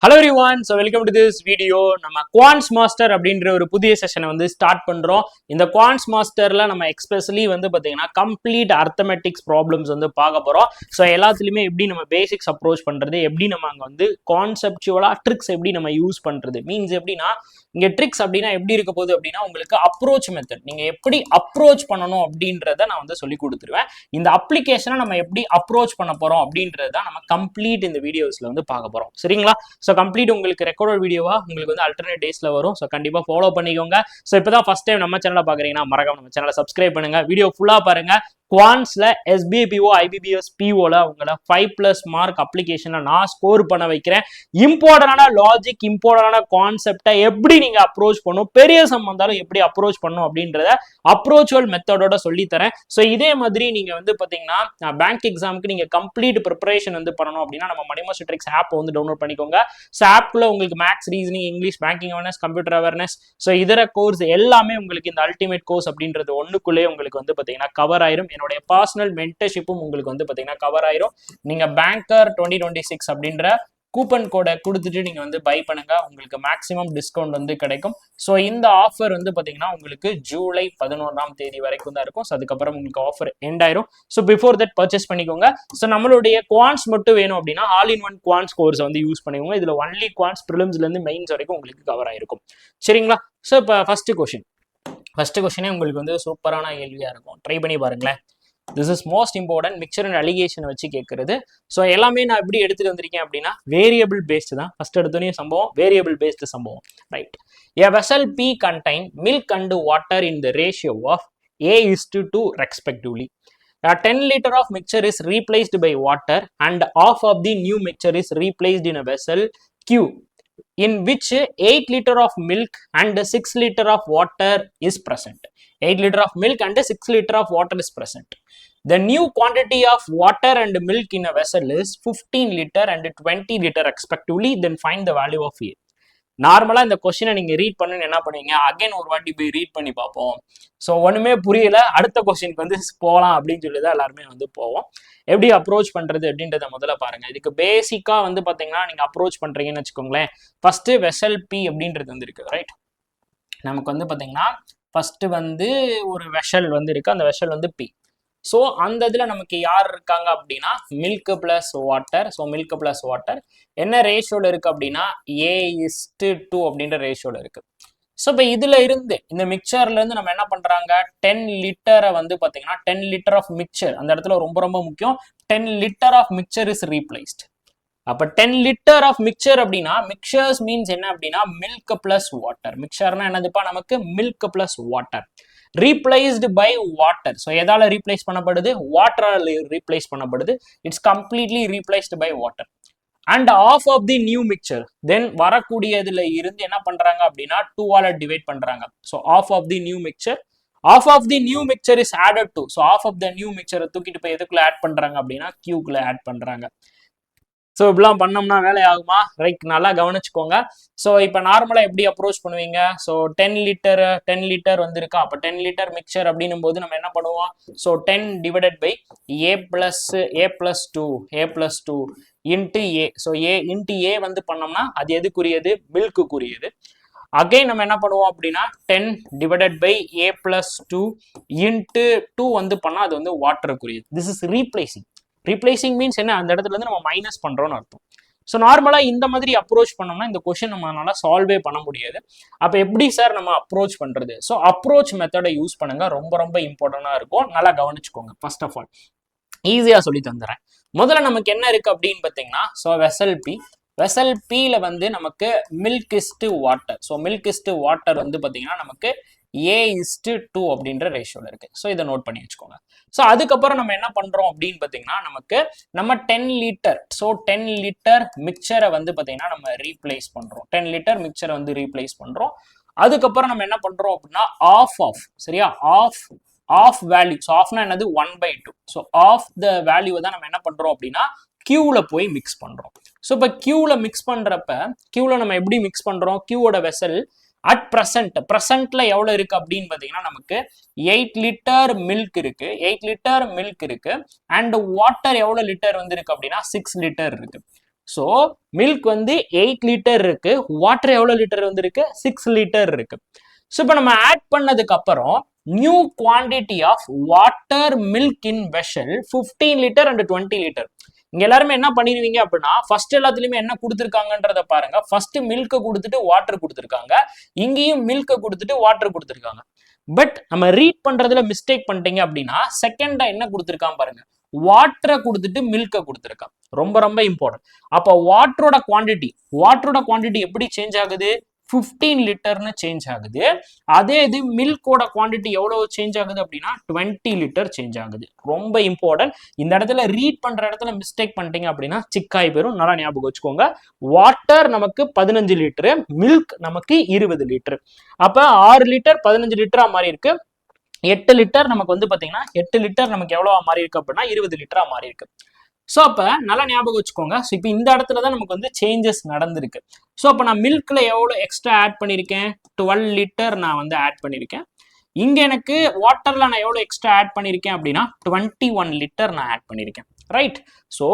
Hello everyone, so welcome to this video. நம்ம Quants Master அப்படின்ற ஒரு புதிய செஷனை வந்து ஸ்டார்ட் பண்றோம். இந்த Quants Masterல நம்ம எக்ஸ்பெஷலி வந்து பாத்தீங்கன்னா கம்ப்ளீட் அர்த்தமெட்டிக்ஸ் ப்ராப்ளம்ஸ் வந்து பார்க்க போறோம். ஸோ எல்லாத்துலயுமே எப்படி நம்ம பேசிக்ஸ் அப்ரோச் பண்றது, எப்படி நம்ம அங்க வந்து கான்செப்சுவலா ட்ரிக்ஸ் எப்படி நம்ம யூஸ் பண்றது, மீன்ஸ் எப்படின்னா இங்க ட்ரிக்ஸ் அப்படின்னா எப்படி இருக்க போகுது அப்படின்னா உங்களுக்கு அப்ரோச் மெத்தட், நீங்க எப்படி அப்ரோச் பண்ணணும் அப்படின்றத நான் வந்து சொல்லி கொடுத்துருவேன். இந்த அப்ளிகேஷனை நம்ம எப்படி அப்ரோச் பண்ண போறோம் அப்படின்றத நம்ம கம்ப்ளீட் இந்த வீடியோஸ்ல வந்து பார்க்க போறோம். சரிங்களா? ஸோ கம்ப்ளீட் உங்களுக்கு ரெக்கார்டட் வீடியோவா உங்களுக்கு வந்து அல்டர்னேட் டேஸ்ல வரும். ஸோ கண்டிப்பா ஃபாலோ பண்ணிக்கோங்க. ஸோ இப்போதான் ஃபர்ஸ்ட் டைம் நம்ம சேனலை பாக்குறீங்கன்னா மறக்காம நம்ம சேனலை சப்ஸ்கிரைப் பண்ணுங்க. வீடியோ ஃபுல்லா பாருங்க. குவான்ஸ்ல SBPO IBPS POல உங்களை 5+ மார்க் அப்ளிகேஷனை நான் ஸ்கோர் பண்ண வைக்கிறேன். இம்பார்ட்டன்டான லாஜிக், இம்பார்ட்டன்டான கான்செப்டை எப்படி நீங்க அப்ரோச் பண்ணும், பெரிய சம் வந்தாலும் எப்படி அப்ரோச் பண்ணும் அப்படின்றத அப்ரோச்சுவல் மெத்தடோட சொல்லித்தரேன். ஸோ இதே மாதிரி நீங்க வந்து பாத்தீங்கன்னா பேங்க் எக்ஸாமுக்கு நீங்க கம்ப்ளீட் ப்ரிப்பரேஷன் வந்து பண்ணணும் அப்படின்னா நம்ம மணி மாஸ்டர் ட்ரிக்ஸ் ஆப் வந்து டவுன்லோட் பண்ணிக்கோங்க. ஸோ ஆப்ல உங்களுக்கு maths, reasoning, English, banking awareness, computer awareness, so இதர கோர்ஸ் எல்லாமே உங்களுக்கு இந்த அல்டிமேட் கோர்ஸ் அப்படின்றது ஒண்ணுக்குள்ளேயே உங்களுக்கு வந்து பாத்தீங்கன்னா கவர் ஆயிரும். என்னுடைய பர்சனல் மென்டர்ஷிப்பும் உங்களுக்கு வந்து பாத்தீங்கன்னா கவர் ஆயிரும். நீங்க பேங்கர் 2026 அப்படின்ற கூப்பன் கோடை கொடுத்துட்டு நீங்க வந்து பை பண்ணுங்க, உங்களுக்கு மேக்ஸிமம் டிஸ்கவுண்ட் வந்து கிடைக்கும். ஸோ இந்த ஆஃபர் வந்து பாத்தீங்கன்னா உங்களுக்கு ஜூலை 11ஆம் தேதி வரைக்கும் தான் இருக்கும். ஸோ அதுக்கப்புறம் உங்களுக்கு ஆஃபர் எண்ட் ஆயிரும். ஸோ பிஃபோர் தட் பர்ச்சேஸ் பண்ணிக்கோங்க. ஸோ நம்மளுடைய குவான்ஸ் மட்டும் வேணும் அப்படின்னா all in one quants course வந்து யூஸ் பண்ணிக்கோங்க. இதுல ஒன்லி குவான்ஸ் ப்ரிலிம்ஸ்ல இருந்து மெயின்ஸ் வரைக்கும் உங்களுக்கு கவர் ஆயிருக்கும். சரிங்களா? ஸோ இப்போ ஃபர்ஸ்ட் கொஸ்டினே உங்களுக்கு வந்து சூப்பரான கேள்வியா இருக்கும். ட்ரை பண்ணி பாருங்களேன். This is most important. Mixer and allegation வச்சு கேட்கறது. ஸோ எல்லாமே நான் எப்படி எடுத்துட்டு வந்திருக்கேன் அப்படின்னா வேரியபிள் பேஸ்டு தான். ஃபர்ஸ்ட் எடுத்தோடனே சம்பவம் வேரியபிள் பேஸ்டு சம்பவம். Right. A vessel P contain milk and water in the ratio of A:2 respectively. A 10 liter of mixture is replaced by water and half of the new mixture is replaced in a vessel Q in which 8 liter of milk and 6 liter of water is present. 8 liter of milk and 6 liter of water is present. The new quantity of water and milk in a vessel is 15 liter and 20 liter respectively. Then find the value of A. நார்மலா இந்த கொஸ்டினை நீங்க read பண்ணு என்ன பண்ணுவீங்க, again ஒரு வாட்டி போய் ரீட் பண்ணி பார்ப்போம். ஸோ ஒண்ணுமே புரியல, அடுத்த கொஸ்டினுக்கு வந்து போகலாம் அப்படின்னு சொல்லி தான் எல்லாருமே வந்து போவோம். எப்படி அப்ரோச் பண்றது அப்படின்றத முதல்ல பாருங்க. இதுக்கு பேசிக்கா வந்து பாத்தீங்கன்னா நீங்க அப்ரோச் பண்றீங்கன்னு வச்சுக்கோங்களேன். ஃபர்ஸ்ட் வெசல் பி அப்படின்றது வந்து இருக்கு. ரைட். நமக்கு வந்து பாத்தீங்கன்னா ஃபர்ஸ்ட் வந்து ஒரு வெஷல் வந்து இருக்கு. அந்த வெஷல் வந்து பி. ஸோ அந்த இதுல நமக்கு யார் இருக்காங்க அப்படின்னா milk plus water. So milk plus water என்ன ரேஷியோல இருக்கு அப்படின்னா A:2 அப்படின்ற ரேஷியோல இருக்கு. ஸோ இப்போ இதுல இருந்து இந்த மிக்சர்ல இருந்து நம்ம என்ன பண்றாங்க, 10 லிட்டரை வந்து பாத்தீங்கன்னா 10 லிட்டர் ஆஃப் மிக்சர், அந்த இடத்துல ரொம்ப ரொம்ப முக்கியம், 10 litre of mixture is replaced. அப்ப 10 லிட்டர் ஆஃப் மிக்சர் அப்படின்னா மிக்சர்ஸ் மீன்ஸ் என்ன அப்படின்னா மில்க் பிளஸ் வாட்டர். மிக்சர்னா என்னதுப்பா, நமக்கு milk plus water replaced by water. So எதால ரீப்ளேஸ் பண்ணப்படுது, வாட்டரால் ரீப்ளேஸ் பண்ணப்படுது. It's completely replaced by water and half of the new mixture. Then வரக்கூடியதுல இருந்து என்ன பண்றாங்க அப்படின்னா 2ஆல டிவைட் பண்றாங்க. So half of the new mixture, half of the new mixture is added to. So half of the new மிக்சரை தூக்கிட்டு போய் எதுக்குள்ள ஆட் பண்றாங்க அப்படின்னா கியூக்குள்ள ஆட் பண்றாங்க. ஸோ இப்படிலாம் பண்ணோம்னா வேலை ஆகுமா? ரைட், நல்லா கவனிச்சுக்கோங்க. ஸோ இப்போ நார்மலாக எப்படி அப்ரோச் பண்ணுவீங்க, ஸோ 10 லிட்டர் வந்து இருக்கா. அப்போ 10 லிட்டர் மிக்சர் அப்படின்னும் போது நம்ம என்ன பண்ணுவோம், so 10 divided by A+2 into A. So A into A வந்து பண்ணோம்னா அது எதுக்குரியது, மில்க்குரியது. அகைன் நம்ம என்ன பண்ணுவோம் அப்படின்னா 10 டிவைடட் பை A+2 இன்ட்டு 2 வந்து பண்ணா அது வந்து வாட்டருக்குரியது. This is replacing. Replacing means என்ன, அந்த இடத்துல இருந்து நம்ம மைனஸ் பண்றோம்னு அர்த்தம். ஸோ நார்மலா இந்த மாதிரி அப்ரோச் பண்ணோம்னா இந்த கொஸ்டின் நம்மளால சால்வே பண்ண முடியாது. அப்ப எப்படி சார் நம்ம அப்ரோச் பண்றது? ஸோ அப்ரோச் மெத்தடை யூஸ் பண்ணுங்க, ரொம்ப ரொம்ப இம்பார்ட்டண்டா இருக்கும். நல்லா கவனிச்சுக்கோங்க. ஃபர்ஸ்ட் ஆஃப் ஆல் ஈஸியா சொல்லி தந்துறேன். முதல்ல நமக்கு என்ன இருக்கு அப்படின்னு பாத்தீங்கன்னா, ஸோ வெசல் பில வந்து நமக்கு milk is to water. So milk is to water வந்து பாத்தீங்கன்னா நமக்கு A:2 அப்படின்ற ரேஷியோல இருக்கு. ஸோ இதை நோட் பண்ணி வச்சுக்கோங்க. ஸோ அதுக்கப்புறம் நம்ம என்ன பண்றோம் அப்படின்னு பாத்தீங்கன்னா நம்ம 10 லிட்டர், ஸோ 10 லிட்டர் மிக்சரை வந்து பாத்தீங்கன்னா நம்ம ரீப்ளேஸ் பண்றோம். 10 லிட்டர் மிக்சரை வந்து ரீப்ளேஸ் பண்றோம். அதுக்கப்புறம் நம்ம என்ன பண்றோம் அப்படின்னா ஆஃப் சரியா, ஆஃப் வேல்யூ. ஸோ ஆஃப்னா என்னது, 1/2. ஸோ ஆஃப் த வேல்யூவை தான் நம்ம என்ன பண்றோம் அப்படின்னா கியூல போய் மிக்ஸ் பண்றோம். ஸோ இப்போ கியூல மிக்ஸ் பண்றப்ப கியூல நம்ம எப்படி மிக்ஸ் பண்றோம், கியூவோட வெசல் அட் பிரசன்ட்ல எவ்வளவு இருக்கு அப்படின்னு பாத்தீங்கன்னா நமக்கு 8 லிட்டர் மில்க் இருக்கு அண்ட் வாட்டர் எவ்வளவு லிட்டர் வந்து இருக்கு அப்படின்னா 6 லிட்டர் இருக்கு. ஸோ மில்க் வந்து 8 லிட்டர் இருக்கு, வாட்டர் எவ்வளவு லிட்டர் வந்து இருக்கு, 6 லிட்டர் இருக்கு. ஸோ இப்போ நம்ம ஆட் பண்ணதுக்கு அப்புறம் new quantity of water milk in vessel 15 litre and 20 litre. இங்க எல்லாருமே என்ன பண்ணிருவீங்க அப்படின்னா ஃபர்ஸ்ட் எல்லாத்துலயுமே என்ன கொடுத்துருக்காங்கன்றத பாருங்க. ஃபர்ஸ்ட் மில்க கொடுத்துட்டு வாட்டர் கொடுத்துருக்காங்க, இங்கேயும் மில்க கொடுத்துட்டு வாட்டர் கொடுத்துருக்காங்க. பட் நம்ம ரீட் பண்றதுல மிஸ்டேக் பண்ணிட்டீங்க அப்படின்னா செகண்டா என்ன கொடுத்துருக்கான் பாருங்க, வாட்டரை கொடுத்துட்டு மில்கை கொடுத்துருக்கான். ரொம்ப ரொம்ப இம்பார்ட்டன்ட். அப்போ வாட்டரோட குவான்டிட்டி எப்படி சேஞ்ச் ஆகுது, 15 லிட்டர்னு சேஞ்ச் ஆகுது. அதே இது மில்கோட குவான்டிட்டி எவ்வளவு சேஞ்ச் ஆகுது அப்படின்னா 20 லிட்டர் சேஞ்ச் ஆகுது. ரொம்ப இம்பார்ட்டன்ட். இந்த இடத்துல ரீட் பண்ற இடத்துல மிஸ்டேக் பண்ணிட்டீங்க அப்படின்னா சிக்காய் பெறும். நல்லா ஞாபகம் வச்சுக்கோங்க. வாட்டர் நமக்கு 15 லிட்டரு, மில்க் நமக்கு 20 லிட்டர். அப்ப 6 லிட்டர் 15 லிட்டரா மாறி இருக்கு. 8 லிட்டர் நமக்கு வந்து பாத்தீங்கன்னா 8 லிட்டர் நமக்கு எவ்வளவா மாறி இருக்கு அப்படின்னா 20 லிட்டரா மாறி இருக்கு. ஸோ அப்போ நல்லா ஞாபகம் வச்சுக்கோங்க. ஸோ இப்போ இந்த இடத்துல தான் நமக்கு வந்து சேஞ்சஸ் நடந்திருக்கு. ஸோ அப்போ நான் மில்க்ல எவ்வளோ எக்ஸ்ட்ரா ஆட் பண்ணியிருக்கேன், 12 லிட்டர் நான் வந்து ஆட் பண்ணியிருக்கேன். இங்கே எனக்கு வாட்டர்ல நான் எவ்வளோ எக்ஸ்ட்ரா ஆட் பண்ணியிருக்கேன் அப்படின்னா 21 லிட்டர் நான் ஆட் பண்ணியிருக்கேன். ரைட். ஸோ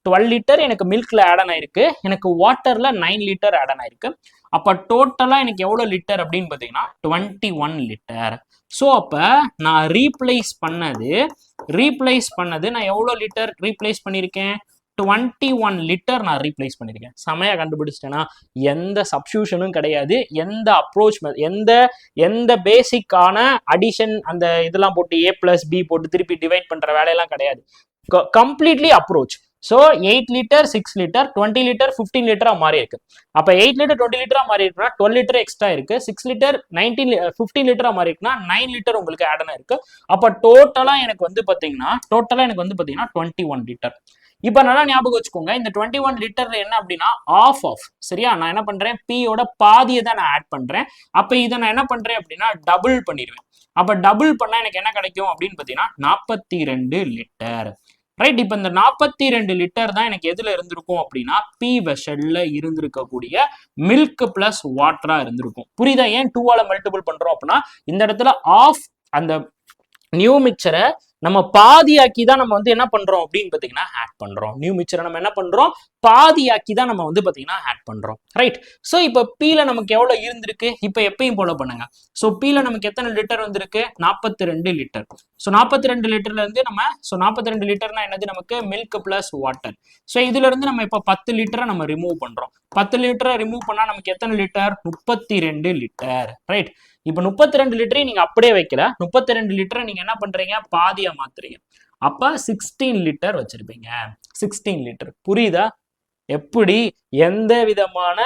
12 லிட்டர் எனக்கு மில்க்ல ஆட் ஆயிருக்கு, எனக்கு வாட்டர்ல 9 லிட்டர் ஆட் ஆயிருக்கு. அப்போ டோட்டலா எனக்கு எவ்வளோ லிட்டர் அப்படின்னு பார்த்தீங்கன்னா 21 லிட்டர். ஸோ அப்போ நான் ரீப்ளேஸ் பண்ணது நான் எவ்வளோ லிட்டர் ரீப்ளேஸ் பண்ணியிருக்கேன், 21 லிட்டர் நான் ரீப்ளேஸ் பண்ணியிருக்கேன். செமையா கண்டுபிடிச்சிட்டேன்னா எந்த சப்ஸ்டியூஷனும் கிடையாது, எந்த அப்ரோச், எந்த பேசிக்கான அடிஷன் அந்த இதெல்லாம் போட்டு A+B போட்டு திருப்பி டிவைட் பண்ற வேலையெல்லாம் கிடையாது. Completely approach. So 8 litre 6 litre 20 litre 15 லிட்டரா மாறி இருக்கு. அப்ப 8 லிட்டர் 20 லிட்டரா மாறி இருக்குன்னா 12 லிட்டர் எக்ஸ்ட்ரா இருக்கு. 6 லிட்டர் 15 லிட்டரா மாறி இருக்குன்னா 9 லிட்டர் உங்களுக்கு ஆட் ஆன இருக்கு. அப்ப டோட்டலா எனக்கு வந்து பாத்தீங்கன்னா 21 லிட்டர். இப்ப நல்லா ஞாபகம் வச்சுக்கோங்க, இந்த 21 லிட்டர் என்ன அப்படின்னா ஆஃப் சரியா. நான் என்ன பண்றேன், பியோட பாதியை தான் நான் ஆட் பண்றேன். அப்ப இதை நான் என்ன பண்றேன் அப்படின்னா டபுள் பண்ணிடுவேன். அப்ப டபுள் பண்ணா எனக்கு என்ன கிடைக்கும் அப்படின்னு பாத்தீங்கன்னா 42 லிட்டர். ரைட். இப்ப இந்த 42 லிட்டர் தான் எனக்கு எதுல இருந்திருக்கும் அப்படின்னா பி வெஷல்ல இருந்திருக்கக்கூடிய மில்க் பிளஸ் வாட்டரா இருந்திருக்கும். புரியுதா ஏன் 2ஆல மல்டிபிள் பண்றோம் அப்படின்னா இந்த இடத்துல ஆஃப் அந்த நியூ மிக்சரை நம்ம பாதியாக்கி தான் நம்ம வந்து என்ன பண்றோம் அப்படின்னு பாத்தீங்கன்னா ஆட் பண்றோம். நியூ மிக்சரை நம்ம என்ன பண்றோம், பாதியாக்கி தான் நம்ம வந்து பாத்தீங்கன்னா ஆட் பண்றோம். ரைட். சோ இப்ப பீல நமக்கு எவ்வளவு இருந்திருக்கு, இப்ப எப்பயும் போல பண்ணுங்க. சோ பீல நமக்கு எத்தனை லிட்டர் வந்திருக்கு, 42 லிட்டர். சோ 42 லிட்டர்ல இருந்து நம்ம 42 லிட்டர்னா என்னது, நமக்கு மில்க் பிளஸ் வாட்டர். சோ இதுல இருந்து நம்ம இப்ப 10 லிட்டரை நம்ம ரிமூவ் பண்றோம். 10 லிட்டரை ரிமூவ் பண்ணா நமக்கு எத்தனை லிட்டர், 32 லிட்டர். ரைட். இப்ப 32 லிட்டரையும் நீங்க அப்படியே வைக்கல, 32 லிட்டரை நீங்க என்ன பண்றீங்க, பாதியா மாத்துறீங்க. அப்ப 16 லிட்டர் வச்சிருப்பீங்க. 16 லிட்டர். புரியுதா? எப்படி எந்த விதமான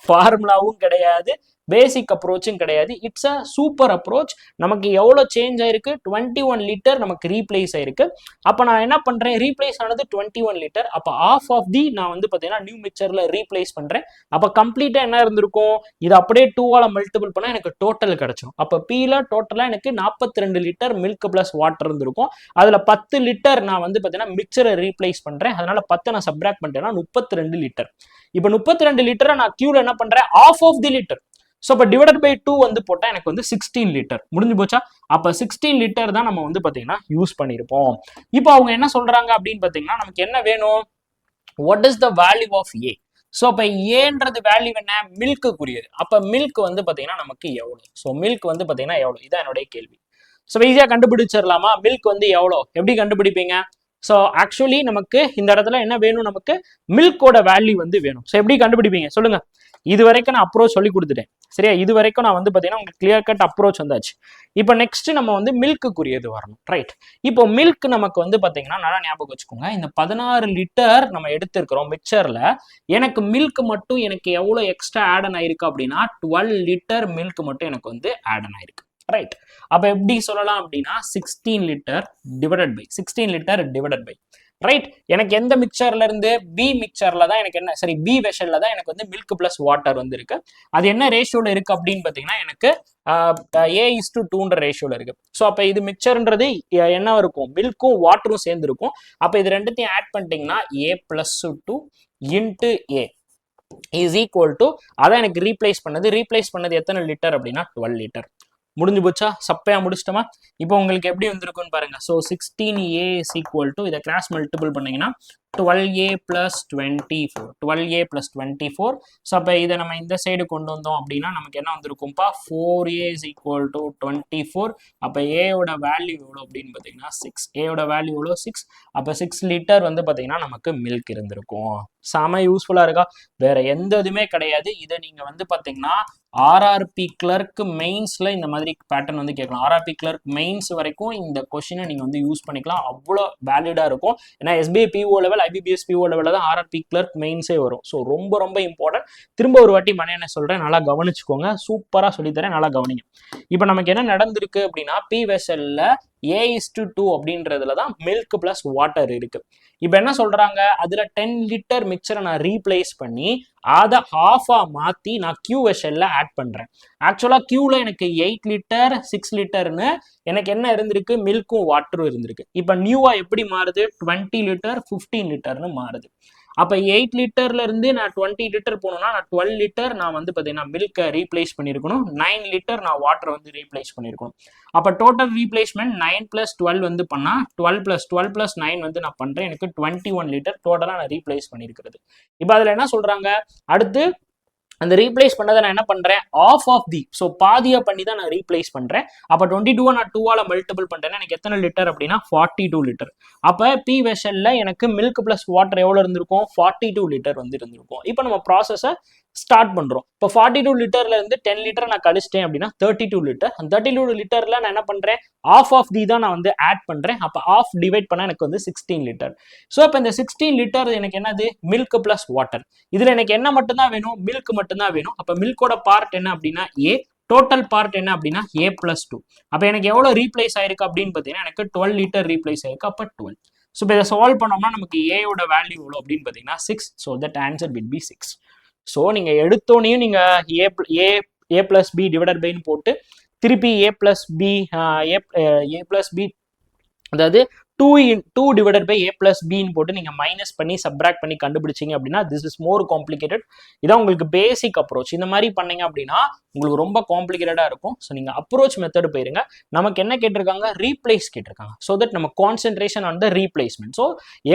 ஃபார்முலாவும் கிடையாது, பேசிக் அப்ரோச்சும் கிடையாது. It's a super approach. நமக்கு எவ்வளவு சேஞ்ச் ஆயிருக்கு, 21 லிட்டர் நமக்கு ரீப்ளேஸ் ஆயிருக்கு. அப்ப நான் என்ன பண்றேன், ரீப்ளேஸ் ஆனது 21 லிட்டர். அப்ப ஆஃப் ஆஃப் தி நான் வந்து பாத்தீங்கன்னா நியூ மிக்சர்ல ரீப்ளேஸ் பண்றேன். அப்ப கம்ப்ளீட்டா என்ன இருந்திருக்கும், இது அப்படியே 2ஆல மல்டிபிள் பண்ணா எனக்கு டோட்டல் கிடைச்சிடும். அப்ப பீல டோட்டலா எனக்கு 42 லிட்டர் மில்க் பிளஸ் வாட்டர் இருந்திருக்கும். அதுல 10 லிட்டர் நான் வந்து பாத்தீங்கன்னா மிக்சரை ரீப்ளேஸ் பண்றேன். அதனால 10 நான் சப்ராக்ட் பண்ணிட்டேன்னா 32 லிட்டர். இப்ப 32 லிட்டரை நான் கியூல என்ன பண்றேன், half of the litre. So இப்போ டிவைடட் பை 2 வந்து போட்டா எனக்கு வந்து 16 லிட்டர் முடிஞ்சு போச்சா. அப்ப 16 லிட்டர் தான் நம்ம வந்து பாத்தீங்கன்னா யூஸ் பண்ணிருப்போம். இப்போ அவங்க என்ன சொல்றாங்க அப்படின்னு பாத்தீங்கன்னா, நமக்கு என்ன வேணும், what is the value of A. So அப்ப ஏன்றது வேல்யூ என்ன, மில்க்குரியது. அப்ப மில்க் வந்து பாத்தீங்கன்னா நமக்கு எவ்வளவு, ஸோ மில்க் வந்து பாத்தீங்கன்னா எவ்வளவு, இதான் என்னுடைய கேள்வி. ஸோ ஈஸியா கண்டுபிடிச்சிடலாமா, மில்க் வந்து எவ்வளோ, எப்படி கண்டுபிடிப்பீங்க. ஸோ ஆக்சுவலி நமக்கு இந்த இடத்துல என்ன வேணும், நமக்கு மில்கோட வேல்யூ வந்து வேணும். ஸோ எப்படி கண்டுபிடிப்பீங்க சொல்லுங்க. இது வரைக்கும் நான் அப்ரோச் சொல்லி கொடுத்துட்டேன் சரியா. இது வரைக்கும் நான் வந்து பாத்தீங்கன்னா உங்களுக்கு கிளியர் கட் அப்ரோச் வந்தாச்சு. இப்போ நெக்ஸ்ட் நம்ம வந்து மில்க்குரியது வரணும். ரைட். இப்போ மில்க் நமக்கு வந்து பாத்தீங்கன்னா நல்லா ஞாபகம் வச்சுக்கோங்க, இந்த 16 லிட்டர் நம்ம எடுத்திருக்கிறோம் மிக்சர்ல. எனக்கு மில்க் மட்டும் எனக்கு எவ்வளவு எக்ஸ்ட்ரா ஆட் ஆயிருக்கு அப்படின்னா 12 லிட்டர் மில்க் மட்டும் எனக்கு வந்து ஆட் ஆயிருக்கு. ரைட். அப்ப எப்படி சொல்லலாம் அப்படின்னா 16 லிட்டர் டிவைடட் பை ரைட். எனக்கு எந்த மிக்சர்ல இருந்து, பி மிக்சர்ல தான் எனக்கு என்ன, சரி பி வெஷல்ல தான் எனக்கு வந்து மில்க் பிளஸ் வாட்டர் வந்து இருக்கு. அது என்ன ரேஷியோல இருக்கு அப்படின்னு பாத்தீங்கன்னா எனக்கு A:2ன்ற ரேஷியோல இருக்கு. ஸோ அப்ப இது மிக்சர்ன்றது என்ன இருக்கும், மில்க்கும் வாட்டரும் சேர்ந்து இருக்கும். அப்ப இது ரெண்டுத்தையும் ஆட் பண்ணிட்டீங்கன்னா A+2 into A is equal to, அதான் எனக்கு ரீப்ளேஸ் பண்ணது எத்தனை லிட்டர் அப்படின்னா 12 லிட்டர். முடிஞ்சு போச்சா, சப்பையா முடிச்சிட்டோமா. இப்போ உங்களுக்கு எப்படி வந்திருக்குன்னு பாருங்க. So 16A is equal to, இதை கிராஸ் மல்டிபிள் பண்ணீங்கன்னா 12a plus 24 12a plus 24. So அப்போ இதை நம்ம இந்த சைடு கொண்டு வந்தோம் அப்படின்னா நமக்கு என்ன வந்திருக்கும்ப்பா 4a is equal to 24. அப்போ ஏயோட வேல்யூ எவ்வளோ அப்படின்னு பார்த்தீங்கன்னா 6. ஏயோட வேல்யூ எவ்வளோ 6. அப்போ 6 லிட்டர் வந்து பார்த்தீங்கன்னா நமக்கு மில்க் இருந்திருக்கும். செம யூஸ்ஃபுல்லாக இருக்கா? வேற எந்த இதுவுமே கிடையாது. இதை நீங்கள் வந்து பார்த்தீங்கன்னா ஆர்ஆர்பி கிளர்க் மெயின்ஸில் இந்த மாதிரி பேட்டர்ன் வந்து கேட்கலாம். ஆர்ஆர்பி கிளர்க் மெயின்ஸ் வரைக்கும் இந்த கொஷினை நீங்கள் வந்து யூஸ் பண்ணிக்கலாம். அவ்வளோ வேலிடாக இருக்கும். ஏன்னா SBI PO level, IBPS PO லெவலில் தான் ஆர்ஆர்பி கிளர்க் மெயின்ஸே வரும். ஸோ ரொம்ப ரொம்ப இம்பார்ட்டன்ட். திரும்ப ஒரு வாட்டி என்ன சொல்கிறேன், நல்லா கவனிச்சுக்கோங்க. சூப்பராக சொல்லித்தரேன், நல்லா கவனிங்க. இப்போ நமக்கு என்ன நடந்திருக்கு அப்படின்னா பி வெசல்ல A:2 அப்படின்றதுல தான் மில்க் பிளஸ் வாட்டர் இருக்கு. இப்போ என்ன சொல்றாங்க, அதுல 10 லிட்டர் மிக்சரை நான் ரீப்ளேஸ் பண்ணி அதை ஹாஃபா மாத்தி நான் கியூ வெசல்ல ஆட் பண்றேன். ஆக்சுவலா கியூல எனக்கு 8 லிட்டர் 6 லிட்டர்னு எனக்கு என்ன இருந்திருக்கு, மில்க்கும் வாட்டரும் இருந்திருக்கு. இப்போ நியூவா எப்படி மாறுது, 20 லிட்டர் 15 லிட்டர்னு மாறுது. அப்போ 8 லிட்டர்ல இருந்து நான் 20 லிட்டர் போனோம்னா நான் 12 லிட்டர் நான் வந்து பார்த்தீங்கன்னா மில்கை ரீப்ளேஸ் பண்ணியிருக்கணும். 9 லிட்டர் நான் வாட்டர் வந்து ரீப்ளேஸ் பண்ணியிருக்கணும். அப்போ டோட்டல் ரீப்ளேஸ்மெண்ட் 9 + 12 வந்து பண்ணா 12 + 12 + 9 வந்து நான் பண்றேன். எனக்கு 21 லிட்டர் டோட்டலாக நான் ரீப்ளேஸ் பண்ணியிருக்கிறது. இப்போ அதில் என்ன சொல்றாங்க, அடுத்து அந்த ரீப்ளேஸ் பண்ணதை நான் என்ன பண்றேன், ஆஃப் தி, ஸோ பாதியா பண்ணி தான் நான் ரீப்ளேஸ் பண்றேன். அப்போ 22 நான் 2ஆல மல்டிபிள் பண்றேன்னா எனக்கு எத்தனை லிட்டர் அப்படின்னா 42 லிட்டர். அப்போ பி வெசல்ல எனக்கு மில்க் பிளஸ் வாட்டர் எவ்வளோ இருந்திருக்கும், 42 லிட்டர் வந்து இருந்திருக்கும். இப்போ நம்ம ப்ராசஸை ஸ்டார்ட் பண்றோம். இப்போ 42 லிட்டர்ல இருந்து 10 லிட்டர் நான் கழிச்சிட்டேன் அப்படின்னா 32 லிட்டர். அந்த 32 லிட்டர்ல நான் என்ன பண்றேன், ஆஃப் தி தான் நான் வந்து ஆட் பண்றேன். அப்போ ஆஃப் டிவைட் பண்ணா எனக்கு வந்து 16 லிட்டர். ஸோ இப்போ இந்த 16 லிட்டர் எனக்கு என்னது, மில்க் பிளஸ் வாட்டர். இதுல எனக்கு என்ன மட்டும்தான் வேணும், மில்க் மட்டும்தான் வேணும். அப்போ மில்கோட பார்ட் என்ன அப்படின்னா ஏ, டோட்டல் பார்ட் என்ன அப்படின்னா A+2. அப்போ எனக்கு எவ்வளோ ரீப்ளேஸ் ஆயிருக்கு அப்படின்னு பார்த்தீங்கன்னா எனக்கு 12 லிட்டர் ரீப்ளேஸ் ஆயிருக்கு. அப்போ 12. ஸோ இப்போ இதை சால்வ் பண்ணோம்னா நமக்கு ஏயோட வேல்யூ எவ்வளோ அப்படின்னு பார்த்தீங்கன்னா 6. So that answer will B 6. So நீங்க எடுத்தோனையும் நீங்க ஏ பிளஸ் பி டிவைடட் பைன்னு போட்டு திருப்பி ஏ பிளஸ் பி அதாவது 2 டிவைடட் பை A + Bன்னு போட்டு நீங்க மைனஸ் பண்ணி சப்ராக்ட் பண்ணி கண்டுபிடிச்சிங்க அப்படின்னா திஸ் இஸ் மோர் காம்ப்ளிகேட்டட். இதான் உங்களுக்கு பேசிக் அப்ரோச். இந்த மாதிரி பண்ணீங்க அப்படின்னா உங்களுக்கு ரொம்ப காம்ப்ளிகேட்டடா இருக்கும். ஸோ நீங்க அப்ரோச் மெத்தட் போயிருங்க. நமக்கு என்ன கேட்டிருக்காங்க, ரீப்ளேஸ் கேட்டிருக்காங்க. ஸோ தட் நம்ம concentration on the replacement. So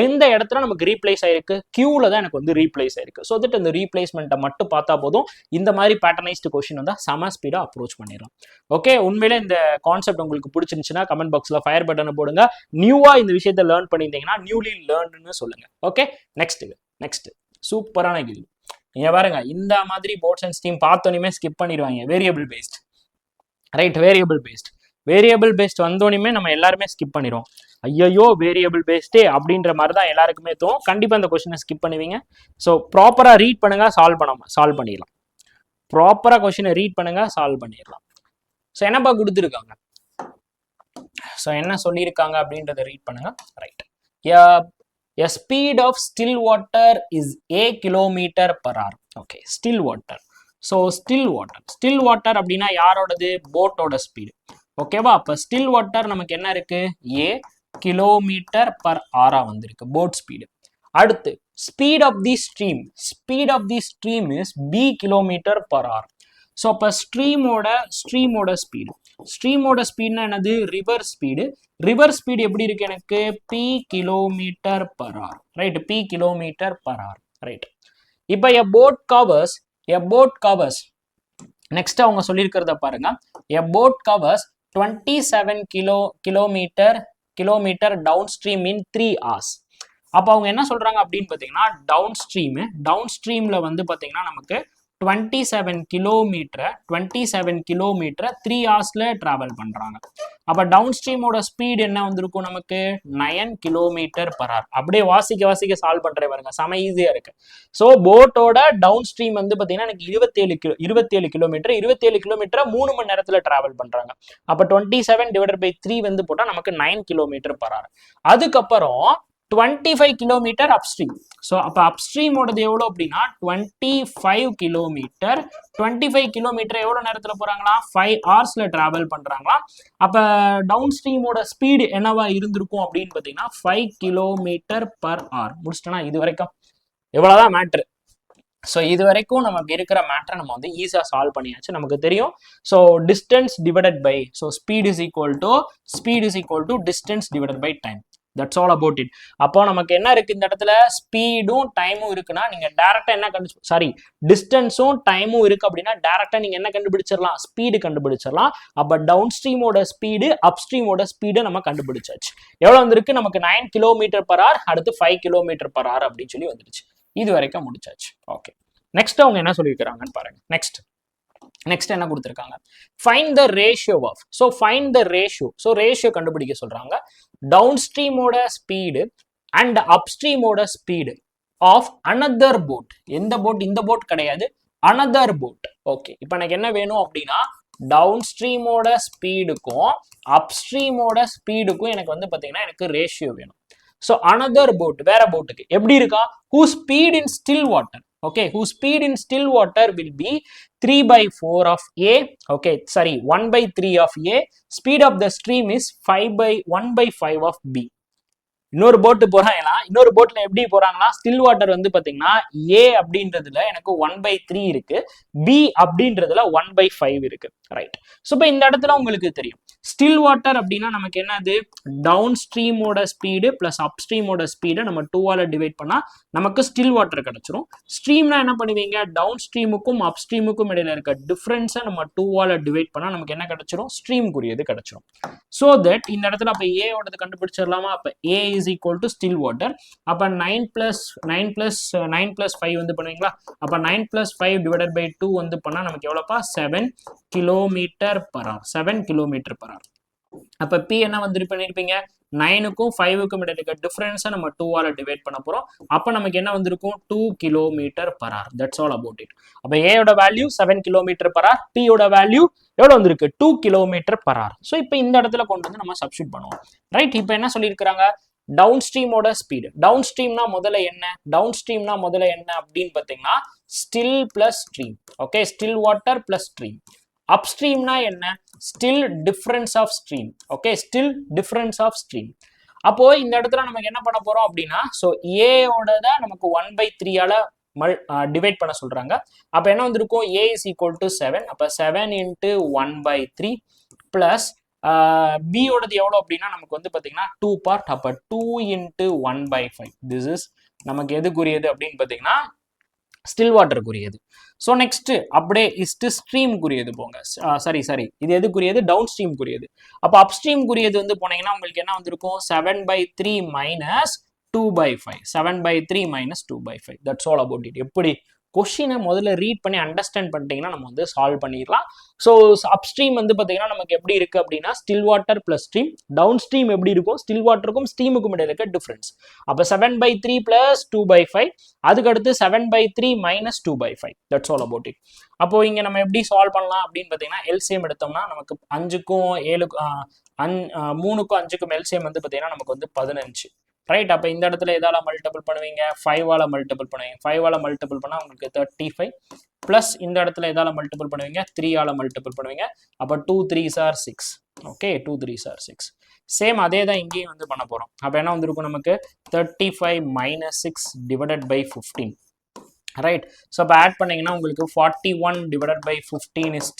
எந்த இடத்துல நமக்கு ரீப்ளேஸ் ஆயிருக்கு, கியூல தான் எனக்கு வந்து ரீப்ளேஸ் ஆயிருக்கு. ஸோ தட் அந்த ரீப்ளேஸ்மெண்ட்டை மட்டும் பார்த்தா போதும். இந்த மாதிரி பேட்டர்னைஸ்டு கொஸ்டின் வந்து செம ஸ்பீடா அப்ரோச் பண்ணிடலாம். ஓகே, உண்மையிலே இந்த கான்செப்ட் உங்களுக்கு பிடிச்சிருந்துச்சுன்னா கமெண்ட் பாக்ஸ்ல ஃபயர் பட்டனை போடுங்க. நியூவா இந்த விஷயத்தை லேர்ன் பண்ணியிருந்தீங்கன்னா நியூலி லேர்ன்னு சொல்லுங்க. ஓகே, நெக்ஸ்ட் சூப்பரான கேள்வி. நீங்க பாருங்க, இந்த மாதிரி போர்ட்ஸ் அண்ட் ஸ்டீம் பார்த்தோன்னே ஸ்கிப் பண்ணிடுவாங்க. Variable based, right? Variable based வந்தோடனே நம்ம எல்லாருமே ஸ்கிப் பண்ணிடுவோம். ஐயோ வேரியபிள் பேஸ்டே அப்படின்ற மாதிரி தான் எல்லாருக்குமே தோணும். கண்டிப்பா இந்த கொஸ்டினை ஸ்கிப் பண்ணுவீங்க. ஸோ ப்ராப்பரா ரீட் பண்ணுங்க, சால்வ் பண்ணிடலாம். ப்ராப்பரா கொஸ்டினை ரீட் பண்ணுங்க, சால்வ் பண்ணிடலாம். ஸோ என்னப்பா கொடுத்துருக்காங்க, ஸோ என்ன சொல்லியிருக்காங்க அப்படின்றத ரீட் பண்ணுங்க. Right, a speed of still water is a km/h. Okay, still water. So still water அப்படின்னா யாரோடது, போட்டோட ஸ்பீடு. ஓகேவா? அப்போ ஸ்டில் வாட்டர் நமக்கு என்ன இருக்கு, a km/h வந்திருக்கு போட் ஸ்பீடு. அடுத்து speed of the stream is b km/h. So அப்போ ஸ்ட்ரீமோட ஸ்பீடுனா என்னது, ரிவர் ஸ்பீடு எப்படி இருக்கு எனக்கு, p km/h. Right, p km/h. Right. இப்போ a boat covers நெக்ஸ்ட் அவங்க சொல்லியிருக்கிறத பாருங்க. a boat covers 27 kilometre downstream in 3 hours. அப்போ அவங்க என்ன சொல்றாங்க அப்படின்னு பார்த்தீங்கன்னா டவுன் ஸ்ட்ரீம்ல வந்து பார்த்தீங்கன்னா நமக்கு 27 கிலோமீட்டர் 3 ஹவர்ஸ்ல டிராவல் பண்றாங்க. அப்ப டவுன் ஸ்ட்ரீமோட ஸ்பீட் என்ன வந்திருக்கும் நமக்கு, 9 km/h. அப்படியே வாசிக்க சால்வ் பண்றேன் பாருங்க, செம ஈஸியா இருக்கு. ஸோ போட்டோட டவுன் ஸ்ட்ரீம் வந்து பாத்தீங்கன்னா எனக்கு 27 கிலோமீட்டர் 3 மணி நேரத்துல டிராவல் பண்றாங்க. அப்ப 27/3 வந்து போட்டா நமக்கு 9 km/h. அதுக்கப்புறம் 25 கிலோமீட்டர் அப்ஸ்ட்ரீம். ஸோ அப்போ அப்ஸ்ட்ரீமோடது எவ்வளோ அப்படின்னா 25 கிலோமீட்டர் எவ்வளோ நேரத்தில் போகிறாங்களா, 5 ஹவர்ஸில் ட்ராவல் பண்ணுறாங்களா. அப்போ டவுன் ஸ்ட்ரீமோட ஸ்பீடு என்னவா இருந்திருக்கும் அப்படின்னு பார்த்தீங்கன்னா 5 km/h. முடிச்சிட்டோன்னா இது வரைக்கும் எவ்வளோதான் மேட்ரு. ஸோ இது வரைக்கும் நமக்கு இருக்கிற மேட்டரை நம்ம வந்து ஈஸியாக சால்வ் பண்ணியாச்சு, நமக்கு தெரியும். So distance divided by, so speed is equal to distance divided by time. That's all about it. அப்போ நமக்கு என்ன இருக்கு இந்த இடத்துல, ஸ்பீடும் டைமும் இருக்குன்னா நீங்க டைரக்டா என்ன டிஸ்டன்ஸும் டைமும் இருக்கு அப்படின்னா டைரக்டா நீங்க என்ன கண்டுபிடிச்சிடலாம், ஸ்பீடு கண்டுபிடிச்சிடலாம். அப்ப டவுன் ஸ்ட்ரீமோட ஸ்பீடு அப் ஸ்ட்ரீமோட ஸ்பீடு நம்ம கண்டுபிடிச்சாச்சு. எவ்வளவு வந்திருக்கு நமக்கு, 9 km/h, அடுத்து 5 km/h அப்படின்னு சொல்லி வந்துருச்சு. இது வரைக்கும் முடிச்சாச்சு. ஓகே, நெக்ஸ்ட் அவங்க என்ன சொல்லியிருக்கிறாங்கன்னு பாருங்க. நெக்ஸ்ட் என்ன கொடுத்துருக்காங்க, find the ratio of. So find the ratio, so ratio கண்டுபிடிக்க சொல்றாங்க. டவுன் ஸ்ட்ரீமோட ஸ்பீடு அண்ட் அப் ஸ்ட்ரீமோட ஸ்பீடு ஆஃப் அனதர் போட். எந்த போட், இந்த போட் கிடையாது, அனதர் போட். ஓகே, இப்போ எனக்கு என்ன வேணும் அப்படின்னா, டவுன் ஸ்ட்ரீமோட ஸ்பீடுக்கும் அப் ஸ்ட்ரீமோட ஸ்பீடுக்கும் எனக்கு வந்து பாத்தீங்கன்னா எனக்கு ரேஷியோ வேணும். ஸோ அனதர் போட், வேற போட்டுக்கு எப்படி இருக்கா, who speed in still water. Okay, whose speed in still water will be 3/4 of A. Okay, sorry, 1/3 of A. Speed of the stream is 1/5 of B. இன்னொரு போட்டு போறாங்களா, இன்னொரு போட்ல எப்படி போறாங்களா, ஸ்டில் வாட்டர் வந்து பாத்தீங்கன்னா ஏ அப்படின்றதுல எனக்கு 1/3 இருக்கு, பி அப்படின்றதுல 1/5 இருக்கு. ரைட். ஸோ இப்போ இந்த இடத்துல உங்களுக்கு தெரியும் ஸ்டில் வாட்டர் அப்படின்னா நமக்கு என்னது, டவுன் ஸ்ட்ரீமோட ஸ்பீடு பிளஸ் அப் ஸ்ட்ரீமோட ஸ்பீடை நம்ம 2ஆல டிவைட் பண்ணா நமக்கு ஸ்டில் வாட்டர் கிடைச்சிரும். ஸ்ட்ரீம்னா என்ன பண்ணுவீங்க, டவுன் ஸ்ட்ரீமுக்கும் அப் ஸ்ட்ரீமுக்கும் இடையில இருக்க டிஃபரன்ஸை நம்ம 2ஆல டிவைட் பண்ணா நமக்கு என்ன கிடைச்சிரும், ஸ்ட்ரீமுக்குரியது கிடைச்சிரும். ஸோ தட் இந்த இடத்துல அப்ப ஏவோடது கண்டுபிடிச்சிடலாமா, அப்ப ஏ is equal to still water. அப்ப 9 plus 5 வந்து பண்ணுவீங்களா, அப்ப 9 plus 5 divided by 2 வந்து பண்ணா நமக்கு எவ்வளவுப்பா, 7 km/h. 7 km/h. அப்ப P என்ன வந்து பண்ணிருப்பீங்க, 9க்கும் 5க்கும் இடையில இருக்க டிஃபரன்ஸை நம்ம 2ஆல டிவைட் பண்ண போறோம். அப்ப நமக்கு என்ன வந்திருக்கும், 2 km/h. That's all about it. அப்ப A யோட வேல்யூ 7 km/h, P யோட வேல்யூ எவ்வளவு வந்திருக்கு, 2 km/h. ஸோ இப்போ இந்த இடத்துல கொண்டு வந்து நம்ம சப்ஸ்டிட் பண்ணுவோம். ரைட். இப்போ என்ன சொல்லியிருக்கிறாங்க, டவுன் ஸ்ட்ரீமோட ஸ்பீடு. டவுன் ஸ்ட்ரீம்னா முதல்ல என்ன, டவுன் ஸ்ட்ரீம்னா முதல்ல என்ன அப்படின்னு பாத்தீங்கன்னா still plus stream. Okay, still water plus stream. Up ஸ்ட்ரீம்னா என்ன, still difference of stream. Okay, still difference of stream. அப்போ இந்த இடத்துல நமக்கு என்ன பண்ண போறோம் அப்படின்னா, ஸோ ஏயோட நமக்கு 1/3ஆல டிவைட் பண்ண சொல்றாங்க. அப்ப என்ன வந்திருக்கும், A is equal to 7. அப்ப 7 into 1/3 பிளஸ் B ஓடது எவ்வளவு அப்படின்னா நமக்கு வந்து பாத்தீங்கன்னா 2 பார்ட். அப்ப 2 into 1/5. திஸ் இஸ் நமக்கு எதுக்குரியது அப்படின்னு பாத்தீங்கன்னா ஸ்டில் வாட்டருக்குரியது. ஸோ நெக்ஸ்ட் அப்படியே இஸ்ட் ஸ்ட்ரீமுக்குரியது போங்க. சரி இது எதுக்குரியது, டவுன் ஸ்ட்ரீமுக்குரியது. அப்போ அப் ஸ்ட்ரீமுக்குரியது வந்து போனீங்கன்னா உங்களுக்கு என்ன வந்திருக்கும், 7/3 minus 2/5. 7/3 minus 2/5. That's all about it. எப்படி கொஸ்டினை முதல்ல ரீட் பண்ணி அண்டர்ஸ்டாண்ட் பண்ணிட்டீங்கன்னா நம்ம வந்து சால்வ் பண்ணிடலாம். ஸோ அப் ஸ்ட்ரீம் வந்து பார்த்தீங்கன்னா நமக்கு எப்படி இருக்கு அப்படின்னா still water plus stream. Downstream எப்படி இருக்கும், ஸ்டில் வாட்டருக்கும் ஸ்ட்ரீமுக்கும் இடையில இருக்க டிஃபரன்ஸ். அப்போ 7/3 plus 2/5, அதுக்கு அடுத்து 7/3 minus 2/5. That's all about it. அப்போ இங்க நம்ம எப்படி சால்வ் பண்ணலாம் அப்படின்னு பார்த்தீங்கன்னா எல்சிஎம் எடுத்தோம்னா நமக்கு 5க்கும் 7க்கும் 3க்கும் 5க்கும் எல்சிஎம் வந்து பார்த்தீங்கன்னா நமக்கு வந்து 15. ரைட். அப்போ இந்த இடத்துல எதால மல்டிபிள் பண்ணுவீங்க, 5ஆல மல்டிபிள் பண்ணுவீங்க. 5ஆல மல்டிபிள் பண்ணா உங்களுக்கு 35 பிளஸ் இந்த இடத்துல எதால மல்டிபிள் பண்ணுவீங்க, 3ஆல மல்டிபிள் பண்ணுவீங்க. அப்போ 2 3s are 6. Okay, 2 3s are 6. Same அதே தான் இங்கேயும் வந்து பண்ண போறோம். அப்போ என்ன வந்திருக்கும் நமக்கு 35 minus 6 divided by 15. Right. So அப்போ ஆட் பண்ணீங்கன்னா உங்களுக்கு 41 divided by 15 is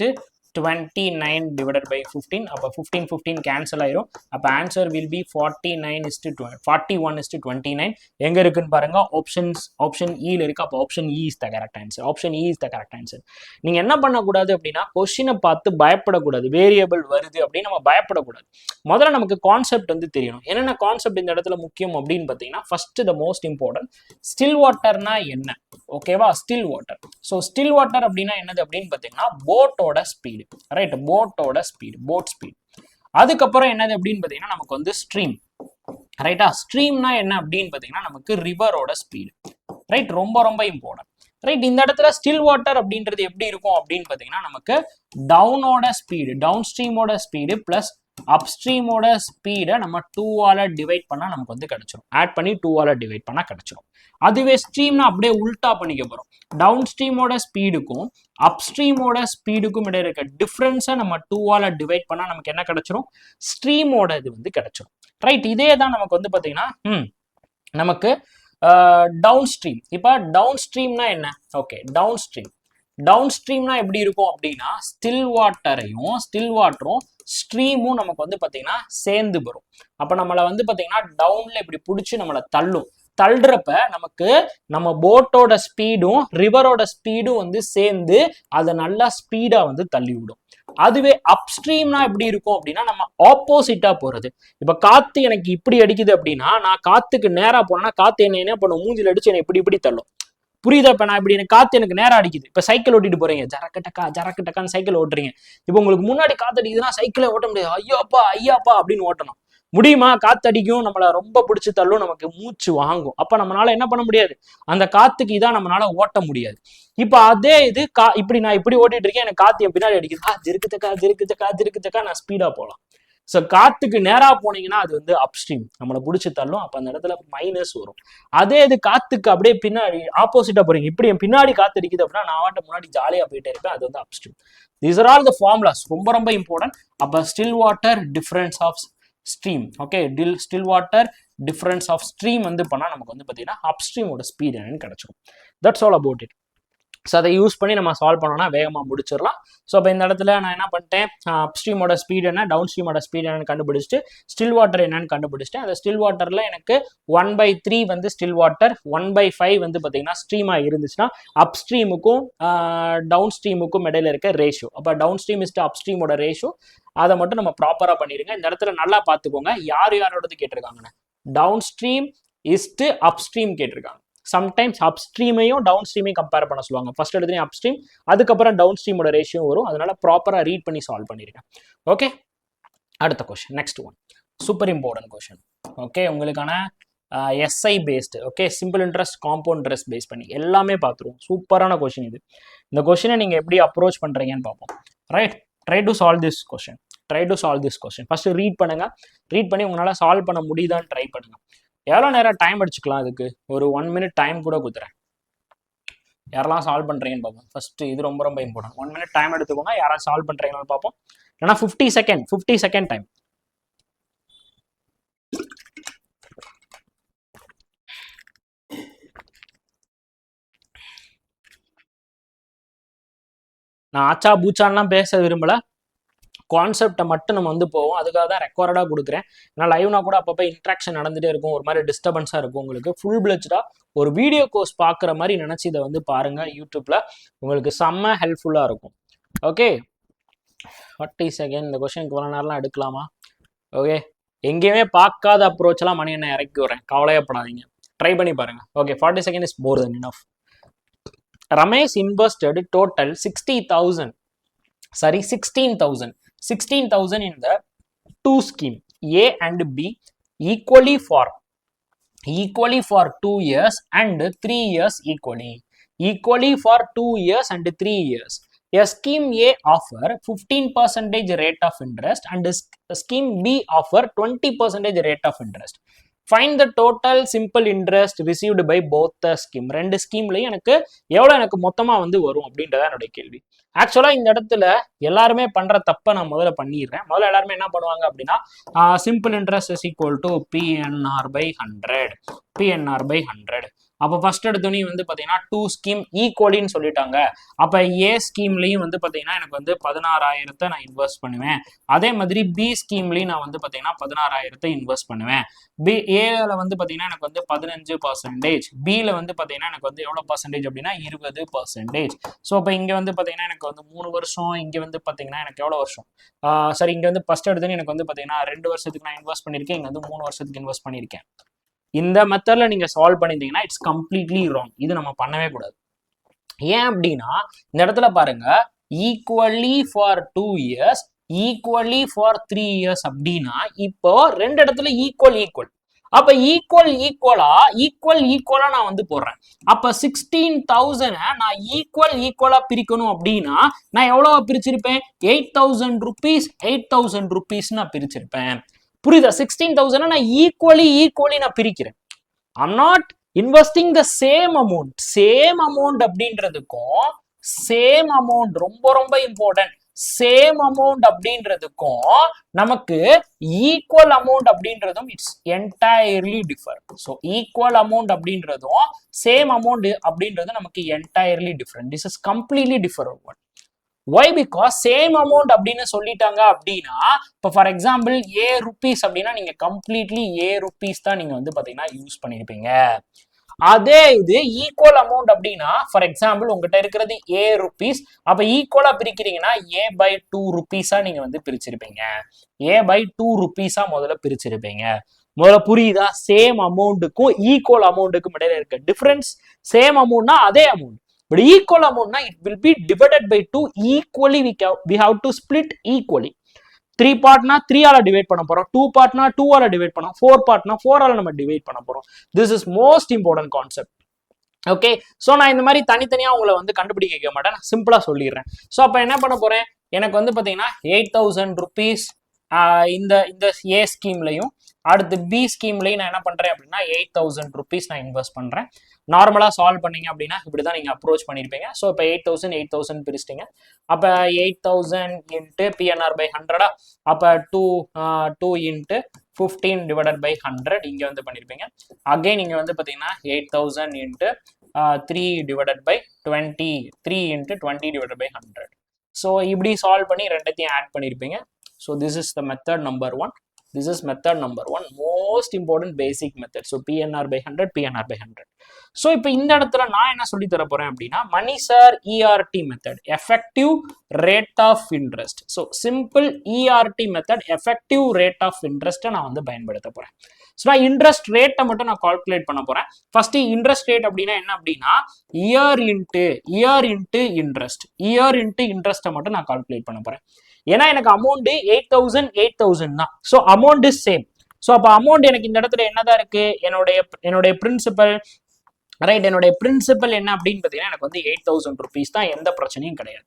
29 divided by 15. அப்போ 15 கேன்சல் ஆயிரும். அப்போ ஆன்சர் வில் பி 41:29. எங்க இருக்குன்னு பாருங்க, ஆப்ஷன் ஈல இருக்கு. அப்போ option E is the correct answer. Option E is the correct answer. நீங்க என்ன பண்ணக்கூடாது அப்படின்னா கொஸ்டினை பார்த்து பயப்படக்கூடாது. வேரியபிள் வருது அப்படின்னு நம்ம பயப்படக்கூடாது. முதல்ல நமக்கு கான்செப்ட் வந்து தெரியணும். என்னென்ன கான்செப்ட் இந்த இடத்துல முக்கியம் அப்படின்னு பார்த்தீங்கன்னா first the most important, still வாட்டர்னா என்ன, ஓகேவா, still water. So still water அப்படின்னா என்னது அப்படின்னு பார்த்தீங்கன்னா போட்டோட ஸ்பீடு. ரைட், போட்டோட ஸ்பீடு, போட் ஸ்பீட். அதுக்கப்புறம் என்னது அப்படின்னு பார்த்தீங்கன்னா நமக்கு வந்து ஸ்ட்ரீம். ரைட்டா, ஸ்ட்ரீம்னா என்ன அப்படின்னு பார்த்தீங்கன்னா நமக்கு ரிவரோட ஸ்பீடு. ரைட், ரொம்ப ரொம்ப இம்பார்ட்டன்ட். ரைட், இந்த இடத்துல ஸ்டில் வாட்டர் அப்படின்றது எப்படி இருக்கும் அப்படின்னு பார்த்தீங்கன்னா நமக்கு டவுனோட ஸ்பீடு, டவுன் ஸ்ட்ரீமோட ஸ்பீடு பிளஸ் அப் ஸ்ட்ரீமோட ஸ்பீடை நம்ம 2ஆல டிவைட் பண்ணா நமக்கு வந்து கிடைச்சிரும். ஆட் பண்ணி 2ஆல டிவைட் பண்ணா கிடைச்சிரும். அதுவே ஸ்ட்ரீம்னா அப்படியே உல்டா பண்ணிக்க போறோம். டவுன் ஸ்ட்ரீமோட ஸ்பீடுக்கும் அப் ஸ்ட்ரீமோட ஸ்பீடுக்கும் இடையில இருக்க டிஃபரன்ஸை நம்ம 2ஆல டிவைட் பண்ணா நமக்கு என்ன கிடைச்சிரும், ஸ்ட்ரீமோட இது வந்து கிடைச்சிரும். ரைட், இதே தான் நமக்கு வந்து பாத்தீங்கன்னா நமக்கு டவுன் ஸ்ட்ரீம். இப்போ டவுன் ஸ்ட்ரீம்னா என்ன, ஓகே, டவுன் ஸ்ட்ரீம் டவுன் ஸ்ட்ரீம்னா எப்படி இருக்கும் அப்படின்னா ஸ்டில் வாட்டரும் ஸ்ட்ரீமும் நமக்கு வந்து பாத்தீங்கன்னா சேர்ந்து வரும். அப்ப நம்மளை வந்து பாத்தீங்கன்னா டவுன்ல இப்படி பிடிச்சி நம்மளை தள்ளுறப்ப நமக்கு நம்ம போட்டோட ஸ்பீடும் ரிவரோட ஸ்பீடும் வந்து சேர்ந்து அதை நல்லா ஸ்பீடா வந்து தள்ளி விடும். அதுவே அப்ஸ்ட்ரீம்னா எப்படி இருக்கும் அப்படின்னா நம்ம ஆப்போசிட்டா போறது. இப்ப காத்து எனக்கு இப்படி அடிக்குது அப்படின்னா நான் காத்துக்கு நேரா போனேன்னா காத்து என்ன பண்ணும், மூஞ்சில அடிச்சு என்னை இப்படி தள்ளும். புரியுதா? இப்ப நான் இப்படி எனக்கு காத்து எனக்கு நேரம் அடிக்குது. இப்ப சைக்கிள் ஓட்டிட்டு போறீங்க, ஜரக்கு டக்கான்னு சைக்கிள் ஓட்டுறீங்க. இப்ப உங்களுக்கு முன்னாடி காத்து அடிக்குதுன்னா சைக்கிளை ஓட்ட முடியாது. ஐயாப்பா அப்படின்னு ஓட்டணும். முடியுமா? காத்தடிக்கும், நம்மள ரொம்ப பிடிச்சி தள்ளும், நமக்கு மூச்சு வாங்கும். அப்ப நம்மளால என்ன பண்ண முடியாது, அந்த காத்துக்கு இதான் நம்மளால ஓட்ட முடியாது. இப்ப அதே இது இப்படி நான் இப்படி ஓட்டிட்டு இருக்கேன், எனக்கு காத்து என் பின்னாடி அடிக்குது, ஜிருக்கு நான் ஸ்பீடா போகலாம். ஸோ காத்துக்கு நேரா போனீங்கன்னா அது வந்து அப்ஸ்ட்ரீம், நம்மளை பிடிச்சி தள்ளும். அப்ப அந்த இடத்துல மைனஸ் வரும். அதே இது காத்துக்கு அப்படியே பின்னாடி ஆப்போசிட்டா போறீங்க, இப்படி என் பின்னாடி காத்து அடிக்குது அப்படின்னா நான் முன்னாடி ஜாலியா போயிட்டே இருப்பேன், அது வந்து upstream. These are all the formulas, ரொம்ப இம்பார்ட்டன்ட். அப்ப still water difference of stream, okay, still water difference of stream வந்து பண்ணா நமக்கு வந்து பாத்தீங்கன்னா அப்ஸ்ட்ரீமோட ஸ்பீட் என்னன்னு கிடைச்சிடும். That's all about it. So அதை யூஸ் பண்ணி நம்ம சால்வ் பண்ணோம்னா வேகமாக முடிச்சிடலாம். ஸோ இப்போ இந்த இடத்துல நான் என்ன பண்ணிட்டேன், அப்ஸ்ட்ரீமோட ஸ்பீட் என்ன, டவுன் ஸ்ட்ரீமோட ஸ்பீட் என்னன்னு கண்டுபிடிச்சிட்டு ஸ்டில் வாட்டர் என்னன்னு கண்டுபிடிச்சிட்டேன். அந்த ஸ்டில் வாட்டரில் எனக்கு 1/3 வந்து ஸ்டில் வாட்டர், 1/5 வந்து பார்த்தீங்கன்னா ஸ்ட்ரீமாக இருந்துச்சுன்னா அப்ஸ்ட்ரீமுக்கும் டவுன் ஸ்ட்ரீமுக்கும் இடையில இருக்க ரேஷியோ. அப்போ டவுன் ஸ்ட்ரீம் இஸ் அப்ஸ்ட்ரீமோட ரேஷியோ. அதை மட்டும் நம்ம ப்ராப்பராக பண்ணிடுங்க. இந்த இடத்துல நல்லா பார்த்துக்கோங்க, யாரோடது கேட்டிருக்காங்கன்னு. டவுன் ஸ்ட்ரீம் இஸ்டு அப்ஸ்ட்ரீம் கேட்டிருக்காங்க. சம்டைம்ஸ் அப்ஸ்ட்ரீமையும் டவுன் ஸ்ட்ரீமையும் கம்பேர் பண்ண சொல்லுவாங்க. ஃபர்ஸ்ட் எடுத்து அப்ஸ்ட்ரீம், அதுக்கப்புறம் டவுன் ஸ்ட்ரீமோட ரேஷியோ வரும். அதனால ப்ராப்பரா ரீட் பண்ணி சால்வ் பண்ணிருக்கேன். ஓகே, அடுத்த question, next one, super important question. Okay, உங்களுக்கான SI based, okay, simple interest compound interest base பண்ணி எல்லாமே பார்த்துருவோம். சூப்பரான கொஸ்டின் இது. இந்த கொஸ்டினை நீங்க எப்படி அப்ரோச் பண்றீங்கன்னு பார்ப்போம். Right, try to solve this question. First read பண்ணுங்க. ரீட் பண்ணி உங்களால சால்வ் பண்ண முடியுதான்னு ட்ரை பண்ணுங்க. எவ்வளோ நேரம் டைம் அடிச்சுக்கலாம், அதுக்கு ஒரு 1 minute டைம் கூட கொடுத்துறேன். யாரெல்லாம் சால்வ் பண்றீங்கன்னு பார்ப்போம். ஃபர்ஸ்ட் இது ரொம்ப இம்பார்ட்டன்ட். 1 minute டைம் எடுத்துக்கோங்க, யாராவது சால்வ் பண்றீங்கன்னு பார்ப்போம். ஏன்னா 50 செகண்ட் டைம். நான் ஆச்சா பூச்சான்லாம் பேச விரும்பல, கான்செப்டை மட்டும் நம்ம வந்து போவோம். அதுக்காக தான் ரெக்கார்டாக கொடுக்குறேன். ஏன்னா லைவ்னா கூட அப்பப்போ இன்ட்ராக்ஷன் நடந்துகிட்டே இருக்கும், ஒரு மாதிரி டிஸ்டர்பன்ஸாக இருக்கும். உங்களுக்கு ஃபுல் பிளெஜ்டாக ஒரு வீடியோ கோர்ஸ் பார்க்குற மாதிரி நினச்சி இதை வந்து பாருங்கள் யூடியூப்பில், உங்களுக்கு செம்ம ஹெல்ப்ஃபுல்லாக இருக்கும். Okay, 40 second. இந்த கொஸ்டினுக்கு இவ்வளோ நேரம்லாம் எடுக்கலாமா? ஓகே, எங்கேயுமே பார்க்காத அப்ரோச்செல்லாம் மணி என்ன இறக்கி வரேன், கவலையப்படாதீங்க, ட்ரை பண்ணி பாருங்கள். Okay, 40 second is more then enough. Ramesh invested total 16,000 in the two scheme A and B equally for 2 years and 3 years equally for 2 years and 3 years. A scheme A offer 15% rate of interest and scheme B offer 20% rate of interest. Find the total simple interest received by both the scheme. ரெண்டு ஸ்கீம்லையும் எனக்கு மொத்தமா வந்து வரும் அப்படின்றத என்னுடைய கேள்வி. ஆக்சுவலா இந்த இடத்துல எல்லாருமே பண்ற தப்ப நான் முதல்ல பண்ணிடுறேன். முதல்ல எல்லாருமே என்ன பண்ணுவாங்க அப்படின்னா simple interest is equal to PNR by 100. அப்போ ஃபர்ஸ்ட் எடுத்தோன்னே வந்து பார்த்தீங்கன்னா 2 ஸ்கீம் ஈக்குவலின்னு சொல்லிட்டாங்க. அப்போ ஏ ஸ்கீம்லையும் வந்து பார்த்தீங்கன்னா எனக்கு வந்து 16,000 நான் இன்வெஸ்ட் பண்ணுவேன். அதே மாதிரி பி ஸ்கீம்லையும் நான் வந்து பார்த்தீங்கன்னா 16,000 இன்வெஸ்ட் பண்ணுவேன். ஏல வந்து பார்த்தீங்கன்னா எனக்கு வந்து 15%, பியில் வந்து பார்த்தீங்கன்னா எனக்கு வந்து எவ்வளோ பர்சன்டேஜ் அப்படின்னா 20%. ஸோ இப்போ இங்கே வந்து பார்த்தீங்கன்னா எனக்கு வந்து 3 வருஷம், இங்கே வந்து பார்த்தீங்கன்னா எனக்கு எவ்வளோ வருஷம், சரி இங்கே வந்து ஃபர்ஸ்ட் எடுத்தோன்னே எனக்கு வந்து பார்த்தீங்கன்னா 2 வருஷத்துக்கு நான் இன்வெஸ்ட் பண்ணியிருக்கேன், இங்கே வந்து 3 வருஷத்துக்கு இன்வெஸ்ட் பண்ணியிருக்கேன். இந்த மெத்தட்ல நீங்க சால்வ் பண்ணிட்டீங்கன்னா இட்ஸ் கம்ப்ளீட்லி ராங். இது நம்ம பண்ணவே கூடாது. ஏன் அப்படின்னா இந்த இடத்துல பாருங்க, equally for 2 years, equally for 3 years அப்படின்னா இப்போ ரெண்டு இடத்துல ஈக்குவல். அப்ப ஈக்குவலா நான் வந்து போடுறேன். அப்ப 16,000 நான் ஈக்குவலா பிரிக்கணும் அப்படின்னா நான் எவ்வளவு பிரிச்சிருப்பேன், 8,000 rupees நான் பிரிச்சிருப்பேன். புரியுதா? 16,000 நான் ஈக்குவலி நான் பிரிக்கிறேன். I'm not investing the same amount அப்படின்றதுக்கும் சேம் அமௌண்ட் ரொம்ப இம்பார்ட்டன்ட். சேம் அமௌண்ட் அப்படின்றதுக்கும் நமக்கு ஈக்குவல் அமௌண்ட் அப்படின்றதும் it's entirely differ. So equal amount அப்படின்றதும் சேம் அமௌண்ட் அப்படின்றதும் நமக்கு entirely different. This is completely different one. Why? Because same amount அப்படின்னு சொல்லிட்டாங்க அப்படின்னா, இப்போ ஃபார் எக்ஸாம்பிள் ஏ ருபீஸ் அப்படின்னா நீங்க கம்ப்ளீட்லி ஏ ருபீஸ் தான் நீங்க வந்து பாத்தீங்கன்னா யூஸ் பண்ணிருப்பீங்க. அதே இது ஈக்குவல் அமௌண்ட் அப்படின்னா ஃபார் எக்ஸாம்பிள் உங்ககிட்ட இருக்கிறது ஏ ருபீஸ், அப்ப ஈக்குவலா பிரிக்கிறீங்கன்னா ஏ பை 2 ருபீஸா நீங்க வந்து பிரிச்சிருப்பீங்க. ஏ பை 2 ருபீஸா முதல்ல பிரிச்சிருப்பீங்க. முதல்ல புரியுதா? சேம் அமௌண்ட்டுக்கும் ஈக்குவல் அமௌண்ட்டுக்கும் இடையில இருக்க டிஃபரன்ஸ். சேம் அமௌண்ட்னா அதே அமௌண்ட், பட் ஈக்குவல் அமௌண்ட்னா it will be divided by 2 equally. we have to split equally. 3 பார்ட்னா 3 ஆல டிவைட் பண்ண போறோம், 2 பார்ட்னா 2 ஆல டிவைட் பண்ணோம், 4 பார்ட்னா 4 ஆல நம்ம டிவைட் பண்ண போறோம். This is most important concept. Okay, so நான் இந்த மாதிரி தனித்தனியா உங்களை வந்து கண்டுபிடிக்க வைக்க மாட்டேன், நான் சிம்பிளா சொல்லிடுறேன். ஸோ அப்ப என்ன பண்ண போறேன், எனக்கு வந்து பாத்தீங்கன்னா 8000 ருபீஸ் இந்த ஏ ஸ்கீம்லையும் அடுத்து பி ஸ்கீம்லையும் நான் என்ன பண்றேன் அப்படின்னா 8000 ருபீஸ் நான் இன்வெஸ்ட் பண்றேன். நார்மலா சால்வ் பண்ணீங்க அப்படின்னா இப்படிதான் நீங்க அப்ரோச் பண்ணிருப்பீங்க. ஸோ இப்போ 8000 பிரிச்சிட்டீங்க. அப்ப 8000 இன்ட்டு பிஎன்ஆர் பை 100, அப்ப 2 இன்ட்டு 15 டிவைடட் பை 100 இங்க வந்து பண்ணிருப்பீங்க. அகைன் நீங்க வந்து பாத்தீங்கன்னா 8000 into 3 divided by 20, 3 into 20 divided by 100. So இப்படி சால்வ் பண்ணி ரெண்டத்தையும் ஆட் பண்ணிருப்பீங்க. So this is the method number 1. This is method number 1, most important basic method. So PNR by 100, PNR by 100. So இப்போ இந்த இடத்துல நான் என்ன சொல்லி தர போறேன் அப்படின்னா Mani sir ERT method, effective rate of interest. So simple ERT method, effective rate of interest நான் வந்து பயன்படுத்த போறேன். ஸோ நான் இன்ட்ரெஸ்ட் ரேட்டை மட்டும் நான் கால்குலேட் பண்ண போறேன். ஃபர்ஸ்ட் இன்ட்ரெஸ்ட் ரேட் அப்படின்னா என்ன அப்படின்னா இயர் இன்ட்டு இன்ட்ரெஸ்ட்டை மட்டும் நான் கால்குலேட் பண்ண போறேன். ஏன்னா எனக்கு அமௌண்ட் 8000 தான். So amount is same. So அப்போ அமௌண்ட் எனக்கு இந்த இடத்துல என்னதான் இருக்கு, என்னுடைய பிரின்சிபல் ரைட், என்னுடைய பிரின்சிபல் என்ன அப்படின்னு பார்த்தீங்கன்னா எனக்கு வந்து 8000 ருபீஸ் தான், எந்த பிரச்சனையும் கிடையாது.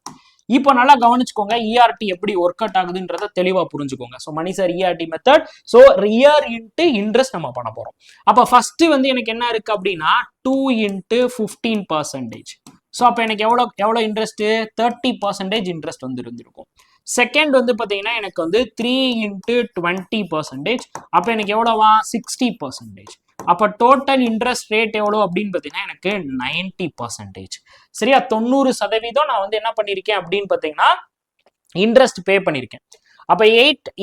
இப்போ நல்லா கவனிச்சுக்கோங்க, ERT எப்படி ஒர்க் அவுட் ஆகுதுன்றத தெளிவா புரிஞ்சுக்கோங்க. ஸோ மணி sir ERT method. So year into interest நம்ம பண்ண போறோம். அப்போ ஃபர்ஸ்ட் வந்து எனக்கு என்ன இருக்கு அப்படின்னா 2 இன்ட்டு 15%. ஸோ அப்போ எனக்கு எவ்வளோ இன்ட்ரெஸ்ட், 30% இன்ட்ரெஸ்ட் வந்து இருந்திருக்கும். செகண்ட் வந்து பாத்தீங்கன்னா எனக்கு வந்து 3 இன்ட்டு 20%, அப்போ எனக்கு எவ்வளோவா 60%. அப்போ டோட்டல் இன்ட்ரெஸ்ட் ரேட் எவ்வளோ அப்படின்னு பார்த்தீங்கன்னா எனக்கு 90%. சரியா, 90% நான் வந்து என்ன பண்ணியிருக்கேன் அப்படின்னு பார்த்தீங்கன்னா இன்ட்ரெஸ்ட் பே பண்ணியிருக்கேன். அப்போ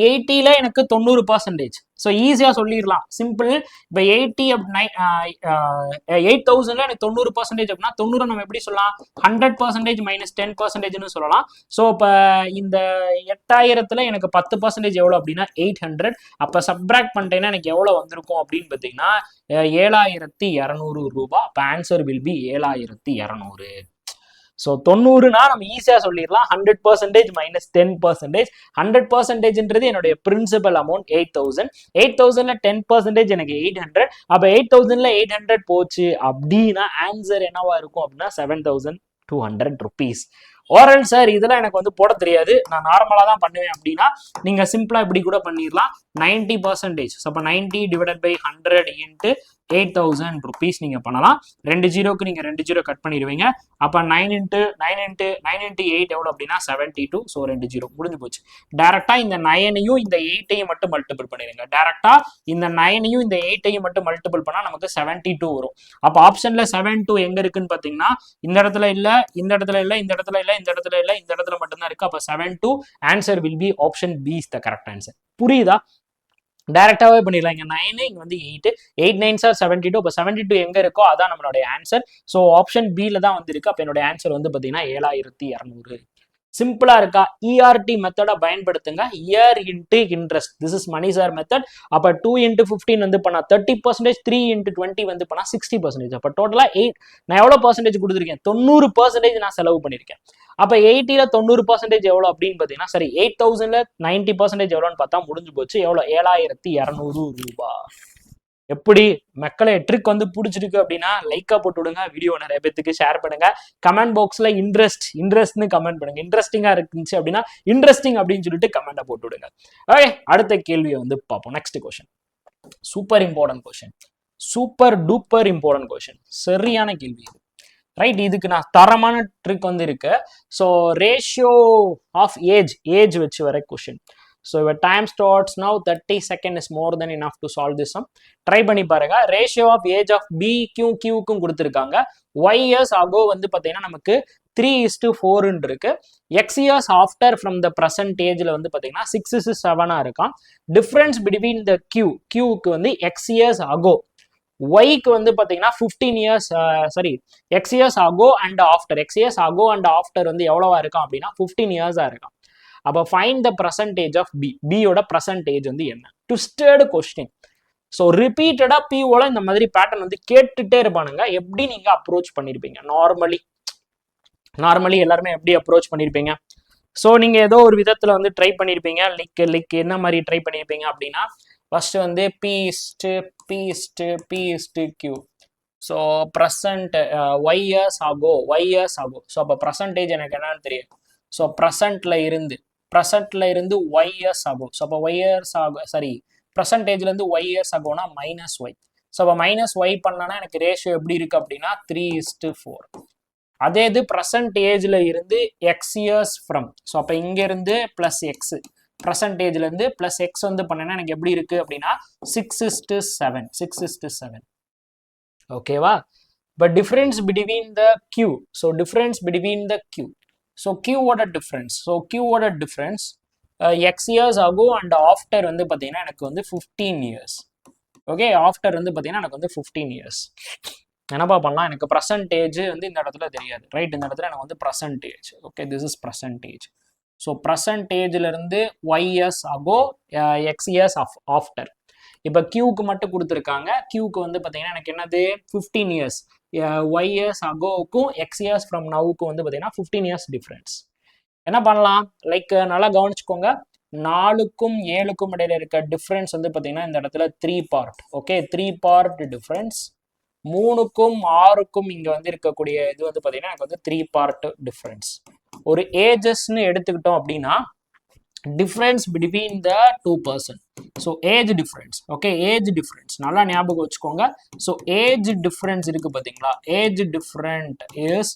80ல எனக்கு 90%. ஸோ ஈஸியா சொல்லிடலாம், சிம்பிள். இப்போ 8000ல எனக்கு 90% அப்படின்னா 90 நம்ம எப்படி சொல்லலாம், 100% மைனஸ் 10%ன்னு சொல்லலாம். ஸோ இப்போ இந்த 8000த்துல எனக்கு 10% எவ்வளோ அப்படின்னா 800. அப்போ சப்ராக்ட் பண்ணிட்டேன்னா எனக்கு எவ்வளோ வந்திருக்கும் அப்படின்னு பார்த்தீங்கன்னா 7200 ரூபாய். அப்போ ஆன்சர் வில் பி 7200. ஸோ 90னா நம்ம ஈஸியா சொல்லிடலாம், 100% மைனஸ் 10%. 100%ன்றது என்னுடைய பிரின்சிபல் அமௌண்ட் 8000. 8000ல 10% எனக்கு 800. அப்போ 8000ல 800 போச்சு அப்படின்னா ஆன்சர் என்னவா இருக்கும் அப்படின்னா 7200 ருபீஸ். ஓரல் சார் இதெல்லாம் எனக்கு வந்து போட தெரியாது, நான் நார்மலா தான் பண்ணுவேன் அப்படின்னா நீங்க சிம்பிளா இப்படி கூட பண்ணிடலாம், 90%. அப்போ 90 டிவைடட் பை 100 இன்ட்டு 8000 ருபீஸ் நீங்க பண்ணலாம். 2 ஜீரோக்கு நீங்க 2 ஜீரோ கட் பண்ணிடுவீங்க. அப்ப 9 இன்ட்டு 8 எவ்வளவு அப்படின்னா 72. ஸோ 2 ஜீரோ முடிஞ்சு போச்சு. டைரக்டா இந்த 9ஐயும் இந்த 8ஐயும் மட்டும் மல்டிபிள் பண்ணிடுங்க. டைரக்டா இந்த 9ஐயும் இந்த 8ஐயும் மட்டும் மல்டிபிள் பண்ணா நமக்கு 72 வரும். அப்ப ஆப்ஷன்ல 72 எங்க இருக்குன்னு பாத்தீங்கன்னா இந்த இடத்துல இல்ல, இந்த இடத்துல இல்ல, இந்த இடத்துல இல்ல, இந்த இடத்துல இல்ல, இந்த இடத்துல மட்டும்தான் இருக்கு. அப்ப 72 answer will be option B is the correct answer. புரியுதா? டைரக்டாவே பண்ணிடலாம். இங்க 9, இங்க வந்து 8, 8 9 சார் 72. அப்போ 72 எங்க இருக்கோ அதான் நம்மளுடைய ஆன்சர். ஸோ ஆப்ஷன் பில தான் வந்து இருக்கு. அப்போ என்னுடைய ஆன்சர் வந்து பாத்தீங்கன்னா 7200. சிம்பிளா இருக்கா? ERT மெத்தடை பயன்படுத்துங்க. Year into interest, this is Mani sir method. அப்ப 2 இன்ட்டு 15 வந்து பண்ணா 30%, 3 இன்ட்டு 20 வந்து பண்ணா 60%. அப்ப டோட்டலா நான் எவ்வளவு பர்சன்டேஜ் கொடுத்துருக்கேன், 90% நான் செலவு பண்ணிருக்கேன். அப்ப 80ல 90% எவ்வளவு அப்படின்னு பாத்தீங்கன்னா சரி 8000ல 90% எவ்வளோன்னு பார்த்தா முடிஞ்சு போச்சு. எவ்வளவு 7200 ரூபாய். எப்படி மக்களை ட்ரிக் வந்து பிடிச்சிருக்கு அப்படின்னா லைக்கா போட்டு விடுங்க, வீடியோ நிறைய பேத்துக்கு ஷேர் பண்ணுங்க. கமெண்ட் பாக்ஸ்ல இன்ட்ரெஸ்ட்னு கமெண்ட் பண்ணுங்க. இன்ட்ரெஸ்டிங்கா இருந்துச்சு அப்படின்னா இன்ட்ரெஸ்டிங் அப்படின்னு சொல்லிட்டு கமெண்ட்டை போட்டு விடுங்க. ஓகே, அடுத்த கேள்வியை வந்து பார்ப்போம். Next question, super important question, super duper important question. சரியான கேள்வி இது. ரைட். இதுக்கு நான் தரமான ட்ரிக் வந்து இருக்கு. ஸோ ரேஷியோ ஆஃப் ஏஜ் வச்சு வர question. So your time starts now. 30 seconds is more than enough to solve this sum. Try பண்ணி பாருங்க. ரேஷியோ ஆஃப் ஏஜ் ஆஃப் கியூக்கும் கொடுத்துருக்காங்க. y years ago வந்து பார்த்தீங்கன்னா நமக்கு 3:4 இருக்கு. x years after from the present ageல வந்து பார்த்தீங்கன்னா 6:7 இருக்கான். டிஃபரன்ஸ் பிட்வீன் த கியூக்கு வந்து x years ago, yக்கு வந்து பார்த்தீங்கன்னா 15 years x years ago and after வந்து எவ்வளவா இருக்கான் அப்படின்னா 15 years இருக்கான். அப்போ ஃபைண்ட் த பர்சன்டேஜ் ஆஃப் பியோட பர்சன்டேஜ் வந்து என்ன? Twisted question. ஸோ ரிப்பீட்டடா பிஓல இந்த மாதிரி பேட்டர்ன் வந்து கேட்டுட்டே இருப்பானுங்க. எப்படி நீங்க அப்ரோச் பண்ணிருப்பீங்க? நார்மலி எல்லாருமே எப்படி அப்ரோச் பண்ணிருப்பீங்க? ஸோ நீங்க ஏதோ ஒரு விதத்துல வந்து ட்ரை பண்ணிருப்பீங்க. லைக் என்ன மாதிரி ட்ரை பண்ணிருப்பீங்க அப்படின்னா, ஃபர்ஸ்ட் வந்து P Q. So present y years ago. So அப்போ பர்சன்டேஜ் எனக்கு என்னன்னு தெரியும். ஸோ ப்ரெசன்ட்ல இருந்து y years ago. ஸோ அப்போ y years ago பர்சன்டேஜ்ல இருந்து y years agoனா மைனஸ் y. ஸோ அப்போ மைனஸ் y பண்ணனா எனக்கு ரேஷியோ எப்படி இருக்கு அப்படின்னா 3:4. அதே இது பர்சன்டேஜ்ல இருந்து x years from. ஸோ அப்போ இங்க இருந்து பிளஸ் எக்ஸ், பர்சன்டேஜ்ல இருந்து பிளஸ் எக்ஸ் வந்து பண்ணனா எனக்கு எப்படி இருக்கு அப்படின்னா 6:7. ஓகேவா? But difference between the Q. So difference between the Q. So கியூவோட difference x years ago and after வந்து பார்த்தீங்கன்னா எனக்கு வந்து 15 years. ஓகே, ஆஃப்டர் வந்து பார்த்தீங்கன்னா எனக்கு வந்து 15 years. என்னப்பா பண்ணலாம்? எனக்கு பர்சன்டேஜ் வந்து இந்த இடத்துல தெரியாது. ரைட், இந்த இடத்துல எனக்கு வந்து percentage. Okay, this is percentage. So பர்சன்டேஜ்ல இருந்து y years ago, x years after. இப்போ கியூக்கு மட்டும் கொடுத்துருக்காங்க. கியூக்கு வந்து பார்த்தீங்கன்னா எனக்கு என்னது 15 years. y years agoக்கும் x years from nowக்கும் வந்து பார்த்தீங்கன்னா 15 years டிஃப்ரென்ஸ். என்ன பண்ணலாம்? லைக் நல்லா கவனிச்சுக்கோங்க. 4க்கும் 7க்கும் இடையில இருக்க டிஃப்ரென்ஸ் வந்து பார்த்தீங்கன்னா இந்த இடத்துல 3 பார்ட். Okay, 3 part difference. 3க்கும் 6க்கும் இங்க வந்து இருக்கக்கூடிய இது வந்து பார்த்தீங்கன்னா எனக்கு வந்து 3 பார்ட் டிஃப்ரென்ஸ். ஒரு ஏஜஸ்ன்னு எடுத்துக்கிட்டோம் அப்படின்னா டிஃபரன்ஸ் பிட்வீன் த 2 person. So age difference. Okay, age difference நல்லா ஞாபகம் வச்சுக்கோங்க. ஸோ ஏஜ் டிஃபரன்ஸ் இருக்கு பார்த்தீங்களா? ஏஜ் டிஃபரன்ஸ்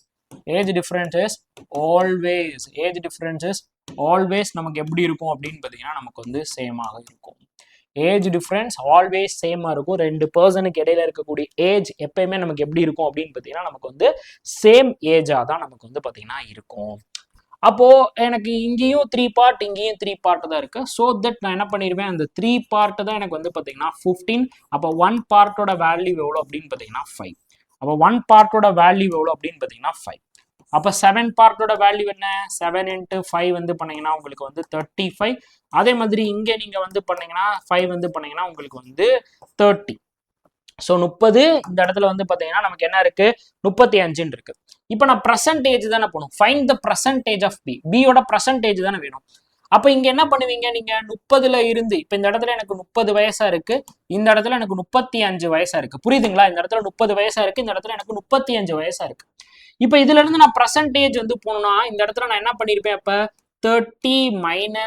இஸ் ஆல்வேஸ் நமக்கு எப்படி இருக்கும் அப்படின்னு பார்த்தீங்கன்னா நமக்கு வந்து சேமாக இருக்கும். ஏஜ் டிஃபரன்ஸ் ஆல்வேஸ் சேமாக இருக்கும். 2 பர்சனுக்கு இடையில இருக்கக்கூடிய ஏஜ் எப்பயுமே நமக்கு எப்படி இருக்கும் அப்படின்னு பார்த்தீங்கன்னா நமக்கு வந்து சேம் ஏஜாக தான் நமக்கு வந்து பார்த்தீங்கன்னா இருக்கும். அப்போ எனக்கு இங்கேயும் 3 பார்ட், இங்கேயும் 3 பார்ட் தான் இருக்கு. ஸோ தட் நான் என்ன பண்ணிடுவேன், அந்த 3 பார்ட் தான் எனக்கு வந்து பார்த்தீங்கன்னா 15. அப்போ 1 பார்ட்டோட வேல்யூ எவ்வளோ அப்படின்னு பார்த்தீங்கன்னா 5. அப்போ 1 பார்ட்டோட வேல்யூ எவ்வளோ அப்படின்னு பார்த்தீங்கன்னா 5. அப்போ 7 பார்ட்டோட வேல்யூ என்ன? 7 × 5 வந்து பண்ணீங்கன்னா உங்களுக்கு வந்து 35. அதே மாதிரி இங்கே நீங்கள் வந்து பண்ணீங்கன்னா 5 வந்து பண்ணீங்கன்னா உங்களுக்கு வந்து 30. ஸோ 30. இந்த இடத்துல வந்து பார்த்தீங்கன்னா நமக்கு என்ன இருக்கு? 35 இருக்கு. இப்போ நான் பர்சன்டேஜ் தானே போகணும். ஃபைண்ட் த பர்சன்டேஜ் ஆஃப் பியோட பர்சன்டேஜ் தானே வேணும். அப்போ இங்க என்ன பண்ணுவீங்க? நீங்க 30ல இருந்து, இப்போ இந்த இடத்துல எனக்கு 30 வயசா இருக்கு, இந்த இடத்துல எனக்கு 35 வயசா இருக்கு. புரியுதுங்களா? இந்த இடத்துல 30 வயசா இருக்கு, இந்த இடத்துல எனக்கு 35 வயசா இருக்கு. இப்போ இதுல இருந்து நான் பர்சன்டேஜ் வந்து போனோம்னா இந்த இடத்துல நான் என்ன பண்ணிருப்பேன்? அப்ப 30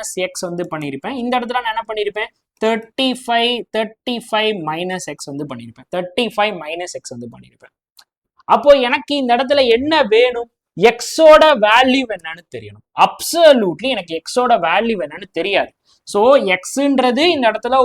- x வந்து பண்ணிருப்பேன். இந்த இடத்துல நான் என்ன பண்ணிருப்பேன்? 35 - x வந்து பண்ணிருப்பேன். 35 - x வந்து பண்ணிருப்பேன். அப்போ எனக்கு இந்த இடத்துல என்ன வேணும்? எக்ஸோட வேல்யூ என்னன்னு தெரியணும். அப்சல்யூட்லி எனக்கு எக்ஸோட வேல்யூ என்னன்னு தெரியாது. ஸோ எக்ஸ்ன்றது இந்த இடத்துல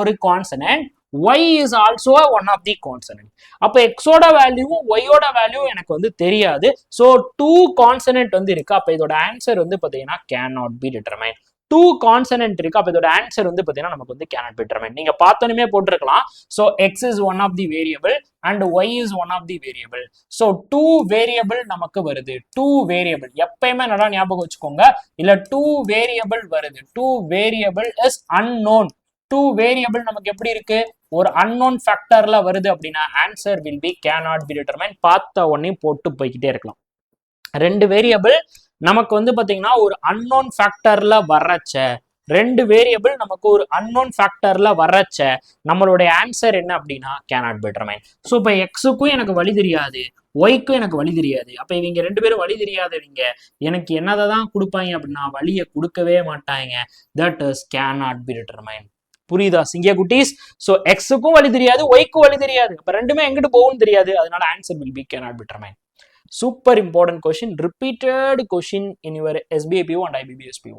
ஒரு consonant, y is also one of the consonant. அப்போ எக்ஸோட வேல்யூவும் ஒய்யோட வேல்யூ எனக்கு வந்து தெரியாது. ஸோ 2 கான்சனன்ட் வந்து இருக்கு. அப்போ இதோட ஆன்சர் வந்து பார்த்தீங்கன்னா cannot be determined. 2 கான்சனன்ட் இருக்கு. அப்போ இதோட ஆன்சர் வந்து பார்த்தீங்கன்னா நமக்கு வந்து cannot be determined. நீங்க பார்த்தோன்னே போட்டிருக்கலாம். So x is one of the variable and y is one of the variable. So 2 variable நமக்கு வருது. 2 வேரியபிள் எப்பயுமே நல்லா ஞாபகம் வச்சுக்கோங்க. இல்ல 2 வேரியபிள் வருது. 2 வேரியபிள் இஸ் unknown. 2 வேரியபிள் நமக்கு எப்படி இருக்கு? ஒரு unknown ஃபேக்டர்ல வருது அப்படின்னா answer will be cannot be determined. பார்த்த உடனே போட்டு போய்கிட்டே இருக்கலாம். 2 வேரியபிள் நமக்கு வந்து பாத்தீங்கன்னா ஒரு unknown ஃபேக்டர்ல வர்றச்ச, 2 வேரியபிள் நமக்கு ஒரு unknown ஃபேக்டர்ல வர்றச்ச நம்மளுடைய ஆன்சர் என்ன அப்படின்னா cannot be determined. ஸோ இப்போ எக்ஸுக்கும் எனக்கு வழி தெரியாது, ஒய்க்கும் எனக்கு வழி தெரியாது. அப்ப இவங்க 2 பேரும் வழி தெரியாதவங்க எனக்கு என்னதை தான் கொடுப்பாங்க அப்படின்னா வழியை கொடுக்கவே மாட்டாங்க. That is cannot be determined. புரியுதா சிங்க குட்டீஸ்? ஸோ எக்ஸுக்கும் வழி தெரியாது, ஒய்க்கும் வழி தெரியாது. அப்ப ரெண்டுமே எங்கிட்டு போகும்னு தெரியாது. அதனால answer will be cannot be determined. Super important question, repeated question in your SBI PO and IBPS PO.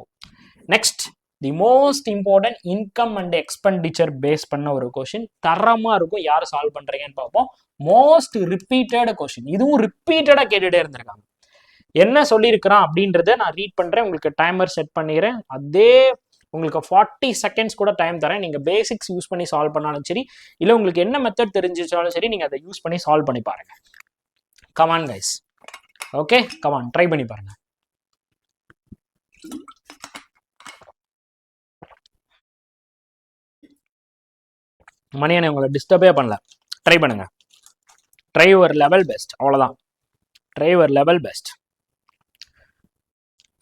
Next, the most important income and expenditure based பண்ண ஒரு கொஷின் தரமா இருக்கும். யார் சால்வ் பண்றீங்கன்னு பார்ப்போம். மோஸ்ட் ரிப்பீட்டட் கொஷின், இதுவும் ரிப்பீட்டடா கேட்டுட்டே இருந்திருக்காங்க. என்ன சொல்லியிருக்கிறான் அப்படின்றத நான் ரீட் பண்றேன், உங்களுக்கு டைமர் செட் பண்ணிடுறேன். அதே உங்களுக்கு 40 செகண்ட்ஸ் கூட டைம் தரேன். நீங்க பேசிக்ஸ் யூஸ் பண்ணி சால்வ் பண்ணாலும் சரி, இல்லை உங்களுக்கு என்ன மெத்தட் தெரிஞ்சிச்சாலும் சரி, நீங்க அதை யூஸ் பண்ணி சால்வ் பண்ணி பாருங்க. Come on guys, okay come on, try பண்ணி பாருங்க. மணியனை உங்களை டிஸ்டர்பே பண்ணல, ட்ரை பண்ணுங்க. ட்ரை யுவர் லெவல் பெஸ்ட், அவ்வளோதான். Try your level best.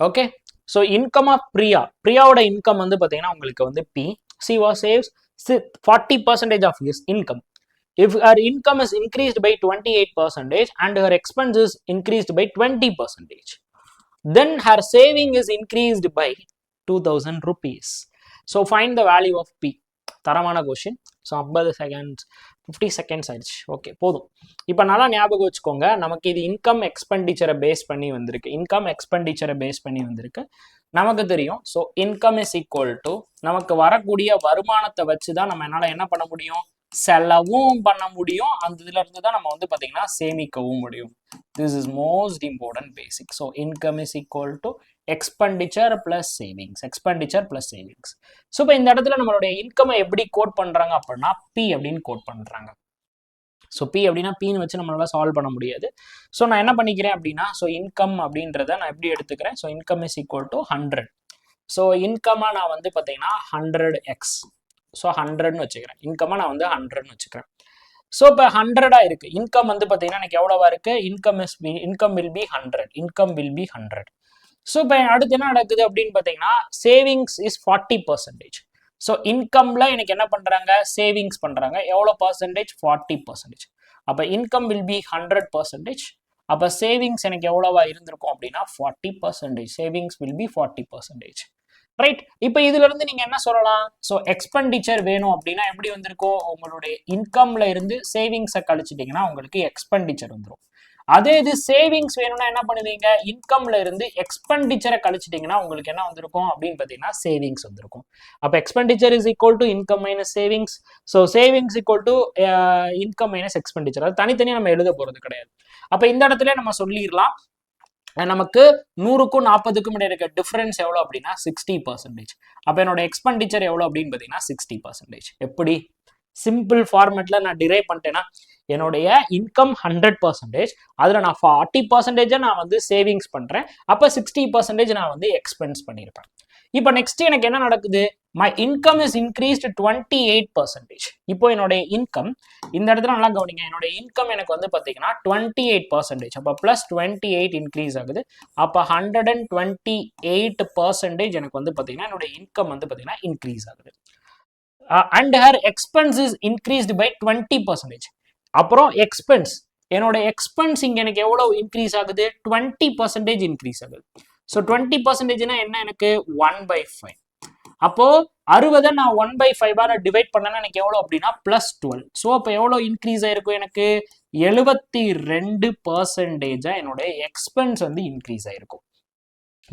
Okay, so income of பிரியாவோட இன்கம் வந்து பார்த்தீங்கன்னா உங்களுக்கு வந்து P. She was saves 40% of his income. If her income is increased by 28% and her expense is increased by 20%, then her saving is increased by 2000 rupees. So find the value of P. தரமான question. So 50 seconds ஆயிடுச்சு. Okay போதும். இப்போ நல்லா ஞாபகம் வச்சுக்கோங்க, நமக்கு இது income எக்ஸ்பெண்டிச்சரை base பண்ணி வந்திருக்கு. இன்கம் எக்ஸ்பெண்டிச்சரை பேஸ் பண்ணி வந்திருக்கு, நமக்கு தெரியும். So income is equal to நமக்கு வரக்கூடிய வருமானத்தை வச்சு தான் நம்ம என்னால் என்ன பண்ண முடியும், செலவும் பண்ண முடியும். அந்த இதுல இருந்து தான் நம்ம வந்து பாத்தீங்கன்னா சேமிக்கவும் முடியும். This is most important basic. So income is equal to expenditure plus savings, expenditure plus savings. So இப்போ இந்த இடத்துல நம்மளுடைய இன்கம் எப்படி கோட் பண்றாங்க அப்படின்னா P அப்படின்னு கோட் பண்றாங்க. ஸோ P அப்படின்னா Pன்னு வச்சு நம்மளால சால்வ் பண்ண முடியாது. ஸோ நான் என்ன பண்ணிக்கிறேன் அப்படின்னா, ஸோ இன்கம் அப்படின்றத நான் எப்படி எடுத்துக்கிறேன், so income is equal to 100. So இன்கம்மா நான் வந்து பார்த்தீங்கன்னா 100x, ஸோ 100ன்னு வச்சுக்கிறேன். இன்கம்மா நான் வந்து 100ன்னு வச்சுக்கிறேன். ஸோ இப்போ 100ஆ இருக்கு. இன்கம் வந்து பார்த்தீங்கன்னா எனக்கு எவ்வளவா இருக்கு, income will be 100. Income will be 100. So இப்போ அடுத்து என்ன நடக்குது அப்படின்னு பார்த்தீங்கன்னா, சேவிங்ஸ் இஸ் 40%. ஸோ இன்கம்ல எனக்கு என்ன பண்றாங்க, சேவிங்ஸ் பண்றாங்க. எவ்வளோ பர்சன்டேஜ், 40%. அப்போ இன்கம் வில் பி 100%. அப்போ சேவிங்ஸ் எனக்கு எவ்வளவா இருந்திருக்கும் அப்படின்னா 40%. Savings will be 40%. ரைட். இப்போ இதுல இருந்து நீங்க என்ன சொல்லலாம், ஸோ எக்ஸ்பெண்டிச்சர் வேணும் அப்படின்னா எப்படி வந்திருக்கோ, உங்களுடைய இன்கம்ல இருந்து சேவிங்ஸை கழிச்சிட்டிங்கன்னா உங்களுக்கு எக்ஸ்பெண்டிச்சர் வந்துடும். அதே இது சேவிங்ஸ் வேணும்னா என்ன பண்ணுவீங்க, இன்கம்ல இருந்து எக்ஸ்பெண்டிச்சரை கழிச்சிட்டிங்கன்னா உங்களுக்கு என்ன வந்திருக்கும் அப்படின்னு பார்த்தீங்கன்னா சேவிங்ஸ் வந்திருக்கும். அப்போ expenditure is equal to income minus savings. So savings equal to income minus expenditure. அது தனித்தனியாக நம்ம எழுத போறது கிடையாது. அப்போ இந்த இடத்துல நம்ம சொல்லிடலாம், நமக்கு 100க்கும் 40க்கும் இடையே இருக்க டிஃபரன்ஸ் எவ்வளோ அப்படின்னா 60%. அப்போ என்னோட எக்ஸ்பெண்டிச்சர் எவ்வளோ அப்படின்னு பார்த்தீங்கன்னா 60%. எப்படி சிம்பிள் ஃபார்மேட்ல நான் டிரைவ் பண்ணிட்டேன்னா, என்னுடைய இன்கம் 100%, அதில் நான் 40% நான் வந்து சேவிங்ஸ் பண்றேன். அப்போ 60% நான் வந்து எக்ஸ்பென்ஸ் பண்ணியிருப்பேன். இப்போ நெக்ஸ்ட் எனக்கு என்ன நடக்குது, மை இன்கம் இஸ் இன்க்ரீஸ்டு 28%. இப்போ என்னுடைய இன்கம் இந்த இடத்துல நல்லா கவனிங்க, என்னுடைய இன்கம் எனக்கு வந்து பார்த்தீங்கன்னா 28%. அப்போ ப்ளஸ் 28 இன்க்ரீஸ் ஆகுது. அப்போ 128% எனக்கு வந்து பார்த்தீங்கன்னா என்னுடைய இன்கம் வந்து பார்த்தீங்கன்னா இன்க்ரீஸ் ஆகுது. And her expense is increased by 20%. அப்புறம் எக்ஸ்பென்ஸ், என்னோட எக்ஸ்பென்ஸ் இங்க எனக்கு எவ்வளவு இன்க்ரீஸ் ஆகுது, 20% இன்க்ரீஸ் ஆகுது. ஸோ 20%னா என்ன, எனக்கு 1/5. அப்போ 60 நான் 1/5 டிவைட் பண்ணேன்னா எனக்கு எவ்வளோ அப்படின்னா +12. ஸோ அப்போ எவ்வளோ இன்க்ரீஸ் ஆயிருக்கும், எனக்கு 72% என்னோட எக்ஸ்பென்ஸ் வந்து இன்க்ரீஸ் ஆயிருக்கும்.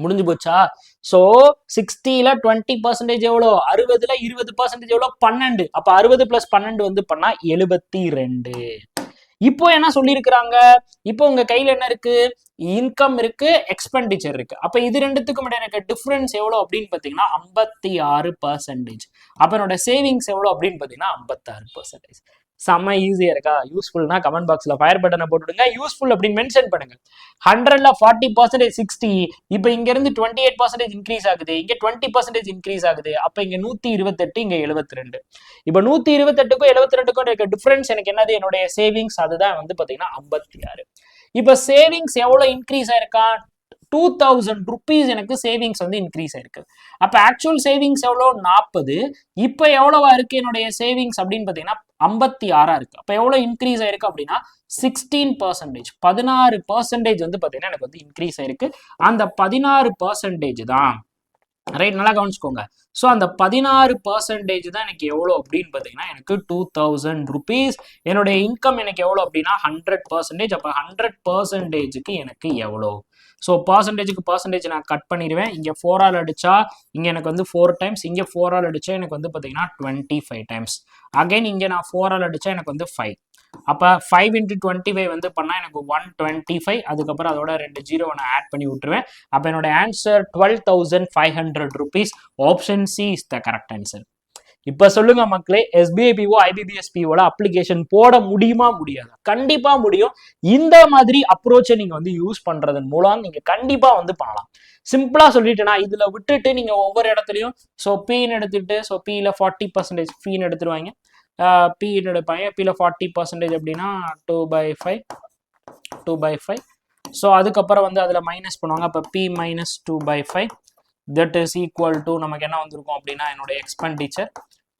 முடிஞ்சு போச்சா? ஸோ 60ல 20% எவ்வளோ, 60ல 20% எவ்வளோ, 12. அப்போ 60 + 12 வந்து பண்ணா 72. இப்போ என்ன சொல்லியிருக்கிறாங்க, இப்போ உங்க கையில என்ன இருக்கு, இன்கம் இருக்கு, எக்ஸ்பெண்டிச்சர் இருக்கு. அப்ப இது ரெண்டுத்துக்கும் இடையே டிஃபரன்ஸ் எவ்வளவு அப்படின்னு பாத்தீங்கன்னா 56%. அப்ப என்னோட சேவிங்ஸ் எவ்வளவு அப்படின்னு பாத்தீங்கன்னா 56%. செம்ம ஈஸியா இருக்கா? யூஸ்ஃபுல்னா கமெண்ட் பாக்ஸ்ல ஃபயர் பட்டனை போட்டுடுங்க, யூஸ்ஃபுல் அப்படின்னு மென்ஷன் பண்ணுங்க. 100ல 40% 60. இப்போ இங்க இருந்து 28% இன்க்ரீஸ் ஆகுது, இங்க 20% இன்க்ரீஸ் ஆகுது. அப்ப இங்க 128, இங்க 72. இப்போ 128க்கும் 72க்கும் இருக்க டிஃபரன்ஸ் எனக்கு என்னது, என்னுடைய சேவிங்ஸ். அதுதான் வந்து பாத்தீங்கன்னா 56. இப்போ சேவிங்ஸ் எவ்வளவு இன்க்ரீஸ் ஆயிருக்கா, 2000 rupees எனக்கு சேவிங்ஸ் வந்து இன்க்ரீஸ் ஆயிருக்கு. அப்ப ஆக்சுவல் சேவிங்ஸ் எவ்வளவு, 40. இப்போ எவ்வளவா இருக்கு என்னுடைய சேவிங்ஸ் அப்படின்னு பாத்தீங்கன்னா 56 இருக்கு. அப்ப எவ்வளவு இன்க்ரீஸ் ஆயிருக்கு அப்படின்னா 16%. 16% வந்து பாத்தீங்கன்னா எனக்கு வந்து இன்க்ரீஸ் ஆயிருக்கு. அந்த 16% தான் ரைட், நல்லா கவனிச்சுக்கோங்க. ஸோ அந்த 16% தான் எனக்கு எவ்வளோ அப்படின்னு பார்த்தீங்கன்னா எனக்கு 2000 rupees. என்னுடைய இன்கம் எனக்கு எவ்வளோ அப்படின்னா 100%. அப்போ 100%க்கு எனக்கு எவ்வளோ? ஸோ பர்சன்டேஜ் நான் கட் பண்ணிடுவேன். இங்கே 4 ஆல் அடிச்சா இங்கே எனக்கு வந்து 4 டைம்ஸ், இங்கே 4 ஆல் அடிச்சா எனக்கு வந்து பார்த்தீங்கன்னா 25 டைம்ஸ். அகைன் இங்கே நான் 4 ஆல் அடிச்சா எனக்கு வந்து 5. அப்போ 5 into 25 வந்து பண்ணால் எனக்கு 125. அதுக்கப்புறம் அதோட 2 ஜீரோ நான் ஆட் பண்ணி விட்டுருவேன். அப்போ என்னோட answer 12,500 rupees. Option C is the correct answer. இப்ப சொல்லுங்க மக்களே, SBI PO IBPS POல அப்ளிகேஷன் போட முடியுமா முடியாது? கண்டிப்பா முடியும். இந்த மாதிரி அப்ரோச்சை நீங்க வந்து யூஸ் பண்றதன் மூலம் நீங்க கண்டிப்பா வந்து பண்ணலாம். சிம்பிளா சொல்லிட்டேன்னா இதுல விட்டுட்டு நீங்க ஒவ்வொரு இடத்துலயும் ஸோ பீன்னு எடுத்துட்டு ஸோ பியில் 40% ஃபீன்னு எடுத்துருவாங்க. பீன்னு எடுப்பாங்க. பியில் 40% அப்படின்னா 2/5. ஸோ அதுக்கப்புறம் வந்து அதில் மைனஸ் பண்ணுவாங்க. அப்போ P minus 2/5 that is equal to நமக்கு என்ன வந்திருக்கும் அப்படின்னா என்னோட எக்ஸ்பெண்டிச்சர்.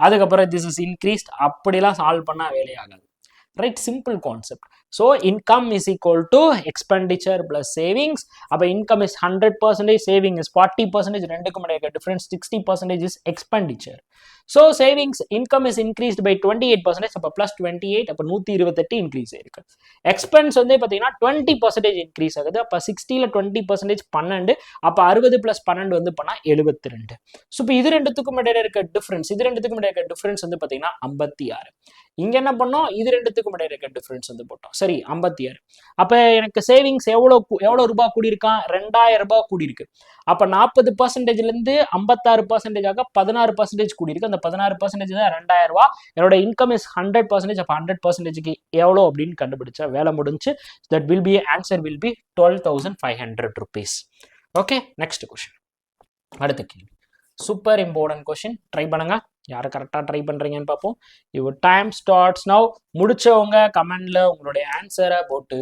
அதுக்கப்புறம் திஸ் இஸ் இன்க்ரீஸ்ட். அப்படிலாம் சால்வ் பண்ணால் வேலையாகாது. Right, simple concept. So income is equal to expenditure plus savings. அப்போ இன்கம் இஸ் 100%, சேவிங் இஸ் 40%. ரெண்டுக்கும் இடையே difference 60% is expenditure. So savings income is increased by 28%. அப்போ ப்ளஸ் 28, அப்போ 128 இன்க்ரீஸ் ஆயிருக்கு. எக்ஸ்பென்ஸ் வந்து பார்த்தீங்கன்னா 20% இன்க்ரீஸ் ஆகுது. அப்போ 60ல் 20% 12. அப்போ 60 + 12 வந்து பண்ணால் 72. ஸோ இப்போ இது ரெண்டுத்துக்கும் இடையில இருக்க டிஃபரன்ஸ் வந்து பார்த்தீங்கன்னா 56. இங்க என்ன பண்ணோம், இது ரெண்டுத்துக்கும் இடையில இருக்க டிஃபரன்ஸ் வந்து போட்டோம். சரி, 56. அப்ப எனக்கு சேவிங்ஸ் எவ்வளவு ரூபாய் கூடியிருக்கான்? 2000 ரூபாய் கூடியிருக்கு. அப்ப 40%ல இருந்து 56% ஆக 16% கூடியிருக்கு. அந்த 16% தான் 2000 ரூபாய். என்னோட இன்கம் இஸ் 100%. அப்ப 100%க்கு எவ்வளோ அப்படின்னு கண்டுபிடிச்சா வேலை முடிஞ்சு. That will be answer will B 12,500 rupees. Okay, next question. அடுத்த கேள்வி சூப்பர் இம்பார்ட்டன்ட் கொஸ்டின். ட்ரை பண்ணுங்க. யாரை கரெக்டாக ட்ரை பண்ணுறீங்கன்னு பார்ப்போம். Your time starts now. முடிச்சவங்க கமெண்ட்ல உங்களுடைய ஆன்சரை போட்டு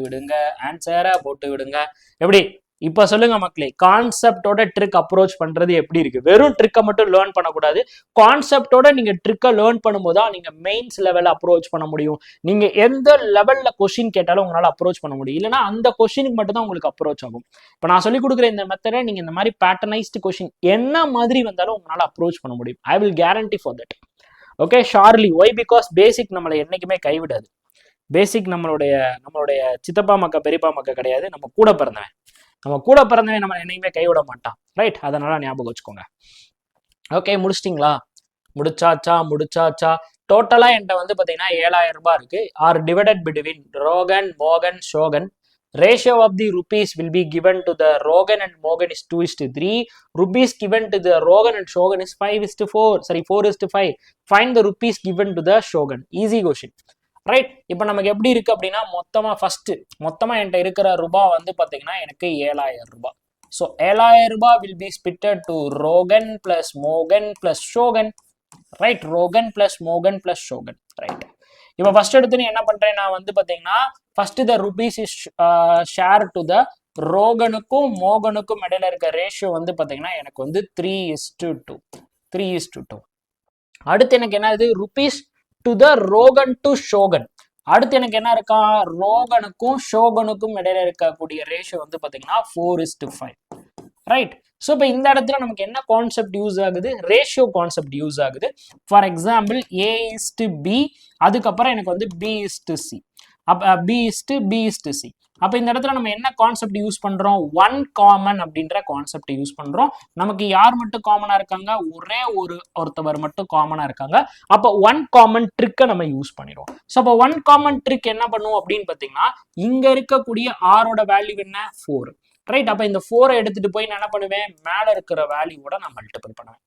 விடுங்க. எப்படி இப்போ சொல்லுங்க மக்களே, கான்செப்டோட ட்ரிக் அப்ரோச் பண்றது எப்படி இருக்கு? வெறும் ட்ரிக்கை மட்டும் லேர்ன் பண்ணக்கூடாது. கான்செப்டோட நீங்க ட்ரிக்கை லேர்ன் பண்ணும்போது தான் நீங்க மெயின்ஸ் லெவலில் அப்ரோச் பண்ண முடியும். நீங்க எந்த லெவல்ல கொஸ்டின் கேட்டாலும் உங்களால் அப்ரோச் பண்ண முடியும். இல்லைன்னா அந்த கொஸ்டினுக்கு மட்டும் தான் உங்களுக்கு அப்ரோச் ஆகும். இப்போ நான் சொல்லிக் கொடுக்குற இந்த மெத்தடை நீங்க இந்த மாதிரி பேட்டர்னைஸ்டு கொஸ்டின் என்ன மாதிரி வந்தாலும் உங்களால் அப்ரோச் பண்ண முடியும். I will guarantee for that. Okay, surely. Why? Because basic நம்மளை என்னைக்குமே கைவிடாது. பேசிக் நம்மளுடைய சித்தப்பா மக்க பெரியப்பா மக்க கிடையாது. நம்ம கூட பிறந்தவன் நம்ம என்னைக்குமே கைவிட மாட்டான். ரைட், அதனால ஞாபகம் வச்சுக்கோங்க. ஓகே, முடிச்சிட்டிங்களா? முடிச்சாச்சா? டோட்டலா என்கிட்ட வந்து பாத்தீங்கன்னா 7000 ரூபாய் இருக்கு. ஆர் டிவைடட் பிட்வீன் ரோகன், மோகன், Shogan. Ratio of the rupees will be given to the Rogan and Morgan is 2:3. Rupees given to the Rogan and Shogun is 5:4. Sorry, 4:5. Find the rupees given to the Shogun. Easy question. Right, இப்போ நமக்கு எப்படி இருக்கு அப்படின்னா மொத்தமா என்கிட்ட இருக்கிற ரூபாய் வந்து பார்த்தீங்கன்னா எனக்கு 7000 ரூபாய். ஸோ 7000 ரூபாய் will be ஸ்பிட்டட் to Rohan plus மோகன் plus Shogan. Right, Rohan plus மோகன் பிளஸ் ஷோகன். ரைட், இப்போ ஃபர்ஸ்ட் எடுத்து என்ன பண்றேன் நான் வந்து பார்த்தீங்கன்னா first the rupees is share to the ரோகனுக்கும் மோகனுக்கும் இடையில இருக்க ரேஷியோ வந்து பார்த்தீங்கன்னா எனக்கு வந்து 3:2. அடுத்து எனக்கு என்ன இது? Rupees to the Rohan to Shogan. அடுத்து எனக்கு என்ன இருக்கா? ரோகனுக்கும் ஷோகனுக்கும் இடையில இருக்கக்கூடிய ரேஷியோ வந்து பாத்தீங்கன்னா 4:5. ரைட், ஸோ இப்போ இந்த இடத்துல நமக்கு என்ன கான்செப்ட் யூஸ் ஆகுது? ரேஷியோ கான்செப்ட் யூஸ் ஆகுது. ஃபார் எக்ஸாம்பிள் A:B, அதுக்கப்புறம் எனக்கு வந்து B:C. அப்ப B:C. அப்ப இந்த இடத்துல நம்ம என்ன கான்செப்ட் யூஸ் பண்றோம்? ஒன் காமன் அப்படின்ற கான்செப்ட் யூஸ் பண்றோம். நமக்கு யார் மட்டும் காமனா இருக்காங்க? ஒரே ஒருத்தவர் மட்டும் காமனா இருக்காங்க. அப்ப ஒன் காமன் ட்ரிக்கை நம்ம யூஸ் பண்ணிடுவோம். ஸோ அப்போ ஒன் காமன் ட்ரிக் என்ன பண்ணுவோம் அப்படின்னு பாத்தீங்கன்னா இங்க இருக்கக்கூடிய ஆரோட வேல்யூ என்ன? 4. ரைட், அப்ப இந்த 4 எடுத்துட்டு போய் நான் என்ன பண்ணுவேன்? மேல இருக்கிற வேல்யூவோட நான் மல்டிபிள் பண்ணுவேன்.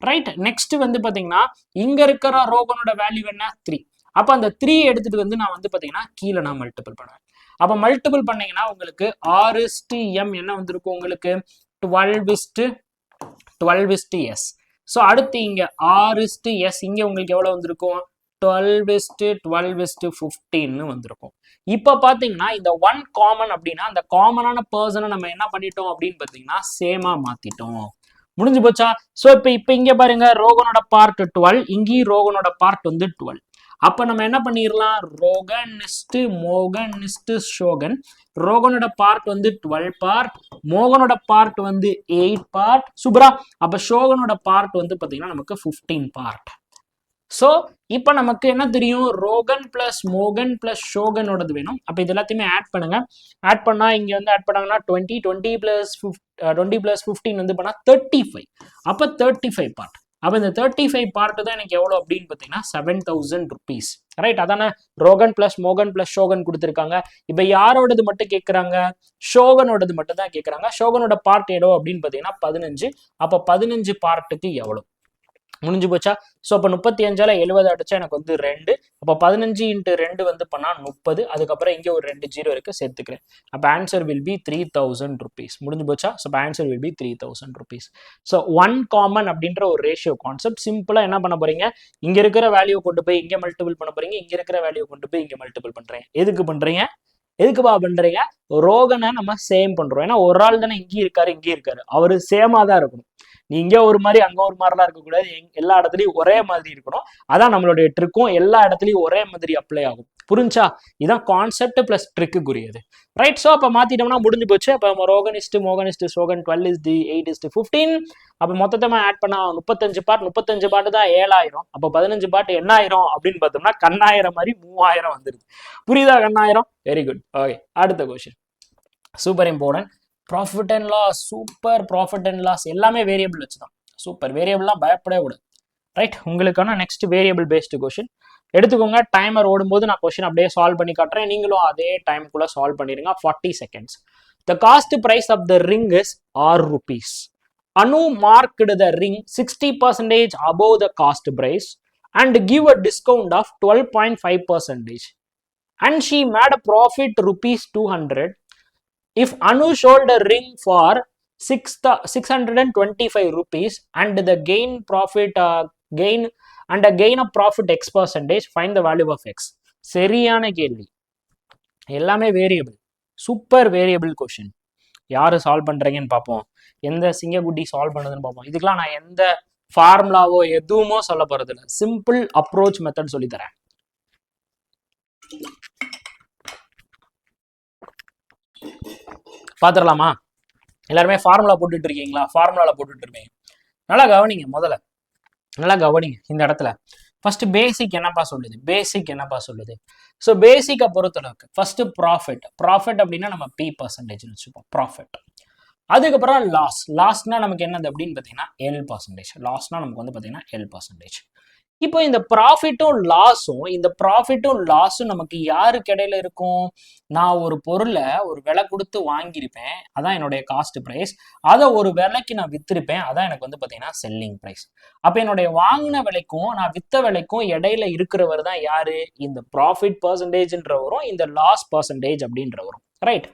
ரைட், நெக்ஸ்ட் வந்து பாத்தீங்கன்னா இங்க இருக்கிற ரோகனோட வேல்யூ என்ன? 3. அப்ப அந்த 3 எடுத்துட்டு வந்து நான் வந்து பாத்தீங்கன்னா கீழே நான் மல்டிபிள் பண்ணுவேன். அப்ப மல்டிபிள் பண்ணீங்கன்னா உங்களுக்கு R:M என்ன வந்திருக்கும்? உங்களுக்கு 12:S. ஸோ அடுத்து இங்க R:S, இங்க உங்களுக்கு எவ்வளவு வந்திருக்கும்? 12:15 வந்திருக்கும். இப்ப பாத்தீங்கன்னா இந்த ஒன் காமன் அப்படின்னா அந்த காமனான பர்சனை நம்ம என்ன பண்ணிட்டோம் அப்படின்னு பாத்தீங்கன்னா சேமா மாத்திட்டோம். முடிஞ்சு போச்சா? ஸோ இப்ப இங்க பாருங்க, ரோகனோட பார்ட் 12, இங்கேயும் ரோகனோட பார்ட் வந்து 12. அப்ப நம்ம என்ன பண்ணிடலாம்? ரோகன் மோகன் ஷோகன். ரோகனோட பார்ட் வந்து 12 பார்ட், மோகனோட பார்ட் வந்து 8 பார்ட். சூப்பரா. அப்ப ஷோகனோட பார்ட் வந்து பாத்தீங்கன்னா நமக்கு 15 பார்ட். ஸோ இப்போ நமக்கு என்ன தெரியும், ரோகன் பிளஸ் மோகன் பிளஸ் ஷோகனோடது வேணும். அப்போ இது எல்லாத்தையுமே ஆட் பண்ணுங்க. ஆட் பண்ணா இங்க வந்து ஆட் பண்ணாங்கன்னா 20 பிளஸ் 15 வந்து பண்ணா 35. அப்போ 35 பார்ட். அப்போ இந்த 35 பார்ட் தான் எனக்கு எவ்வளோ அப்படின்னு பார்த்தீங்கன்னா 7,000 rupees. ரைட், அதானே ரோகன் பிளஸ் மோகன் பிளஸ் ஷோகன் கொடுத்துருக்காங்க. இப்போ யாரோடது மட்டும் கேட்குறாங்க, ஷோகனோடது மட்டும் தான் கேட்குறாங்க. ஷோகனோட பார்ட் எவ்வளோ அப்படின்னு பார்த்தீங்கன்னா 15. அப்போ 15 பார்ட்டுக்கு எவ்வளோ முடிஞ்சு போச்சா? ஸோ அப்போ 35ஆல 70 அடிச்சா எனக்கு வந்து 2. அப்போ 15 × 2 வந்து பண்ணா 30. அதுக்கப்புறம் இங்கே ஒரு 2 0 இருக்கு, சேர்த்துக்கிறேன். அப்போ ஆன்சர் வில் பி 3,000 rupees. முடிஞ்சு போச்சா? So answer will B 3,000 rupees. So one common அப்படின்ற ஒரு ரேஷியோ கான்செப்ட். சிம்பிளா என்ன பண்ண போறீங்க, இங்க இருக்கிற வேல்யூ கொண்டு போய் இங்க மல்டிபிள் பண்ண போறீங்க, இங்க இருக்கிற வேல்யூ கொண்டு போய் இங்க மல்டிபிள் பண்றீங்க. எதுக்கு பண்றீங்க, எதுக்குப்பா பண்றீங்க? ரோகனை நம்ம சேம் பண்றோம். ஏன்னா ஒரு ஆள் தானே இங்கே இருக்காரு, அவரு சேமா தான் இருக்கணும். நீங்க ஒரு மாதிரி அங்க ஒரு மாதிரிலாம் இருக்கக்கூடாது, எல்லா இடத்துலயும் ஒரே மாதிரி இருக்கணும். அதான் நம்மளுடைய ட்ரிக்கும், எல்லா இடத்துலயும் ஒரே மாதிரி அப்ளை ஆகும். புரிஞ்சா? இதான் கான்செப்ட் பிளஸ் ட்ரிக்குரியது. ரைட், ஸோ அப்போ மாத்திட்டோம்னா முடிஞ்சு போச்சு. அப்போ ரோகனிஸ்ட் மோகனிஸ்ட் ஷோகன் 12 8 15. அப்போ மொத்தமா ஆட் பண்ணா 35 பார்ட். 35 பார்ட் தான் 7,000. அப்போ 15 பார்ட் என்ன ஆயிரம் அப்படின்னு பார்த்தோம்னா கண்ணாயிரம் மாதிரி 3,000 வந்துருது. புரியுதா? கண்ணாயிரம். Very good. ஓகே, அடுத்த question super important. Profit and loss. Super. Profit and loss எல்லாமே வேரியபிள் வச்சு தான். சூப்பர். வேரியபிள்லாம் பயப்படவே கூடாது. ரைட், உங்களுக்கான நெக்ஸ்ட் வேரியபிள் பேஸ்டு கொஸ்டின் எடுத்துக்கோங்க. டைமர் ஓடும்போது நான் கொஸ்டின் அப்படியே சால்வ் பண்ணி காட்டுறேன், நீங்களும் அதே டைம்குள்ள சால்வ் பண்ணிடுங்க. 40 seconds. The cost price of the ring is ₹6. Anu marked the ring 60% above the cost price and give a discount of 12.5%. And she made a profit ₹200. If Anu sold a ring for 625 rupees and the gain of profit X%, find the value of X. சரியான கேள்வி. எல்லாமே variable. Super variable question. யாரு solve பண்றீங்கன்னு பார்ப்போம், எந்த சிங்கக்குட்டி solve பண்ணதுன்னு பார்ப்போம். இதுக்கெல்லாம் நான் எந்த ஃபார்முலாவோ எதுவுமோ சொல்ல போறது இல்லை, சிம்பிள் அப்ரோச் மெத்தட் சொல்லி தரேன். பாத்துடலாமா? எல்லாருமே ஃபார்முலா போட்டுட்டு இருக்கீங்களா? ஃபார்முலால போட்டுட்டு இருப்பீங்க. நல்லா கவனிங்க, முதல்ல நல்லா கவனிங்க. இந்த இடத்துல ஃபர்ஸ்ட் பேசிக் என்னப்பா சொல்லுது, ஸோ பேசிக்கை பொறுத்தளவுக்கு ஃபர்ஸ்ட் ப்ராஃபிட் அப்படின்னா நம்ம P% வச்சுப்போம் ப்ராஃபிட். அதுக்கப்புறம் லாஸ்னா நமக்கு என்னது அப்படின்னு பார்த்தீங்கன்னா L%. லாஸ்னா நமக்கு வந்து பார்த்தீங்கன்னா L%. இப்போ இந்த ப்ராஃபிட்டும் லாஸும் நமக்கு யாருக்கு இடையில இருக்கும்? நான் ஒரு பொருளை ஒரு விலை கொடுத்து வாங்கியிருப்பேன், அதான் என்னுடைய காஸ்ட் பிரைஸ். அதை ஒரு விலைக்கு நான் வித்திருப்பேன், அதான் எனக்கு வந்து பார்த்தீங்கன்னா செல்லிங் பிரைஸ். அப்போ என்னுடைய வாங்கின விலைக்கும் நான் வித்த விலைக்கும் இடையில இருக்கிறவர் தான் யாரு? இந்த ப்ராஃபிட் பர்சன்டேஜ்ன்றவரும் இந்த லாஸ் பர்சன்டேஜ் அப்படின்றவரும். ரைட்,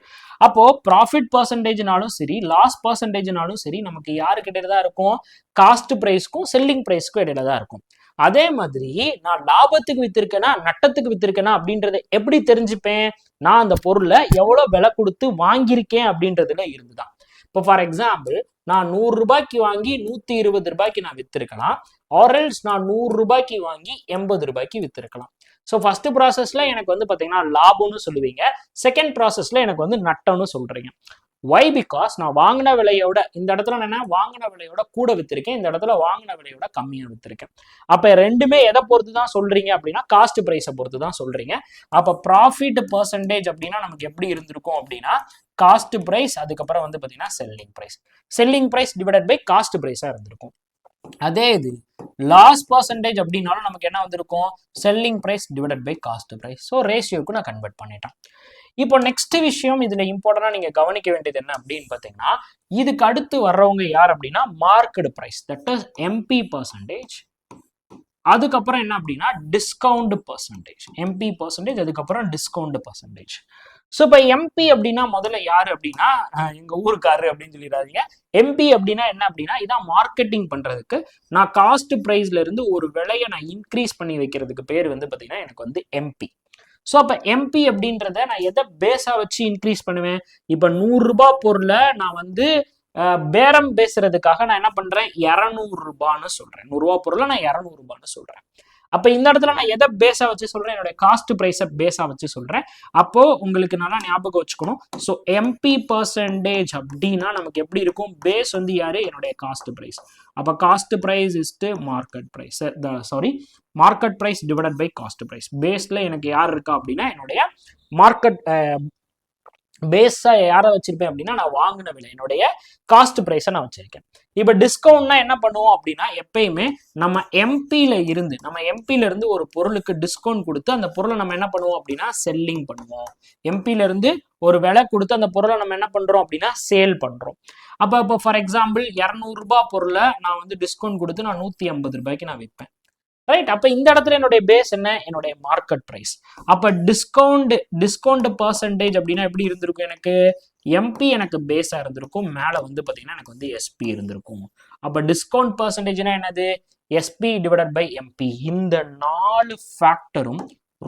அப்போ ப்ராஃபிட் பர்சன்டேஜ்னாலும் சரி, லாஸ் பர்சன்டேஜ்னாலும் சரி, நமக்கு யாருக்கு இடையில தான் இருக்கும்? காஸ்ட் பிரைஸ்க்கும் செல்லிங் பிரைஸ்க்கும் இடையில தான் இருக்கும். அதே மாதிரி நான் லாபத்துக்கு வித்திருக்கேனா நட்டத்துக்கு வித்திருக்கேனா அப்படின்றத எப்படி தெரிஞ்சுப்பேன்? நான் அந்த பொருளை எவ்வளவு விலை கொடுத்து வாங்கியிருக்கேன் அப்படின்றதுல இருந்துதான். இப்போ ஃபார் எக்ஸாம்பிள், நான் 100 ரூபாய்க்கு வாங்கி 120 ரூபாய்க்கு நான் வித்திருக்கலாம், ஆர்எல்ஸ் நான் 100 ரூபாய்க்கு வாங்கி 80 ரூபாய்க்கு வித்திருக்கலாம். ஸோ ஃபர்ஸ்ட் ப்ராசஸ்ல எனக்கு வந்து பார்த்தீங்கன்னா லாபம்னு சொல்லுவீங்க, செகண்ட் ப்ராசஸ்ல எனக்கு வந்து நட்டம்னு சொல்றீங்க. வை? பிகாஸ் நான் வாங்கின விலையோட இந்த இடத்துல என்ன வாங்கின விலையோட கூட வித்திருக்கேன், இந்த இடத்துல வாங்கின விலையோட கம்மியா வித்திருக்கேன். அப்ப ரெண்டுமே எதை பொறுத்து தான் சொல்றீங்க அப்படின்னா காஸ்ட் பிரைஸை பொறுத்து தான் சொல்றீங்க. அப்ப ப்ராஃபிட் பர்சன்டேஜ் அப்படின்னா நமக்கு எப்படி இருந்திருக்கும் அப்படின்னா காஸ்ட் பிரைஸ், அதுக்கப்புறம் வந்து பாத்தீங்கன்னா selling price divided by cost பிரைஸா இருந்திருக்கும். அதே இது லாஸ் பர்சன்டேஜ் அப்படின்னாலும் நமக்கு என்ன வந்திருக்கும்? Selling price divided by cost price. So ரேஷியோக்கு நான் கன்வெர்ட் பண்ணிட்டேன். இப்போ நெக்ஸ்ட் விஷயம் இதுல இம்பார்ட்டன்டா நீங்க கவனிக்க வேண்டியது என்ன அப்படின்னு பாத்தீங்கன்னா, இதுக்கு அடுத்து வர்றவங்க யார் அப்படின்னா market price, that is MP%. அதுக்கப்புறம் என்ன அப்படின்னா டிஸ்கவுண்ட் பர்சன்டேஜ், MP%, அதுக்கப்புறம் டிஸ்கவுண்ட் பர்சன்டேஜ். ஸோ இப்போ MP அப்படின்னா முதல்ல யாரு அப்படின்னா எங்க ஊருக்காரு அப்படின்னு சொல்லிடாதீங்க. MP அப்படின்னா என்ன அப்படின்னா இதான் மார்க்கெட்டிங் பண்றதுக்கு நான் காஸ்ட் பிரைஸ்ல இருந்து ஒரு விலையை நான் இன்க்ரீஸ் பண்ணி வைக்கிறதுக்கு பேர் வந்து பாத்தீங்கன்னா எனக்கு வந்து MP. ஸோ அப்போ MP அப்படின்றத நான் எதை பேஸா வச்சு இன்க்ரீஸ் பண்ணுவேன்? இப்போ 100 ரூபாய் பொருளை நான் வந்து பேரம் பேசுறதுக்காக நான் என்ன பண்றேன்? 200 ரூபான்னு சொல்றேன். 100 ரூபாய் பொருளை நான் 200 ரூபான்னு சொல்றேன். அப்ப இந்த இடத்துல நான் எதை பேஸா வச்சு சொல்றேன், என்னோட காஸ்ட் பிரைஸை பேஸா வச்சு சொல்றேன். அப்போ உங்களுக்கு நல்லா ஞாபகம் வச்சுக்கணும். ஸோ எம்பி பர்சன்டேஜ் அப்படின்னா நமக்கு எப்படி இருக்கும், பேஸ் வந்து யாரு, என்னுடைய காஸ்ட் பிரைஸ். அப்ப cost price is to market price, sorry market price divided by cost price. பேஸ்ல எனக்கு யார் இருக்கா அப்படின்னா என்னுடைய மார்க்கெட் பேஸா யாரை வச்சிருப்பேன் அப்படின்னா நான் வாங்கின விலை, என்னுடைய காஸ்ட் பிரைஸை நான் வச்சிருக்கேன். இப்போ டிஸ்கவுண்ட்னா என்ன பண்ணுவோம் அப்படின்னா எப்பயுமே நம்ம எம்பில இருந்து ஒரு பொருளுக்கு டிஸ்கவுண்ட் கொடுத்து அந்த பொருளை நம்ம என்ன பண்ணுவோம் அப்படின்னா செல்லிங் பண்ணுவோம். எம்பில இருந்து ஒரு விலை கொடுத்து அந்த பொருளை நம்ம என்ன பண்றோம் அப்படின்னா சேல் பண்றோம். அப்போ இப்போ ஃபார் எக்ஸாம்பிள் 200 ரூபாய் பொருளை நான் வந்து டிஸ்கவுண்ட் கொடுத்து நான் 150 ரூபாய்க்கு நான் விற்பேன். ரைட். அப்ப இந்த இடத்துல என்னுடைய பேஸ் என்ன, என்னுடைய மார்க்கெட் பிரைஸ். அப்ப டிஸ்கவுண்ட் பர்சன்டேஜ் அப்படின்னா எப்படி இருந்திருக்கும், எனக்கு எம்பி எனக்கு பேஸா இருந்திருக்கும், மேல வந்து பாத்தீங்கன்னா எனக்கு வந்து எஸ்பி இருந்திருக்கும். அப்ப டிஸ்கவுண்ட் பர்சன்டேஜ்னா என்னது, எஸ்பி டிவைடட் பை எம்பி. இந்த 4 ஃபேக்டரும்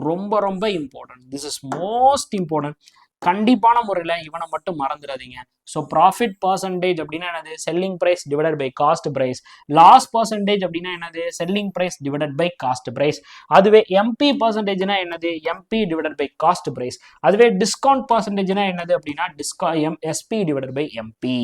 ரொம்ப ரொம்ப important. This is most important. கண்டிப்பான முறையில் இவனை மட்டும் மறந்துடாதீங்க. ஸோ ப்ராஃபிட் பர்சன்டேஜ் அப்படின்னா என்னது, selling price divided by cost price. Loss percentage அப்படின்னா என்னது, selling price divided by cost price. அதுவே எம்பி பர்சன்டேஜ்னா என்னது, MP divided by cost price. அதுவே டிஸ்கவுண்ட் பர்சன்டேஜ்னா என்னது அப்படின்னா எஸ்பி டிவைடட் பை எம்பி.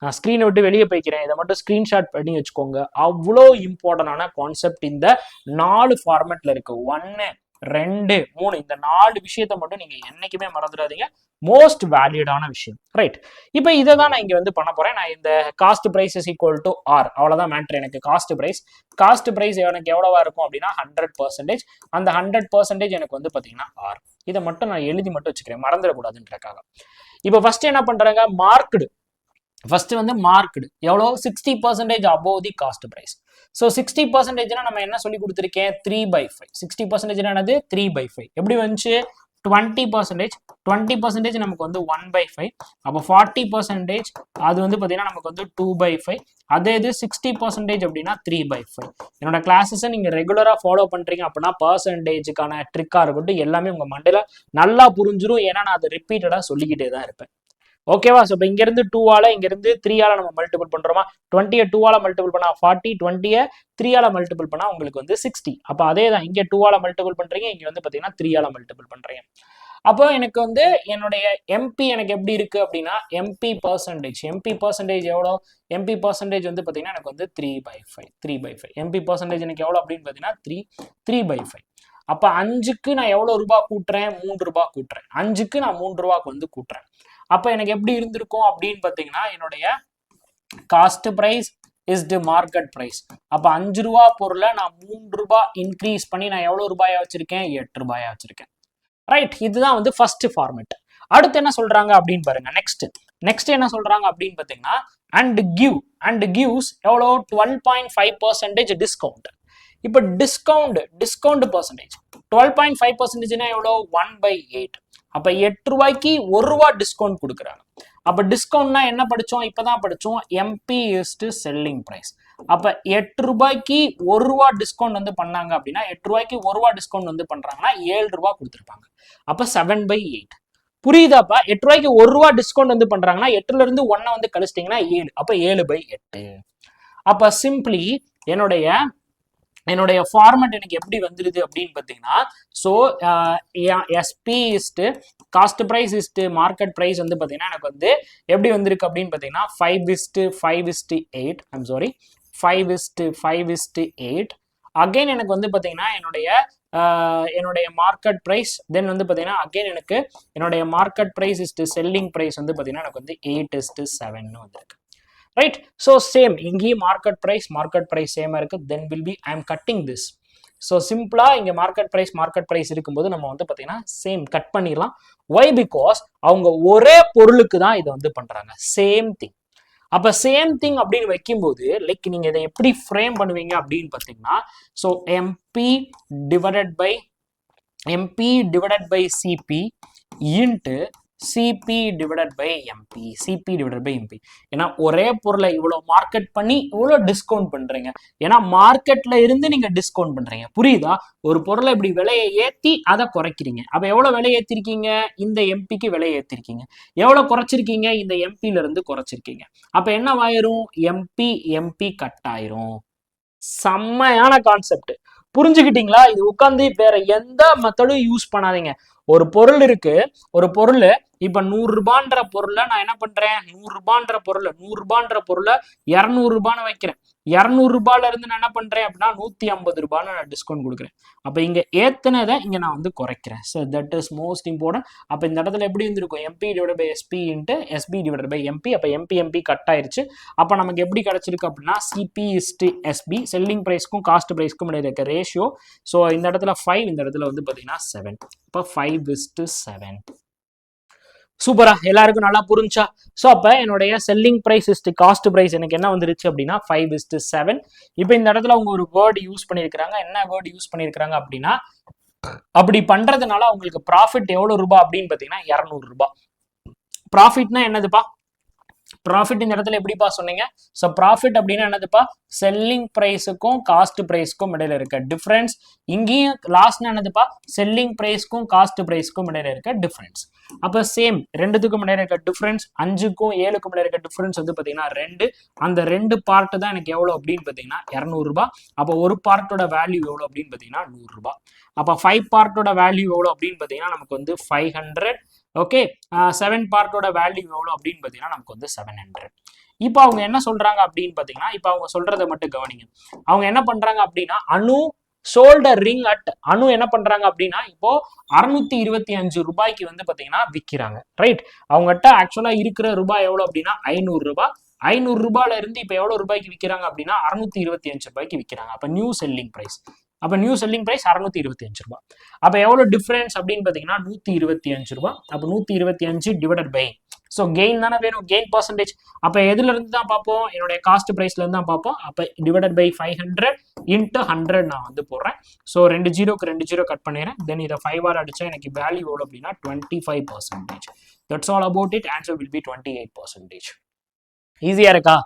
நான் ஸ்க்ரீனை விட்டு வெளியே போய்க்கிறேன், இதை மட்டும் ஸ்க்ரீன்ஷாட் பண்ணி வச்சுக்கோங்க. அவ்வளோ இம்பார்ட்டன்டான கான்செப்ட் இந்த 4 ஃபார்மேட்ல இருக்கு. 1 2 3 இந்த 4 விஷயத்த மட்டும் நீங்க என்னைக்குமே மறந்துடாதீங்க. மோஸ்ட் வேலிடான விஷயம். ரைட். இப்போ இதை தான் நான் இங்க வந்து பண்ண போறேன். நான் இந்த cost price is equal to R, அவ்வளவுதான் மேட்ரு. எனக்கு காஸ்ட் பிரைஸ் எனக்கு எவ்வளவா இருக்கும் அப்படின்னா 100%. அந்த 100% எனக்கு வந்து பாத்தீங்கன்னா ஆர். இதை மட்டும் நான் எழுதி மட்டும் வச்சுக்கிறேன், மறந்துடக்கூடாதுன்றக்காக. இப்போ ஃபர்ஸ்ட் என்ன பண்றாங்க, மார்க்டு. ஃபர்ஸ்ட் வந்து மார்க்டு எவ்வளோ, 60% above the cost price. So 60% நம்ம என்ன சொல்லி கொடுத்துருக்கேன், 3/5. 60% என்னது 3/5. எப்படி வந்துச்சு, 20% நமக்கு வந்து 1/5. அப்போ 40% அது வந்து பார்த்தீங்கன்னா நமக்கு வந்து 2/5. அதே இது 60% அப்படின்னா 3/5. என்னோட கிளாஸஸை நீங்கள் ரெகுலராக ஃபாலோ பண்ணுறீங்க அப்படின்னா பர்சன்டேஜுக்கான ட்ரிக்காக இருக்கட்டும் எல்லாமே உங்கள் மண்டையில் நல்லா புரிஞ்சிடும். ஏன்னா நான் அதை ரிப்பீட்டடாக சொல்லிக்கிட்டே தான் இருப்பேன். ஓகேவா. ஸோ இப்போ இங்கிருந்து 2ஆல இங்கிருந்து 3ஆல நம்ம மல்டிபிள் பண்றோமா, 20 2ஆல மல்டிபிள் பண்ணா 40, 20 3ஆல மல்டிபிள் பண்ணா உங்களுக்கு வந்து 60. அப்போ அதே தான் இங்கே 2ஆல மல்டிபிள் பண்றீங்க, இங்க வந்து பாத்தீங்கன்னா 3ஆல மல்டிபிள் பண்றீங்க. அப்போ எனக்கு வந்து என்னுடைய எம்பி எனக்கு எப்படி இருக்கு அப்படின்னா எம்பி பர்சன்டேஜ் எவ்வளோ, எம்பி பர்சன்டேஜ் வந்து பாத்தீங்கன்னா எனக்கு வந்து 3/5. எம்பி பர்சன்டேஜ் எனக்கு எவ்வளோ அப்படின்னு பாத்தீங்கன்னா 3/5. அப்ப 5க்கு நான் எவ்வளவு ரூபாய் கூட்டுறேன், 3 ரூபாய் கூட்டுறேன். 5க்கு நான் 3 ரூபாய்க்கு வந்து கூட்டுறேன். அப்ப எனக்கு எப்படி இருந்திருக்கும் அப்படின்னு பாத்தீங்கன்னா என்னுடைய cost price is the market price. அப்ப 5 ரூபாய் பொருளை நான் 3 ரூபாய் இன்க்ரீஸ் பண்ணி நான் எவ்வளவு ரூபாயா வச்சிருக்கேன், 8 ரூபாயா வச்சிருக்கேன். ரைட். இதுதான் வந்து ஃபர்ஸ்ட் ஃபார்மேட். அடுத்து என்ன சொல்றாங்க அப்படின்னு பாருங்க. நெக்ஸ்ட் என்ன சொல்றாங்க அப்படின்னு பாத்தீங்கன்னா அண்ட் கிவ்ஸ் எவ்வளோ 12.5% டிஸ்கவுண்ட். இப்போ டிஸ்கவுண்ட் பர்சன்டேஜ் 12.5% எவ்வளோ 1/8. அப்ப 8 ரூபாய்க்கு 1 ரூபாய் டிஸ்கவுண்ட் கொடுக்குறாங்க. அப்ப டிஸ்கவுண்ட்னா என்ன படிச்சோம், இப்பதான் படிச்சோம், MP is to selling price. அப்ப 8 ரூபாய்க்கு 1 ரூபாய் டிஸ்கவுண்ட் வந்து பண்ணாங்க அப்படின்னா 8 ரூபாய்க்கு 1 ரூபாய் டிஸ்கவுண்ட் வந்து பண்றாங்கன்னா 7 ரூபாய் கொடுத்துருப்பாங்க. அப்ப 7/8 புரியுதாப்பா. 8 ரூபாய்க்கு 1 ரூபாய் டிஸ்கவுண்ட் வந்து பண்றாங்கன்னா 8ல இருந்து 1 வந்து கழிச்சிட்டீங்கன்னா 7. அப்ப 7/8. அப்ப சிம்பிளி என்னுடைய ஃபார்மேட் எனக்கு எப்படி வந்துருது அப்படின்னு பார்த்தீங்கன்னா so SP is to cost price is to market price வந்து பார்த்தீங்கன்னா எனக்கு வந்து எப்படி வந்திருக்கு அப்படின்னு பார்த்தீங்கன்னா 5:5:8. I'm sorry 5:5:8. அகைன் எனக்கு வந்து பார்த்தீங்கன்னா என்னுடைய மார்க்கெட் ப்ரைஸ் தென் வந்து பார்த்தீங்கன்னா அகைன் எனக்கு என்னுடைய market price is to selling price வந்து பார்த்தீங்கன்னா எனக்கு வந்து 8:7 வந்திருக்கு. ரைட். ஸோ சேம் இங்கேயும் மார்க்கெட் ப்ரைஸ் சேமாக இருக்கு. Then will be I am cutting this. So சிம்பிளா இங்க மார்க்கெட் ப்ரைஸ் இருக்கும்போது நம்ம வந்து பார்த்தீங்கன்னா சேம் கட் பண்ணிடலாம். ஒய் பிகாஸ் அவங்க ஒரே பொருளுக்கு தான் இதை வந்து பண்றாங்க, சேம் திங். அப்ப சேம் திங் அப்படின்னு வைக்கும்போது லைக் நீங்க இதை எப்படி ஃப்ரேம் பண்ணுவீங்க அப்படின்னு பார்த்தீங்கன்னா so MP divided by CP into CP divided by MP. ஏன்னா ஒரே பொருளை இவ்வளவு மார்க்கெட் பண்ணி இவ்வளவு டிஸ்கவுண்ட் பண்றீங்க. ஏன்னா மார்க்கெட்ல இருந்து நீங்க டிஸ்கவுண்ட் பண்றீங்க, புரியுதா. ஒரு பொருளை இப்படி விலையை ஏத்தி அதை குறைக்கிறீங்க. அப்ப எவ்வளவு விலை ஏத்திருக்கீங்க, இந்த எம்பிக்கு விலை ஏத்திருக்கீங்க. எவ்வளவு குறைச்சிருக்கீங்க, இந்த எம்பில இருந்து குறைச்சிருக்கீங்க. அப்ப என்ன ஆயிரும், எம்பி கட் ஆயிரும். செம்மையான கான்செப்ட் புரிஞ்சுக்கிட்டீங்களா? இது உட்காந்து வேற எந்த மெத்தடும் யூஸ் பண்ணாதீங்க. ஒரு பொருள் இருக்கு, ஒரு பொருள் இப்ப 100 ரூபான்ற பொருளை நான் என்ன பண்றேன், 100 ரூபான்ற பொருளை 200 ரூபான்னு வைக்கிறேன். 200 ரூபாயில இருந்து நான் என்ன பண்றேன் அப்படின்னா 150 ரூபான்னு நான் டிஸ்கவுண்ட் கொடுக்குறேன். அப்ப இங்க ஏத்துனதை இங்க நான் வந்து குறைக்கிறேன். So that is most important. அப்ப இந்த இடத்துல எப்படி இருந்திருக்கும், MP divide by SP into SP divide by MP. அப்ப எம்பி கட் ஆயிருச்சு. அப்ப நமக்கு எப்படி கிடைச்சிருக்கு அப்படின்னா சிபி இஸ்டு எஸ்பி, செல்லிங் பிரைஸ்க்கும் காஸ்ட் பிரைஸ்க்கும் இடையில இருக்க ரேஷியோ. ஸோ இந்த இடத்துல 5, இந்த இடத்துல வந்து பாத்தீங்கன்னா 7. இப்போ 5:7. சூப்பரா, எல்லாருக்கும் நல்லா புரிஞ்சா? ஸோ அப்போ என்னுடைய selling price is to cost price எனக்கு என்ன வந்துருச்சு அப்படின்னா 5:7. இப்போ இந்த இடத்துல அவங்க ஒரு வேர்டு யூஸ் பண்ணியிருக்கிறாங்க. என்ன வேர்டு யூஸ் பண்ணியிருக்கிறாங்க அப்படின்னா, அப்படி பண்றதுனால அவங்களுக்கு ப்ராஃபிட் எவ்வளவு ரூபாய் அப்படின்னு பார்த்தீங்கன்னா 200 ரூபாய். ப்ராஃபிட்னா என்னதுப்பா? ப்ராஃபிட் இந்த இடத்துல எப்படிப்பா சொன்னீங்க? ஸோ ப்ராஃபிட் அப்படின்னா என்னதுப்பா? செல்லிங் பிரைஸுக்கும் காஸ்ட் பிரைஸ்க்கும் இடையில இருக்க டிஃபரன்ஸ். இங்கேயும் லாஸ்ட்னா என்னதுப்பா? செல்லிங் பிரைஸ்க்கும் காஸ்ட் பிரைஸ்க்கும் இடையில இருக்க டிஃபரன்ஸ். அப்போ சேம் ரெண்டுத்துக்கும் இடையில இருக்க டிஃபரன்ஸ், 5க்கும் 7க்கும் இடையில இருக்க டிஃபரன்ஸ் வந்து பார்த்தீங்கன்னா 2. அந்த 2 பார்ட் தான் எனக்கு எவ்வளோ அப்படின்னு பார்த்தீங்கன்னா 200 ரூபாய். அப்போ ஒரு பார்ட்டோட வேல்யூ எவ்வளோ அப்படின்னு பார்த்தீங்கன்னா 100 ரூபாய். அப்போ 5 பார்ட்டோட வேல்யூ எவ்வளோ அப்படின்னு பார்த்தீங்கன்னா நமக்கு வந்து 500. ஓகே, 7 பார்ட்டோட வேல்யூ எவ்வளோ அப்படின்னு பார்த்தீங்கன்னா நமக்கு வந்து 700. இப்போ அவங்க என்ன சொல்றாங்க அப்படின்னு பார்த்தீங்கன்னா, இப்போ அவங்க சொல்றதை மட்டும் கவனிங்க. அவங்க என்ன பண்றாங்க அப்படின்னா, அனு ஷோல்டர் ரிங் அட் அனு என்ன பண்றாங்க அப்படின்னா இப்போ 625 ரூபாய்க்கு வந்து பாத்தீங்கன்னா விற்கிறாங்க. ரைட், அவங்ககிட்ட ஆக்சுவலா இருக்கிற ரூபாய் எவ்வளவு அப்படின்னா 500 ரூபாய். 500 ரூபாயில இருந்து இப்போ எவ்வளவு ரூபாய்க்கு விற்கிறாங்க அப்படின்னா 625 ரூபாய்க்கு விற்கிறாங்க. அப்ப நியூ செல்லிங் பிரைஸ். அப்ப நியூ செல்லிங் பிரைஸ் 625 ரூபாய். அப்ப எவ்வளவு டிஃபரன்ஸ் அப்படின்னு பாத்தீங்கன்னா 125 ரூபாய். அப்ப 125 டிவைடட் பை, ஸோ கெயின் தானே வேணும், கெயின் பர்சன்டேஜ். அப்போ எதுல இருந்து தான் பார்ப்போம்? என்னுடைய காஸ்ட் பிரைஸ்ல இருந்து தான் பார்ப்போம். அப்போ டிவைடட் பை 500 இன்ட்டு 100 நான் வந்து போடுறேன். ஸோ 2 ஜீரோக்கு 2 ஜீரோ கட் பண்ணிடுறேன். தென் இதை 5 அடிச்சா எனக்கு வேல்யூ எவ்வளோ அப்படின்னா 25%. That's all about it. Answer will B 28%. ஈஸியா இருக்கா?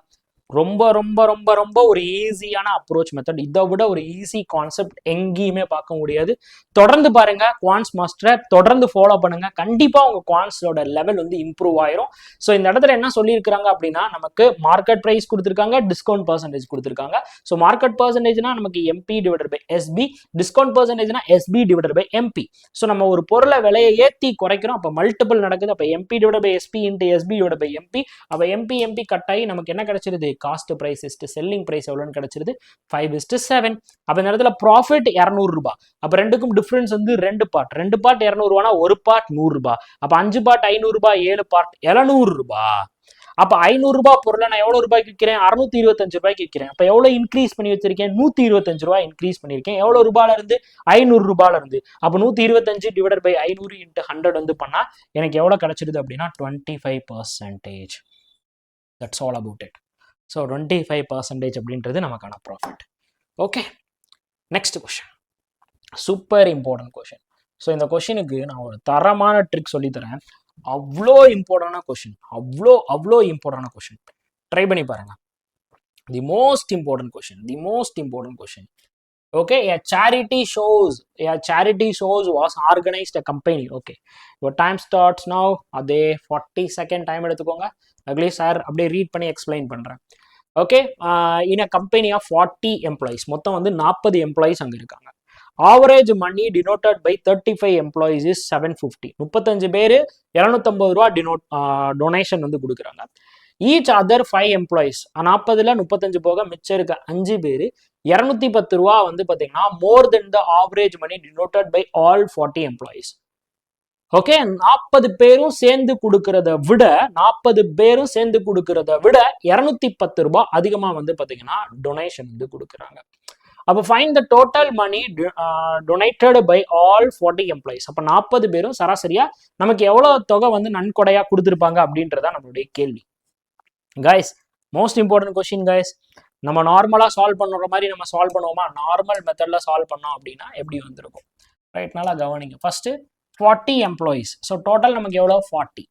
ரொம்ப ரொம்ப ரொம்ப ரொம்ப ஒரு ஈஸியான அப்ரோச் மெத்தட். இதை விட ஒரு ஈஸி கான்செப்ட் எங்கேயுமே பார்க்க முடியாது. தொடர்ந்து பாருங்க குவான்ஸ் மாஸ்டரை, தொடர்ந்து ஃபாலோ பண்ணுங்க. கண்டிப்பா உங்க குவான்ஸோட லெவல் வந்து இம்ப்ரூவ் ஆயிரும். ஸோ இந்த இடத்துல என்ன சொல்லியிருக்கிறாங்க அப்படின்னா, நமக்கு மார்க்கெட் பிரைஸ் கொடுத்துருக்காங்க, டிஸ்கவுண்ட் பர்சன்டேஜ் கொடுத்துருக்காங்க. ஸோ மார்க்கெட் பர்சன்டேஜ்னா நமக்கு MP divided by SP, discount பர்சன்டேஜ்னா SP divided by MP. So நம்ம ஒரு பொருளை விலையை ஏற்றி குறைக்கிறோம், அப்போ மல்டிபிள் நடக்குது. அப்போ MP divide by SP into SP divide by MP. அப்போ எம்பி கட் ஆகி நமக்கு என்ன கிடைச்சிருது? Cost price is to selling price எவ்வளோன்னு கிடைச்சிருது? 5:7. அப்ப இந்த இடத்துல ப்ராஃபிட் 200 ரூபாய். அப்ப ரெண்டுக்கும் டிஃபரன்ஸ் வந்து 2 பார்ட். 2 பார்ட் 200 ரூபானா ஒரு பார்ட் 100 ரூபாய். அப்ப 5 பார்ட் 500 ரூபாய், 7 பார்ட் 700 ரூபாய். அப்ப 500 ரூபாய் பொருளை நான் எவ்வளவு ரூபாய்க்கு விற்கிறேன்? 625 ரூபாய்க்கு விற்கிறேன். அப்ப எவ்வளவு இன்க்ரீஸ் பண்ணி வச்சிருக்கேன்? 125 ரூபாய் இன்க்ரீஸ் பண்ணிருக்கேன். எவ்வளவு ரூபாயில இருந்து? 500 ரூபாயில இருந்து. அப்ப 125 டிவைடட் பை 500 இன்ட்டு 100 வந்து பண்ணா எனக்கு எவ்வளவு கிடைச்சிருது அப்படின்னா 25%. That's all about it. So 25% அப்படின்றது நமக்கான profit. Okay, next question, super important question. So இந்த கொஷினுக்கு நான் ஒரு தரமான ட்ரிக் சொல்லித்தரேன். அவ்வளோ இம்பார்ட்டன்டான கொஷின், அவ்வளோ இம்பார்ட்டன்டான கொஷின். ட்ரை பண்ணி பாருங்க. The most important question. Okay, a charity shows was organized a company. Okay, your time starts now. அதே 40 செகண்ட் டைம் எடுத்துக்கோங்க. அக்லி சார் அப்படியே ரீட் பண்ணி எக்ஸ்பிளைன் பண்றேன். Okay, in a company of 40 employees, மொத்தம் வந்து 40 எம்ப்ளாயிஸ் அங்கே இருக்காங்க. Average money denoted by 35 employees is 750. 35 பேர் 250 ரூபா டொனேஷன் வந்து கொடுக்குறாங்க. ஈச் அதர் 5 எம்ப்ளாயிஸ், 40ல் 35 போக மிச்சம் இருக்க 5 பேர் 210 ரூபா வந்து பார்த்தீங்கன்னா more than the average money denoted by all 40 employees. Okay, 40 பேரும் சேர்ந்து கொடுக்கறத விட 210 ரூபாய் அதிகமா வந்து பாத்தீங்கன்னா டொனேஷன் வந்து கொடுக்குறாங்க. அப்போ find the total money donated by all 40 employees. அப்போ 40 பேரும் சராசரியா நமக்கு எவ்வளவு தொகை வந்து நன்கொடையா கொடுத்துருப்பாங்க அப்படின்றதான் நம்மளுடைய கேள்வி. Guys, most important question guys. நம்ம நார்மலா சால்வ் பண்ணுற மாதிரி நம்ம சால்வ் பண்ணுவோமா? நார்மல் மெத்தட்ல சால்வ் பண்ணோம் அப்படின்னா எப்படி வந்திருக்கும்? ரைட், நல்லா கவனிங்க. First 40 employees. ஸோ டோட்டல் நமக்கு எவ்வளோ? 40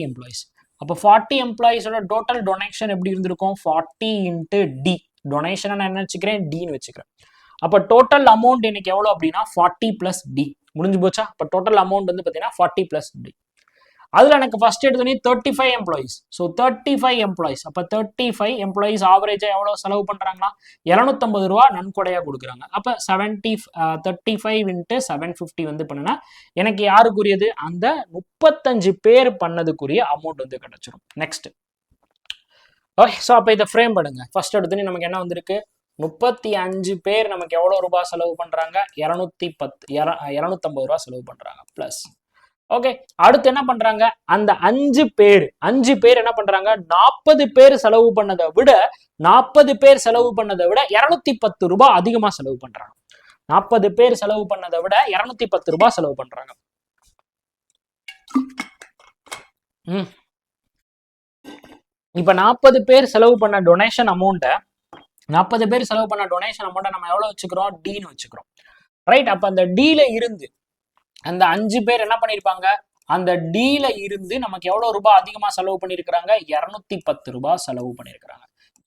எம்ப்ளாயிஸ். அப்போ 40 எம்ப்ளாயிஸோட டோட்டல் டொனேஷன் எப்படி இருந்திருக்கும்? 40 இன்ட்டு டி. டொனேஷனை நான் என்ன வச்சுக்கிறேன்? டின்னு வச்சுக்கிறேன். அப்போ டோட்டல் அமௌண்ட் எனக்கு எவ்வளோ அப்படின்னா 40 + டி. முடிஞ்சு போச்சா? இப்போ டோட்டல் அமௌண்ட் வந்து பார்த்தீங்கன்னா 40 + டி. அதுல எனக்கு ஃபர்ஸ்ட் எடுத்தோடனே 35 எம்ப்ளாயிஸ். So 35 employees. அப்போ 35 எம்ப்ளாயிஸ் ஆவரேஜா எவ்வளவு செலவு பண்றாங்கன்னா 250 ரூபா நன்கொடையா கொடுக்குறாங்க. அப்ப 35 இன்ட்டு 750 வந்து பண்ணுனா எனக்கு யாருக்குரியது? அந்த 35 பேர் பண்ணதுக்குரிய அமௌண்ட் வந்து கிடைச்சிடும். நெக்ஸ்ட் ஓகே, ஸோ அப்போ இதை ஃப்ரேம் பண்ணுங்க. ஃபர்ஸ்ட் எடுத்தோடனே நமக்கு என்ன வந்திருக்கு? 35 பேர் நமக்கு எவ்வளவு ரூபாய் செலவு பண்றாங்க? 250 ரூபாய் செலவு பண்றாங்க பிளஸ். ஓகே, அடுத்து என்ன பண்றாங்க? அந்த 5 பேர் என்ன பண்றாங்க? 40 பேர் செலவு பண்ணதை விட 210 ரூபாய் அதிகமா செலவு பண்றாங்க. 40 பேர் செலவு பண்ணதை விட 210 ரூபாய் செலவு பண்றாங்க. இப்ப 40 பேர் செலவு பண்ண டொனேஷன் அமௌண்ட்டை 40 பேர் செலவு பண்ண டொனேஷன் அமௌண்ட்டை நம்ம எவ்வளவு வச்சுக்கிறோம்? டீன்னு வச்சுக்கிறோம். ரைட். அப்ப அந்த டீல இருந்து அந்த 5 பேர் என்ன பண்ணிருப்பாங்க? அந்த டீல இருந்து நமக்கு எவ்வளவு ரூபாய் அதிகமா செலவு பண்ணிருக்கிறாங்க? 210 ரூபாய் செலவு பண்ணிருக்கிறாங்க.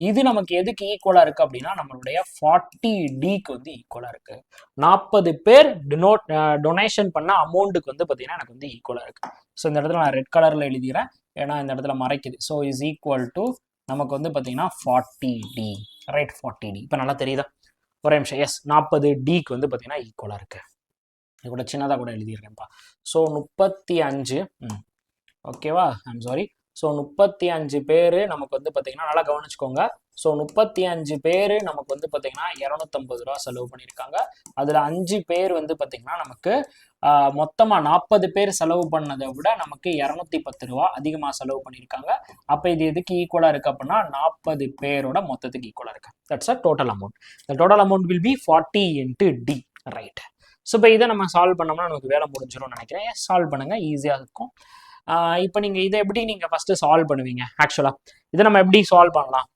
இது நமக்கு எதுக்கு ஈக்குவலா இருக்கு அப்படின்னா நம்மளுடைய 40Dக்கு வந்து ஈக்குவலா இருக்கு. 40 பேர் டொனேஷன் பண்ண அமௌண்ட்டுக்கு வந்து பாத்தீங்கன்னா எனக்கு வந்து ஈக்குவலா இருக்கு. ஸோ இந்த இடத்துல நான் ரெட் கலர்ல எழுதிக்கிறேன், ஏன்னா இந்த இடத்துல மறைக்குது. ஸோ இஸ் ஈக்குவல் டு நமக்கு வந்து பாத்தீங்கன்னா 40D. Right, 40D. இப்போ நல்லா தெரியுதா? ஒரே நிமிஷம். எஸ், 40Dக்கு வந்து பாத்தீங்கன்னா ஈக்குவலா இருக்கு. இது கூட சின்னதாக கூட எழுதியிருக்கேன்ப்பா. ஸோ 35, ஓகேவா? I'm sorry. ஸோ 35 பேர் நமக்கு வந்து பார்த்தீங்கன்னா நல்லா கவனிச்சுக்கோங்க. ஸோ 35 பேர் நமக்கு வந்து பார்த்தீங்கன்னா 250 ரூபா செலவு பண்ணியிருக்காங்க. அதில் 5 பேர் வந்து பார்த்தீங்கன்னா நமக்கு மொத்தமாக 40 பேர் செலவு பண்ணதை விட நமக்கு 210 ரூபா அதிகமாக செலவு பண்ணியிருக்காங்க. அப்போ இது எதுக்கு ஈக்குவலாக இருக்கு அப்படின்னா 40 பேரோட மொத்தத்துக்கு ஈக்குவலாக இருக்கு. That's a total amount. The total amount will be 40 into D. Right. So இப்போ இதை நம்ம சால்வ் பண்ணோம்னா நமக்கு வேலை முடிஞ்சிடும்னு நினைக்கிறேன். சால்வ் பண்ணுங்க, ஈஸியாக இருக்கும். இப்போ நீங்கள் இதை எப்படி நீங்கள் ஃபஸ்ட்டு சால்வ் பண்ணுவீங்க? ஆக்சுவலாக இதை நம்ம எப்படி சால்வ் பண்ணலாம்?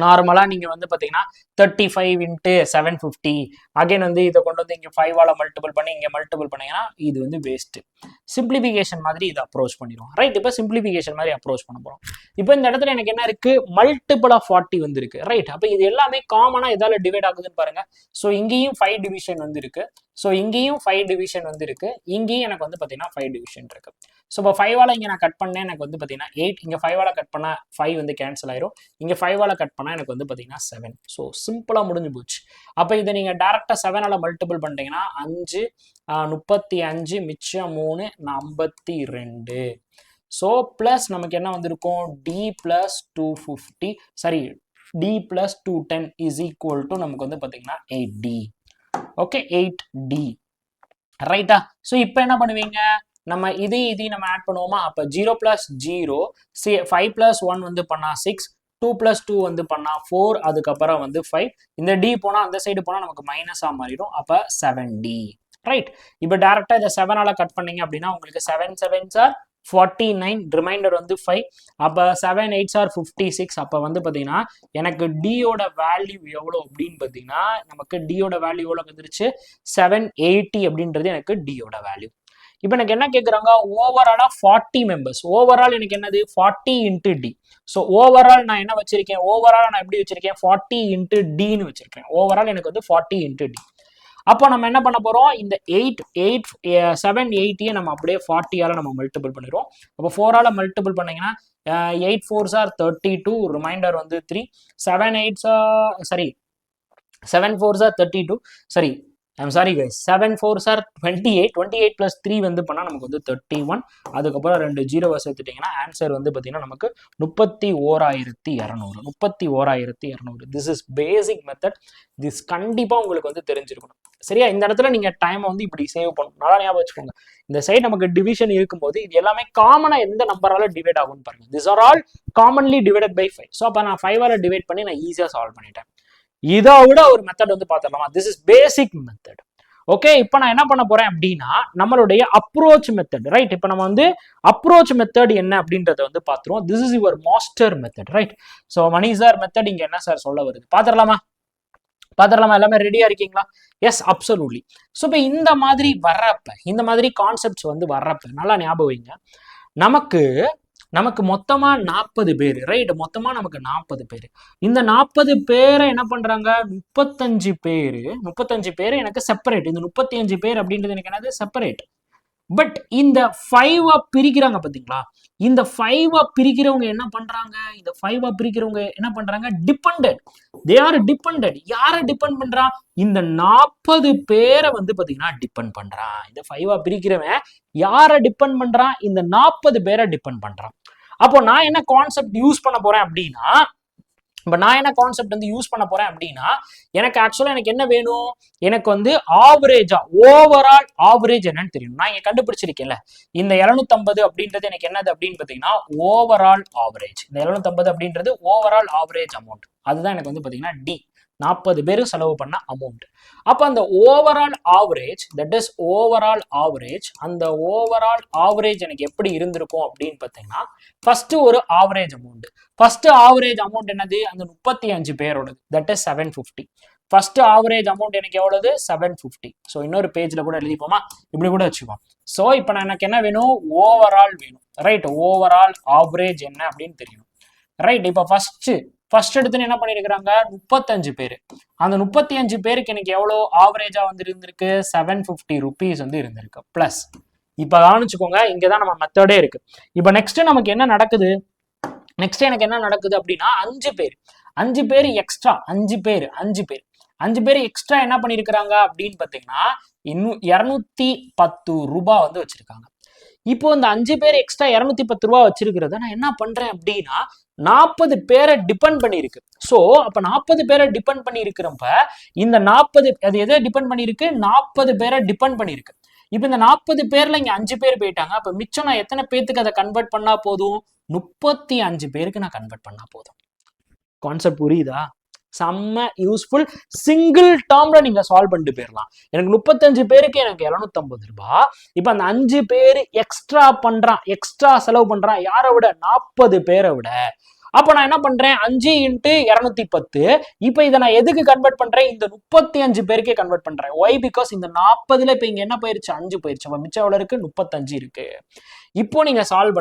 நார்மலாக நீங்கள் வந்து பார்த்தீங்கன்னா 35 இன்ட்டு 750 அகைன் வந்து இதை கொண்டு வந்து இங்கே 5ஆல் மல்டிபிள் பண்ணி இங்கே மல்டிபிள் பண்ணீங்கன்னா இது வந்து வேஸ்ட்டு. சிம்பிளிஃபிகேஷன் மாதிரி இதை அப்ரோச் பண்ணிடுவோம். ரைட். இப்போ சிம்பிளிஃபிகேஷன் மாதிரி அப்ரோச் பண்ண போகிறோம். இப்போ இந்த இடத்துல எனக்கு என்ன இருக்குது? மல்டிபிள் ஆஃப் 40 வந்து இருக்கு. ரைட். அப்போ இது எல்லாமே காமனாக எதால டிவைட் ஆகுதுன்னு பாருங்க. ஸோ இங்கேயும் 5 டிவிஷன் வந்து இருக்கு. ஸோ இங்கேயும் 5 டிவிஷன் வந்து இருக்கு. இங்கேயும் எனக்கு வந்து பார்த்தீங்கன்னா 5 டிவிஷன் இருக்கு. ஸோ இப்போ 5ஆல் இங்கே நான் கட் பண்ணேன், எனக்கு வந்து பார்த்தீங்கன்னா 8. இங்கே 5ஆல் கட் பண்ணால் 5 வந்து கேன்சல் ஆயிரும். இங்கே 5ஆல் கட் பண்ணால் எனக்கு வந்து பார்த்தீங்கன்னா 7. ஸோ சிம்பிளாக முடிஞ்சு போச்சு. அப்போ இதை நீங்கள் டேரெக்டாக 7ஆல் மல்டிபிள் பண்ணிட்டீங்கன்னா 5 35 மிச்சம் 3 52. ஸோ ப்ளஸ் நமக்கு என்ன வந்திருக்கும்? D + 250 sorry D + 210 is equal to நமக்கு வந்து பார்த்தீங்கன்னா 8D. Okay, 8D. ரைட்டா? ஸோ இப்போ என்ன பண்ணுவீங்க? நம்ம இதையும் நம்ம ஆட் பண்ணுவோமா? அப்போ 0 + 0 5 + 1 வந்து பண்ணா 6, 2 + 2 வந்து பண்ணா 4, அதுக்கப்புறம் வந்து 5. இந்த D போனால் அந்த சைடு போனால் நமக்கு மைனஸாக மாறிடும். அப்போ 7D. ரைட். இப்போ டேரெக்டாக இதை 7ஆல் கட் பண்ணீங்க அப்படின்னா உங்களுக்கு 7 7s are 49, ரிமைண்டர் வந்து 5. அப்போ 7 8s are 56. அப்போ வந்து பார்த்தீங்கன்னா எனக்கு டியோட வேல்யூ எவ்வளோ அப்படின்னு பார்த்தீங்கன்னா நமக்கு டியோட வேல்யூ எவ்வளோ வந்துருச்சு? 780 அப்படின்றது எனக்கு டியோட வேல்யூ. இப்போ எனக்கு என்ன கேட்குறாங்க? ஓவராலா 40 மெம்பர்ஸ். ஓவரால் எனக்கு என்னது? 40 into D. ஸோ ஓவரால் நான் என்ன வச்சிருக்கேன்? ஓவரால் நான் எப்படி வச்சிருக்கேன்? 40 into Dன்னு வச்சிருக்கேன். ஓவரால் எனக்கு வந்து 40 into D. அப்போ நம்ம என்ன பண்ண போறோம்? இந்த 780 நம்ம அப்படியே 40ஆல நம்ம மல்டிபிள் பண்ணிடுவோம். அப்போ 4ஆல மல்டிபிள் பண்ணீங்கன்னா 8 4s are 32, ரிமைண்டர் வந்து 3. 7 8s sorry 7 4s are 32. Sorry I'm sorry guys, 7 4s are 28. 28 + 3 வந்து பண்ணால் நமக்கு வந்து 31. அதுக்கப்புறம் 2 0 சேர்த்துட்டிங்கன்னா ஆன்சர் வந்து பார்த்தீங்கன்னா நமக்கு 31,200. 31,200. This is basic method. This கண்டிப்பாக உங்களுக்கு வந்து தெரிஞ்சிருக்கணும். சரியா? இந்த இடத்துல நீங்கள் டைமை வந்து இப்படி சேவ் பண்ணணும். நல்லா ஞாபகம் வச்சுக்கோங்க. இந்த சைடு நமக்கு டிவிஷன் இருக்கும்போது இது எல்லாமே காமனாக எந்த நம்பரால டிவைட் ஆகும்னு பாருங்க. This are all commonly divided by 5. So அப்போ நான் 5ஆல டிவைட் பண்ணி நான் ஈஸியாக சால்வ் பண்ணிட்டேன். இதை விட ஒரு மெத்தட் வந்து பார்த்துடலாமா? This is basic method. Okay, இப்போ நான் என்ன பண்ண போறேன் அப்படின்னா நம்மளுடைய அப்ரோச் மெத்தட். ரைட். இப்போ நம்ம வந்து அப்ரோச் மெத்தட் என்ன அப்படின்றத வந்து பார்த்துருவோம். This is your master method. Right. So money sir method இங்க என்ன சார் சொல்ல வருது பார்த்துடலாமா? எல்லாமே ரெடியா இருக்கீங்களா? S, absolutely. ஸோ இப்போ இந்த மாதிரி வர்றப்ப, இந்த மாதிரி கான்செப்ட்ஸ் வந்து வர்றப்ப நல்லா ஞாபகம் வைங்க. நமக்கு மொத்தமா 40 பேர். ரைட். மொத்தமா நமக்கு 40 பேர். இந்த 40 பேரை என்ன பண்றாங்க? 35 பேர் எனக்கு செப்பரேட். இந்த 35 பேர் அப்படின்றது எனக்கு என்னது? செப்பரேட். பட் இந்த 5 பிரிக்கிறாங்க பாத்தீங்களா, இந்த 5 பிரிக்கிறவங்க என்ன பண்றாங்க, இந்த 5 பிரிக்கிறவங்க என்ன பண்றாங்க, டிபெண்டட். They are depended. யாரை டிபெண்ட் பண்றா, இந்த 40 பேரை வந்து பாத்தீங்கன்னா டிபெண்ட் பண்றான். இந்த 5 பிரிக்கிறவன் யாரை டிபெண்ட் பண்றான், இந்த 40 பேரை டிபெண்ட் பண்றான். அப்போ நான் என்ன கான்செப்ட் யூஸ் பண்ண போறேன் அப்படின்னா, இப்போ நான் என்ன கான்செப்ட் வந்து யூஸ் பண்ண போறேன் அப்படின்னா, எனக்கு ஆக்சுவலா எனக்கு என்ன வேணும், எனக்கு வந்து ஆவரேஜா ஓவரால் ஆவரேஜ் என்னன்னு தெரியும். நான் இங்க கண்டுபிடிச்சிருக்கேன்ல, இந்த 750 அப்படின்றது எனக்கு என்னது அப்படின்னு பாத்தீங்கன்னா ஓவரால் ஆவரேஜ். இந்த 750 அப்படின்றது ஓவரால் ஆவரேஜ் அமௌண்ட். அதுதான் எனக்கு வந்து பாத்தீங்கன்னா டி, 40 பேர் செலவு பண்ண அமௌண்ட். அப்ப அந்த overall average, that is overall average, அந்த ஓவரால் ஆவரேஜ் எனக்கு எப்படி இருந்திருக்கும் அப்படின்னு பாத்தீங்கன்னா, ஃபர்ஸ்ட் ஒரு average amount. First average amount என்னது, அந்த 35 பேரோடது, that is 750. First average amount எனக்கு எவ்வளவு, 750. ஸோ இன்னொரு பேஜ்ல கூட எழுதிப்போமா, இப்படி கூட வச்சுப்போம். ஸோ இப்போ நான் எனக்கு என்ன வேணும், ஓவரால் வேணும், ரைட். ஓவரால் ஆவரேஜ் என்ன அப்படின்னு தெரியணும், ரைட். இப்போ ஃபர்ஸ்ட் எடுத்து என்ன பண்ணிருக்கிறாங்க, 35 பேர். அந்த 35 பேருக்கு எனக்கு எவ்வளோ ஆவரேஜா வந்து இருந்திருக்கு, 750 ருபீஸ் வந்து இருந்திருக்கு பிளஸ். இப்ப கவனிச்சுக்கோங்க, இங்கதான் நம்ம மெத்தடே இருக்கு. இப்ப நெக்ஸ்ட் நமக்கு என்ன நடக்குது, நெக்ஸ்ட் எனக்கு என்ன நடக்குது அப்படின்னா, 5 பேர் எக்ஸ்ட்ரா, 5 பேர் எக்ஸ்ட்ரா என்ன பண்ணிருக்கிறாங்க அப்படின்னு பாத்தீங்கன்னா, இன்னும் 210 ரூபாய் வந்து வச்சிருக்காங்க. இப்போ இந்த 5 பேர் எக்ஸ்ட்ரா 210 ரூபாய் வச்சிருக்கிறத நான் என்ன பண்றேன் அப்படின்னா, 40 பேரை டிபெண்ட் பண்ணிருக்கு. ஸோ அப்ப 40 பேரை டிபெண்ட் பண்ணி இருக்கிறப்ப, இந்த 40 அது எதை டிபெண்ட் பண்ணிருக்கு, 40 பேரை டிபெண்ட் பண்ணிருக்கு. இப்ப இந்த 40 பேர்ல இங்க 5 பேர் போயிட்டாங்க. அப்ப மிச்சம் நான் எத்தனை பேருக்கு அதை கன்வெர்ட் பண்ணா போதும், 35 பேருக்கு நான் கன்வெர்ட் பண்ணா போதும். கான்செப்ட் புரியுதா, செம்ம யூஸ்ஃபுல். சிங்கிள் டேர்ம்ல நீங்க சால்வ் பண்ணிட்டு போயிடலாம். எனக்கு 35 பேருக்கு எனக்கு 750 ரூபாய். இப்ப அந்த 5 பேர் எக்ஸ்ட்ரா பண்றான், எக்ஸ்ட்ரா செலவு பண்றான், யாரை விட, 40 பேரை விட. அப்ப நான் என்ன பண்றேன், 5 × 210. இப்ப இதை நான் எதுக்கு கன்வெர்ட் பண்றேன், இந்த 35 பேருக்கே கன்வெர்ட் பண்றேன். ஒய், பிகாஸ் இந்த 40ல இப்ப இங்க என்ன போயிருச்சு, 5 போயிருச்சு. அப்ப மிச்சம் எவ்வளவு இருக்கு, 35 இருக்கு. இப்போ நீங்க சால்வ்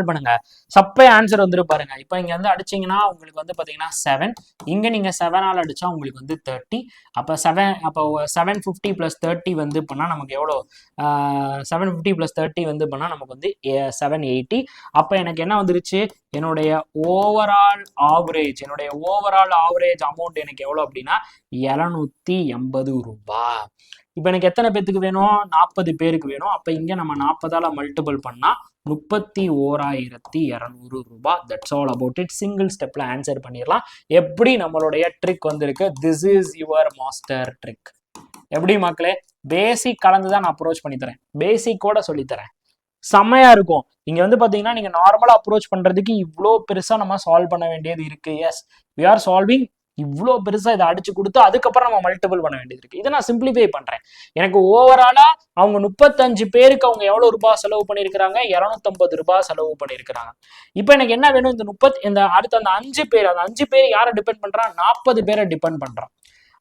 பண்ணுங்க, சப்பே ஆன்சர் வந்துரு பாருங்க. இப்போ இங்க வந்து அடிச்சீங்கன்னா உங்களுக்கு வந்து பாத்தீங்கன்னா 7, இங்க நீங்க 7ஆல் அடிச்சா உங்களுக்கு வந்து 30. அப்ப 750 + 30 வந்து பண்ணா நமக்கு எவ்வளோ, 750 + 30 வந்து பண்ணா நமக்கு வந்து 780. அப்ப எனக்கு என்ன வந்துருச்சு, என்னுடைய ஓவரால் ஆவரேஜ் அமௌண்ட் எனக்கு எவ்வளவு அப்படின்னா 780 ரூபாய். இப்ப எனக்கு எத்தனை பேத்துக்கு வேணும், 40 பேருக்கு வேணும். அப்ப இங்க நம்ம 40ஆல மல்டிபிள் பண்ணா 31,200 ரூபாய். That's all about it. Single ஸ்டெப்ல ஆன்சர் பண்ணிடலாம். எப்படி நம்மளுடைய ட்ரிக் வந்திருக்கு, this is your master trick. எப்படி மக்களே, பேசிக் கலந்துதான் நான் அப்ரோச் பண்ணி தரேன், பேசிக்கோட சொல்லி தரேன், செம்மையா இருக்கும். இங்க வந்து பாத்தீங்கன்னா நீங்க நார்மலா அப்ரோச் பண்றதுக்கு இவ்வளோ பெருசா நம்ம சால்வ் பண்ண வேண்டியது இருக்கு. Yes, we are solving. இவ்வளோ பெருசா இதை அடிச்சு கொடுத்து அதுக்கப்புறம் நம்ம மல்டிபிள் பண்ண வேண்டியது இருக்கு. இதை நான் சிம்பிளிஃபை பண்றேன். எனக்கு ஓவராலா அவங்க 35 பேருக்கு அவங்க எவ்வளவு ரூபாய் செலவு பண்ணிருக்கிறாங்க, 250 ரூபாய் செலவு பண்ணிருக்கிறாங்க. இப்போ எனக்கு என்ன வேணும், இந்த அடுத்த அந்த 5 பேர் யாரை டிபெண்ட் பண்றான், 40 பேரை டிபெண்ட் பண்றான்.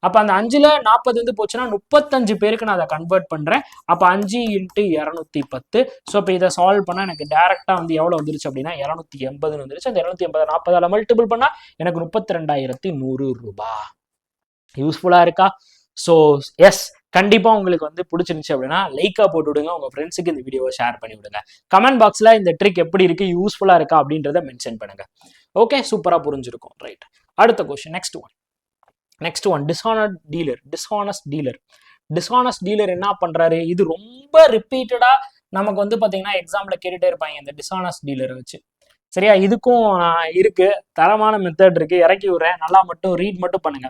அப்ப அந்த 5ல 40 வந்து போச்சுன்னா 35 பேருக்கு நான் அதை கன்வெர்ட் பண்றேன். அப்ப 5 × 210. ஸோ இப்போ இதை சால்வ் பண்ணா எனக்கு டைரக்டா வந்து எவ்வளவு வந்துருச்சு அப்படின்னா 280 வந்துருச்சு. அந்த 280 40ஆல மல்டிபிள் பண்ணா எனக்கு 32,100 ரூபாய். யூஸ்ஃபுல்லா இருக்கா? ஸோ எஸ், கண்டிப்பா உங்களுக்கு வந்து பிடிச்சிருந்துச்சு அப்படின்னா லைக்கா போட்டு விடுங்க, உங்க ஃப்ரெண்ட்ஸுக்கு இந்த வீடியோவை ஷேர் பண்ணி விடுங்க. கமெண்ட் பாக்ஸ்ல இந்த ட்ரிக் எப்படி இருக்கு, யூஸ்ஃபுல்லா இருக்கா அப்படின்றத மென்ஷன் பண்ணுங்க. ஓகே, சூப்பரா புரிஞ்சிருக்கும். ரைட், அடுத்த question, next one dishonest dealer என்ன பண்றாரு, இது ரொம்ப ரிப்பீட்டடா நமக்கு வந்து பாத்தீங்கன்னா எக்ஸாம்ல கேட்டுட்டே இருப்பாங்க இந்த டிஸ்ஹானஸ்ட் டீலரை வச்சு. சரியா, இதுக்கும் இருக்கு, தரமான மெத்தட் இருக்கு, இறக்கி விடுறேன். நல்லா மட்டும் ரீட் மட்டும் பண்ணுங்க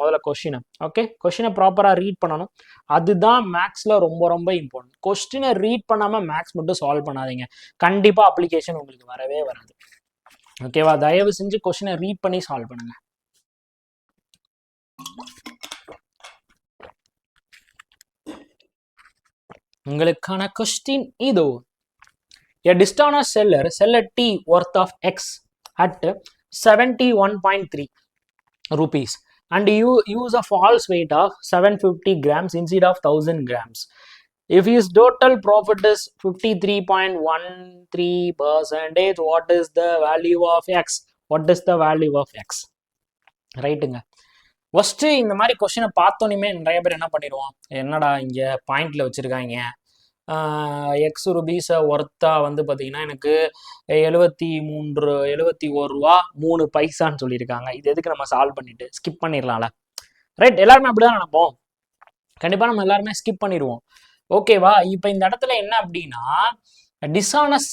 முதல்ல கொஸ்டினை. ஓகே, கொஸ்டினை ப்ராப்பரா ரீட் பண்ணணும். அதுதான் மேக்ஸ்ல ரொம்ப ரொம்ப இம்பார்ட்டன்ட். கொஸ்டினை ரீட் பண்ணாம மேக்ஸ் மட்டும் சால்வ் பண்ணாதீங்க, கண்டிப்பா அப்ளிகேஷன் உங்களுக்கு வரவே வராது. ஓகேவா, தயவு செஞ்சு கொஸ்டினை ரீட் பண்ணி சால்வ் பண்ணுங்க. உங்களுக்கான கொஸ்டின் இதோ. A dishonest seller sell a tea worth of X at 71.3 rupees and you use a false weight of 750 grams instead of 1000 grams. If his total profit is 53.13%, what is the value of X? ரைட்டுங்க. First இந்த மாதிரி கொஸ்டினை பார்த்தோன்னே நிறைய பேர் என்ன பண்ணிடுவோம், என்னடா இங்க பாயிண்ட்ல வச்சிருக்காங்க எக்ஸ் ருபீஸை ஒர்த்தா வந்து பார்த்தீங்கன்னா எனக்கு 71 ரூபா 3 பைசான்னு சொல்லியிருக்காங்க. இது எதுக்கு நம்ம சால்வ் பண்ணிட்டு ஸ்கிப் பண்ணிடலாம்ல. ரைட், எல்லாருமே அப்படிதான் நினைப்போம். கண்டிப்பா நம்ம எல்லாருமே ஸ்கிப் பண்ணிடுவோம். ஓகேவா? இப்போ இந்த இடத்துல என்ன அப்படின்னா, dishonest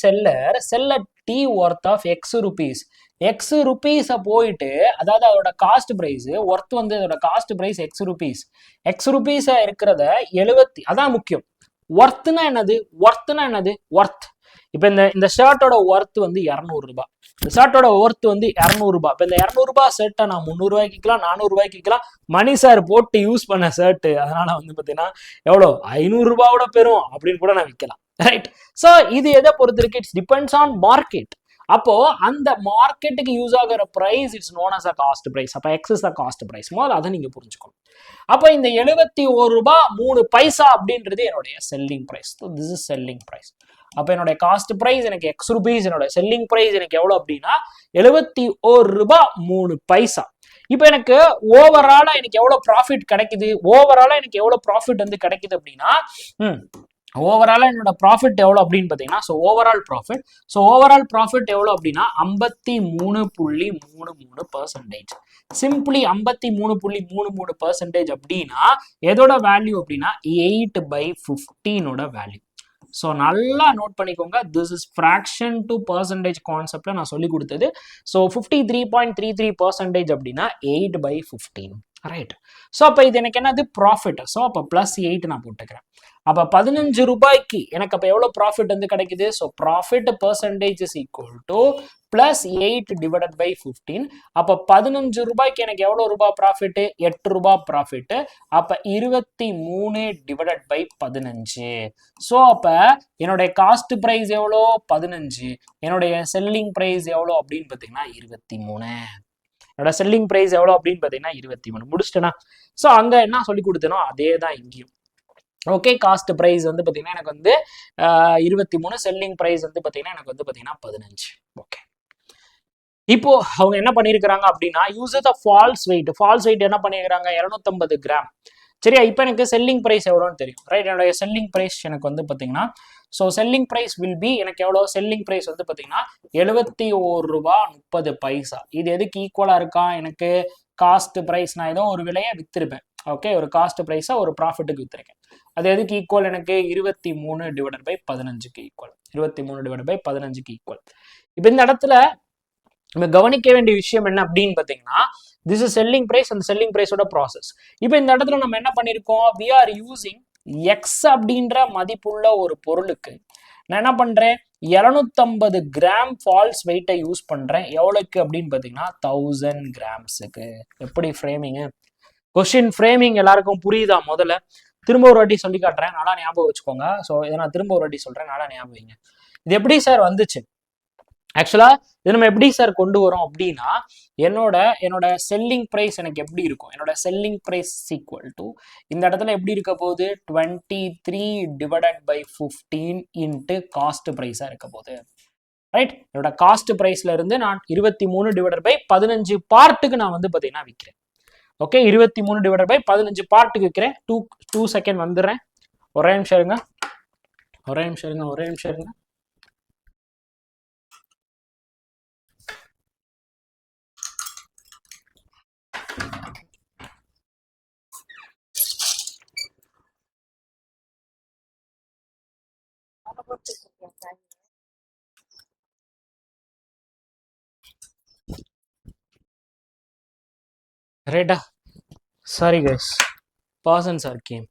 seller D worth of X rupees. X ருபீஸை போயிட்டு, அதாவது அதோட காஸ்ட் பிரைஸ் ஒர்த் வந்து அதோட காஸ்ட் பிரைஸ் எக்ஸ் ருபீஸா இருக்கிறத 70, அதான் முக்கியம். ஒர்த்னா என்னது? ஒர்த். இப்போ இந்த ஷர்ட்டோட ஒர்த் வந்து 200 ரூபாய். இந்த ஷர்ட்டோட ஒர்த் வந்து 200 ரூபாய். இப்போ இந்த 200 ரூபாய் ஷர்ட்டை நான் 300 ரூபாய்க்கு விற்கலாம், 400 ரூபாய்க்கு விற்கலாம். மணி சார் போட்டு யூஸ் பண்ண ஷர்ட், அதனால வந்து பார்த்தீங்கன்னா எவ்வளோ 500 ரூபாயோட பெறும் அப்படின்னு கூட நான் விற்கலாம். ரைட். ஸோ இது எதை பொறுத்து இருக்கு? It's depends on market. அப்போ அந்த மார்க்கெட்டுக்கு யூஸ் ஆகிற price it's known as a cost price. அப்போ x is the cost price. முதல்ல அதை நீங்க புரிஞ்சுக்கணும். அப்போ இந்த 71 ரூபாய் 3 பைசா அப்படின்றது என்னுடைய selling price. This is selling price. அப்போ என்னுடைய காஸ்ட் பிரைஸ் எனக்கு எக்ஸ் ருபீஸ், என்னோட செல்லிங் பிரைஸ் எனக்கு எவ்வளோ அப்படின்னா 71 ரூபாய் 3 பைசா. இப்போ எனக்கு ஓவராலா எனக்கு எவ்வளவு ப்ராஃபிட் கிடைக்குது? ஓவராலா எனக்கு எவ்வளவு ப்ராஃபிட் வந்து கிடைக்குது அப்படின்னா, ஓவராலா என்னோட ப்ராஃபிட் எவ்வளோ அப்படின்னு பார்த்தீங்கன்னா, ஓவரால் ப்ராஃபிட் எவ்வளோ அப்படின்னா 53.33%. சிம்பிளி 53.33% அப்படின்னா எதோட வேல்யூ அப்படின்னா 8/15 வேல்யூ. ஸோ நல்லா நோட் பண்ணிக்கோங்க. This is fraction to percentage கான்செப்ட்ல நான் சொல்லி கொடுத்தது. ஸோ 53.33% அப்படின்னா 8/15. ரைட். ஸோ அப்போ இது எனக்கு என்னது? ப்ராஃபிட். ஸோ அப்போ +8 நான் போட்டுக்கிறேன். அப்போ 15 ரூபாய்க்கு எனக்கு அப்போ எவ்வளோ ப்ராஃபிட் வந்து கிடைக்குது? So profit percentage is equal to +8 divided by 15. அப்போ 15 ரூபாய்க்கு எனக்கு எவ்வளோ ரூபாய் ப்ராஃபிட்? 8 ரூபாய் ப்ராஃபிட். அப்போ 23 டிவைடட் பை 15. ஸோ அப்போ என்னுடைய காஸ்ட் ப்ரைஸ் எவ்வளோ? 15. என்னுடைய செல்லிங் ப்ரைஸ் எவ்வளோ அப்படின்னு பார்த்தீங்கன்னா 23. என்னோட செல்லிங் ப்ரைஸ் எவ்வளோ அப்படின்னு பார்த்தீங்கன்னா 23. முடிச்சிட்டேனா? ஸோ அங்கே என்ன சொல்லி கொடுத்தனோ அதே தான் இங்கேயும். ஓகே, காஸ்ட் ப்ரைஸ் வந்து பார்த்தீங்கன்னா எனக்கு வந்து 23, செல்லிங் ப்ரைஸ் வந்து பார்த்தீங்கன்னா எனக்கு வந்து பார்த்தீங்கன்னா 15. ஓகே, இப்போ அவங்க என்ன பண்ணியிருக்கிறாங்க அப்படின்னா, யூஸ் த ஃபால்ஸ் வெயிட் என்ன பண்ணியிருக்கிறாங்க? 250 கிராம். சரியா? இப்போ எனக்கு செல்லிங் ப்ரைஸ் எவ்வளோன்னு தெரியும். ரைட். என்னுடைய செல்லிங் ப்ரைஸ் எனக்கு வந்து பார்த்தீங்கன்னா, so selling price will be எனக்கு எவ்வளோ? செல்லிங் ப்ரைஸ் வந்து பார்த்தீங்கன்னா 71 ரூபாய் 30 பைசா. இது எதுக்கு ஈக்குவலாக இருக்கா? எனக்கு காஸ்ட் ப்ரைஸ் நான் ஏதோ ஒரு விலையை வித்திருப்பேன். ஓகே, ஒரு காஸ்ட் ப்ரைஸை ஒரு ப்ராஃபிட்டுக்கு வித்திருக்கேன். அது எதுக்கு ஈக்குவல்? எனக்கு 23 டிவைடட் பை 15க்கு ஈக்குவல். 23 டிவைடட் பை 15க்கு ஈக்குவல். இப்போ இந்த இடத்துல நம்ம கவனிக்க வேண்டிய விஷயம் என்ன அப்படின்னு பார்த்தீங்கன்னா, திஸ் இஸ் செல்லிங் பிரைஸ், அந்த செல்லிங் பிரைஸோட ப்ராசஸ். இப்போ இந்த இடத்துல நம்ம என்ன பண்ணியிருக்கோம்? வி ஆர் யூசிங் எக்ஸ் அப்படின்ற மதிப்புள்ள ஒரு பொருளுக்கு நான் என்ன பண்றேன்? 250 கிராம் ஃபால்ஸ் வெயிட்டை யூஸ் பண்றேன். எவ்வளோக்கு அப்படின்னு பார்த்தீங்கன்னா 1000 கிராம்ஸுக்கு. எப்படி ஃப்ரேமிங்கு? கொஸ்டின் ஃப்ரேமிங் எல்லாருக்கும் புரியுதா? முதல்ல திரும்ப ஒரு வாட்டி சொல்லி காட்டுறேன், நல்லா ஞாபகம் வச்சுக்கோங்க. ஸோ இதை நான் திரும்ப ஒரு வாட்டி சொல்றேன், நல்லா ஞாபகம் வைங்க. இது எப்படி சார் வந்துச்சு? ஆக்சுவலா இது நம்ம எப்படி சார் கொண்டு வரோம் அப்படின்னா, என்னோட செல்லிங் பிரைஸ் எனக்கு எப்படி இருக்கும்? என்னோட செல்லிங் பிரைஸ் ஈக்குவல் டு இந்த இடத்துல எப்படி இருக்க போகுது? 23 டிவைடட் பை 15 இன்ட்டு காஸ்ட் பிரைஸா இருக்க போகுது. ரைட். என்னோட காஸ்ட் பிரைஸ்ல இருந்து நான் 23 டிவைடட் பை 15 பார்ட்டுக்கு நான் வந்து பார்த்தீங்கன்னா விற்கிறேன். ஓகே, 23 டிவைடட் பை 15 பார்ட்டுக்கு விற்கிறேன். 2 செகண்ட் வந்துடுறேன். ஒரே நிமிஷம் இருங்க. ரைட்டா? Sorry guys, persons are came.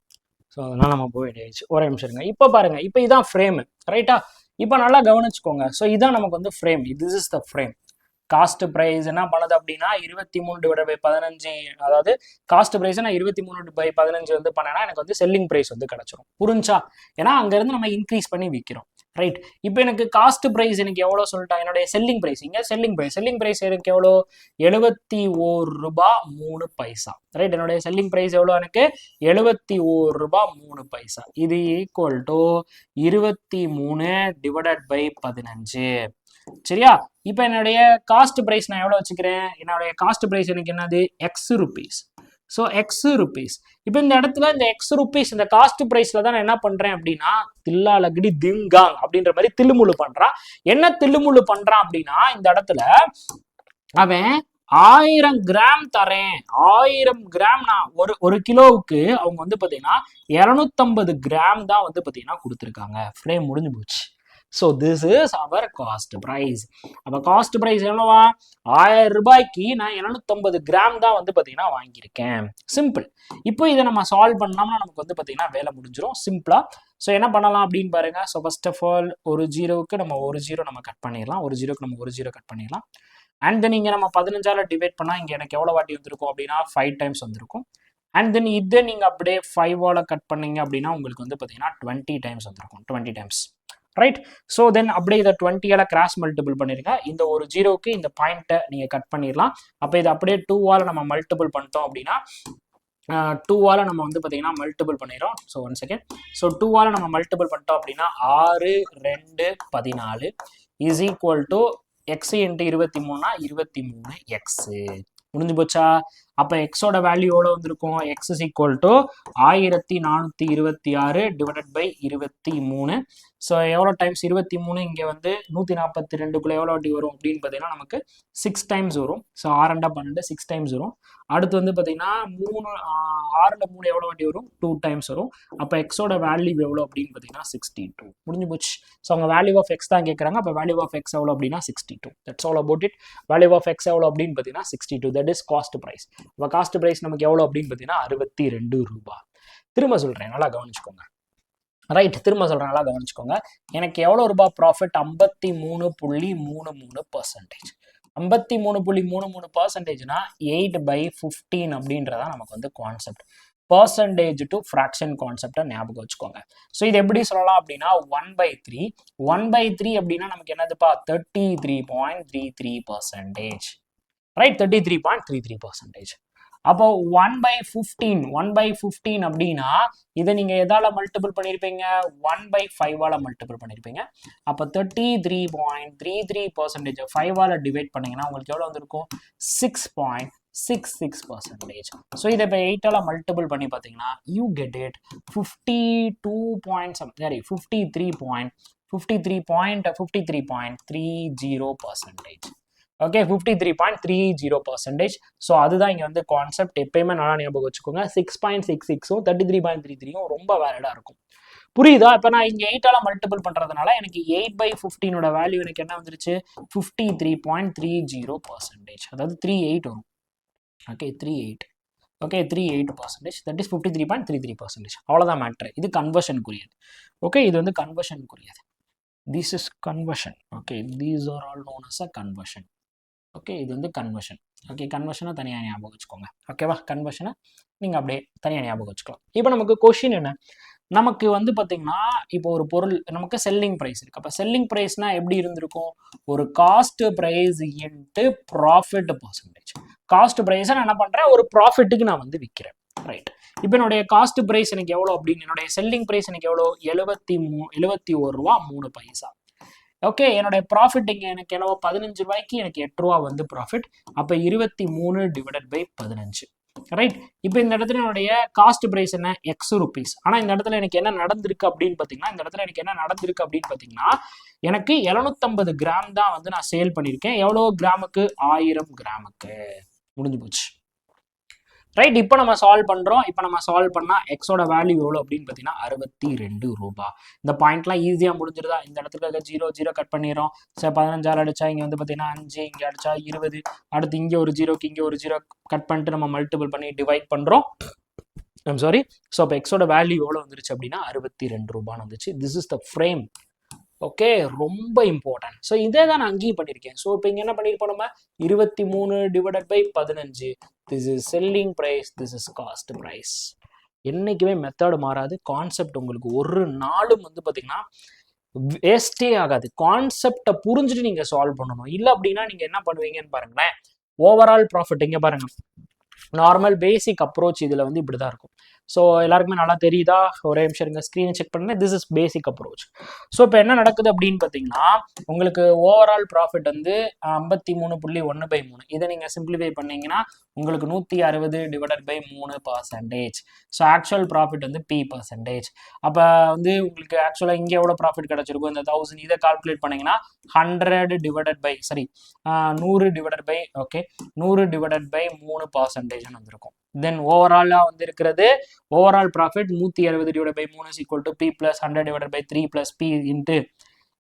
So அதனால நம்ம போய் ஆயிடுச்சு. ஒரே நிமிஷம் இருங்க. இப்போ பாருங்க, இப்போ இதான் ஃப்ரேம். ரைட்டா? இப்போ நல்லா கவனிச்சுக்கோங்க. ஸோ இதான் நமக்கு வந்து frame. This is the frame. Cost price என்ன பண்ணுது அப்படின்னா 23 டிவைட் பை 15, அதாவது காஸ்ட் பிரைஸ் நான் 23 பை 15 வந்து பண்ணேன்னா எனக்கு வந்து செல்லிங் பிரைஸ் வந்து கிடைச்சிரும். புரிஞ்சா? ஏன்னா அங்கிருந்து நம்ம இன்க்ரீஸ் பண்ணி விற்கிறோம். ரைட். இப்போ எனக்கு காஸ்ட் பிரைஸ் எனக்கு எவ்வளோ சொல்லிட்டா? என்னுடைய செல்லிங் பிரைஸ் இங்கே செல்லிங் பிரைஸ் எனக்கு எவ்வளோ? 71 ரூபாய் 3 பைசா. ரைட். என்னுடைய செல்லிங் பிரைஸ் எவ்வளோ? எனக்கு 71 ரூபாய் 3 பைசா. இது ஈக்குவல் டு 23 டிவைடட் பை 15. சரியா? இப்போ என்னுடைய காஸ்ட் பிரைஸ் நான் எவ்வளோ வச்சுக்கிறேன்? என்னுடைய காஸ்ட் பிரைஸ் எனக்கு என்னது? X rupees. So X rupees. இப்போ இந்த இடத்துல இந்த எக்ஸ் ருபீஸ் இந்த காஸ்ட் ப்ரைஸ்ல தான் நான் என்ன பண்றேன் அப்படின்னா தில்லா லகடி திங்காங் அப்படின்ற மாதிரி தில்லுமுள்ளு பண்றான். என்ன தில்லுமுள்ளு பண்றான் அப்படின்னா இந்த இடத்துல அவன் 1000 கிராம் தரேன், 1000 கிராம் நான் ஒரு கிலோவுக்கு அவங்க வந்து பாத்தீங்கன்னா 250 கிராம் தான் வந்து பாத்தீங்கன்னா கொடுத்துருக்காங்க. ஃப்ரேம் முடிஞ்சு போச்சு. So this is our cost price. அப்போ காஸ்ட் ப்ரைஸ் எவ்வளவா? 1000 ரூபாய்க்கு நான் 250 கிராம் தான் வந்து பாத்தீங்கன்னா வாங்கியிருக்கேன். சிம்பிள். இப்போ இதை நம்ம சால்வ் பண்ணோம்னா நமக்கு வந்து பாத்தீங்கன்னா வேலை முடிஞ்சிடும் சிம்பிளா. ஸோ என்ன பண்ணலாம் அப்படின்னு பாருங்க. ஸோ ஃபர்ஸ்ட் ஆஃப் ஆல் ஒரு ஜீரோவுக்கு நம்ம ஒரு ஜீரோ நம்ம கட் பண்ணிடலாம், ஒரு ஜீரோக்கு நம்ம ஒரு ஜீரோ கட் பண்ணிடலாம். அண்ட் தென் இங்கே நம்ம 15ஆல டிவைட் பண்ணால் இங்கே எனக்கு எவ்வளோ வாட்டி வந்திருக்கும் அப்படின்னா 5 டைம்ஸ் வந்திருக்கும். அண்ட் தென் இதை நீங்கள் அப்படியே 5ஆல கட் பண்ணீங்க அப்படின்னா உங்களுக்கு வந்து பார்த்தீங்கன்னா 20 டைம்ஸ் வந்திருக்கும், 20 டைம்ஸ், ரைட்? ஸோ தென் அப்படியே இதை 20ஆல கிராஸ் மல்டிபிள் பண்ணிருங்க. இந்த ஒரு ஜீரோக்கு இந்த பாயிண்ட்டை நீங்கள் கட் பண்ணிடலாம். அப்போ இதை அப்படியே 2ஆல நம்ம மல்டிபிள் பண்ணிட்டோம் அப்படின்னா 2ஆல நம்ம வந்து பார்த்தீங்கன்னா மல்டிபிள் பண்ணிடுறோம். So 1 second. ஸோ 2ஆல நம்ம மல்டிபிள் பண்ணிட்டோம் அப்படின்னா 6 2 14 is equal to x into 23னா 23 எக்ஸ். முடிஞ்சு போச்சா? அப்போ எக்ஸோட வேல்யூ எவ்வளோ வந்திருக்கும்? X is equal to 1426 divided by 23. So எவ்வளோ டைம்ஸ் 23? இங்கே வந்து 142க்குள்ள எவ்வளோ வாட்டி வரும் அப்படின்னு பார்த்தீங்கன்னா நமக்கு 6 டைம்ஸ் வரும். ஸோ 6 12 6 டைம்ஸ் வரும். அடுத்து வந்து பார்த்தீங்கன்னா 6ல் 3 எவ்வளோ வாட்டி வரும்? 2 டைம்ஸ் வரும். அப்போ எக்ஸோட வேல்யூ எவ்வளோ அப்படின்னு பார்த்தீங்கன்னா 62. முடிஞ்சு போச்சு. ஸோ அவங்க வேல்யூ ஆஃப் எக்ஸ் தான் கேட்குறாங்க. அப்போ வேல்யூ ஆஃப் எக்ஸ் எவ்வளோ அப்படின்னா 62. That's all about it. Value of x எவ்வளோ அப்படின்னு பார்த்தீங்கன்னா 62. That is cost price. இப்போ காஸ்ட் ப்ரைஸ் நமக்கு எவ்வளோ அப்படின்னு பார்த்தீங்கன்னா 62 ரூபாய். திரும்ப சொல்கிறேன், நல்லா கவனிச்சுக்கோங்க. ரைட், திரும்ப சொல்கிறேன், நல்லா கவனிச்சுக்கோங்க. எனக்கு எவ்வளோ ரூபாய் ப்ராஃபிட்? 53.33%. 53.33%னா 8/15 அப்படின்றதான் நமக்கு வந்து கான்செப்ட். பர்சன்டேஜ் டு ஃப்ராக்ஷன் கான்செப்டை ஞாபகம் வச்சுக்கோங்க. ஸோ இது எப்படி சொல்லலாம் அப்படின்னா 1/3. 1/3 அப்படின்னா நமக்கு என்னதுப்பா? 33.33%. ரைட், 33.33%. அப்போ 1/15 1/15 அப்படின்னா இதை நீங்க எதால மல்டிபிள் பண்ணிருப்பீங்க? 1/5ஆல மல்டிபிள் பண்ணிருப்பீங்க. அப்போ 33.33% 5ஆல டிவைட் பண்ணீங்கன்னா உங்களுக்கு எவ்வளவு வந்திருக்கும்? 6.66%. ஸோ இதை இப்போ 8ஆல மல்டிபிள் பண்ணி பார்த்தீங்கன்னா you get it 53.30%. Okay, 53.30%. So அதுதான் இங்கே வந்து கான்செப்ட். எப்பயுமே நல்லா ஞாபகம் வச்சுக்கோங்க. 6.66ம் 33.33ம் ரொம்ப வேலிடாக இருக்கும். புரியுதா? இப்போ நான் இங்கே 8ஆல மல்டிபிள் பண்ணுறதுனால எனக்கு 8/15ஓட வேல்யூ எனக்கு என்ன வந்துருச்சு? 53.30%. அதாவது 38 வரும். ஓகே, 38. ஓகே, 38%. That is 53.33%. அவ்வளோதான் மேட்ரு. இது கன்வர்ஷனுக்குரியது. ஓகே, இது வந்து கன்வர்ஷனுக்குரியது. This is conversion. Okay, these are all known as a conversion. Okay, இது வந்து கன்வர்ஷன். ஓகே, கன்வர்ஷனை தனியாக ஞாபகம் வச்சுக்கோங்க. ஓகேவா? கன்வர்ஷனை நீங்கள் அப்படியே தனியாக ஞாபகம் வச்சுக்கலாம். இப்போ நமக்கு கொஷின் என்ன? நமக்கு வந்து பார்த்தீங்கன்னா இப்போ ஒரு பொருள் நமக்கு செல்லிங் ப்ரைஸ் இருக்குது. அப்போ செல்லிங் ப்ரைஸ்னா எப்படி இருந்திருக்கும்? ஒரு cost price into profit percentage. Cost ப்ரைஸை நான் என்ன பண்ணுறேன்? ஒரு ப்ராஃபிட்டுக்கு நான் வந்து விற்கிறேன். ரைட். இப்போ என்னுடைய காஸ்ட் ப்ரைஸ் எனக்கு எவ்வளோ அப்படின்னு, என்னுடைய செல்லிங் ப்ரைஸ் எனக்கு எவ்வளோ? 71 ரூபா 3 பைசா. ஓகே, என்னுடைய ப்ராஃபிட் இங்கே எனக்கு எவ்வளோ? 15 ரூபாய்க்கு எனக்கு 8 ரூபா வந்து ப்ராஃபிட். அப்போ 23 டிவைடட் பை 15. ரைட். இப்போ இந்த இடத்துல என்னுடைய காஸ்ட் பிரைஸ் என்ன? X rupees. ஆனால் இந்த இடத்துல எனக்கு என்ன நடந்திருக்கு அப்படின்னு பார்த்தீங்கன்னா எனக்கு 750 கிராம் தான் வந்து நான் சேல் பண்ணியிருக்கேன். எவ்வளோ கிராமுக்கு? 1000 கிராமுக்கு. முடிஞ்சு போச்சு. ரைட். இப்போ நம்ம சால்வ் பண்ணுறோம். இப்போ நம்ம சால்வ் பண்ணால் எக்ஸோட வேல்யூ எவ்வளோ அப்படின்னு பார்த்தீங்கன்னா 62 ரூபா. இந்த பாயிண்ட்லாம் ஈஸியாக முடிஞ்சிருதா? இந்த இடத்துல 0 கட் பண்ணிடுறோம். சரி, 15ஆல் அடிச்சா இங்கே வந்து பார்த்தீங்கன்னா 5, இங்கே அடிச்சா 20. அடுத்து இங்கே ஒரு ஜீரோக்கு இங்கே ஒரு ஜீரோ கட் பண்ணிட்டு நம்ம மல்டிபிள் பண்ணி டிவைட் பண்ணுறோம். I'm sorry. ஸோ அப்போ எக்ஸோட வேல்யூ எவ்வளோ வந்துருச்சு அப்படின்னா 62 ரூபான்னு வந்துச்சு. This is the frame. Okay, ரொம்ப இம்பார்ட்டன்ட். ஸோ இதே தான் நான் அங்கேயும் பண்ணியிருக்கேன். ஸோ இப்போ இங்கே என்ன பண்ணியிருப்போம் நம்ம? 23 divided by 15. This is selling price, this is cost price. என்றைக்குமே மெத்தட் மாறாது. கான்செப்ட் உங்களுக்கு ஒரு நாளும் வந்து பார்த்தீங்கன்னா வேஸ்டே ஆகாது. கான்செப்டை புரிஞ்சுட்டு நீங்கள் சால்வ் பண்ணணும். இல்லை அப்படின்னா நீங்கள் என்ன பண்ணுவீங்கன்னு பாருங்களேன். ஓவரால் ப்ராஃபிட் இங்கே பாருங்க. நார்மல் பேசிக் அப்ரோச் இதில் வந்து இப்படி தான் இருக்கும். ஸோ எல்லாருக்குமே நல்லா தெரியுதா? ஒரே நிமிஷம் இருங்க, ஸ்க்ரீனை செக் பண்ணுங்க. This is basic approach. So இப்போ என்ன நடக்குது அப்படின்னு பார்த்தீங்கன்னா, உங்களுக்கு ஓவரால் ப்ராஃபிட் வந்து 53.1/3. இதை நீங்கள் சிம்பிளிஃபை பண்ணீங்கன்னா உங்களுக்கு 160 divided by 3%. So actual profit வந்து P%. அப்போ வந்து உங்களுக்கு ஆக்சுவலாக இங்கே எவ்வளோ ப்ராஃபிட் கிடச்சிருக்கும், இந்த 1000 இதை கால்குலேட் பண்ணிங்கன்னா 100 divided by 100 divided by 100 divided by 3% வந்திருக்கும். தென் ஓவராலாக வந்து இருக்கிறது overall profit 160 divide by 3 equal to P + 100 divide by 3 + P into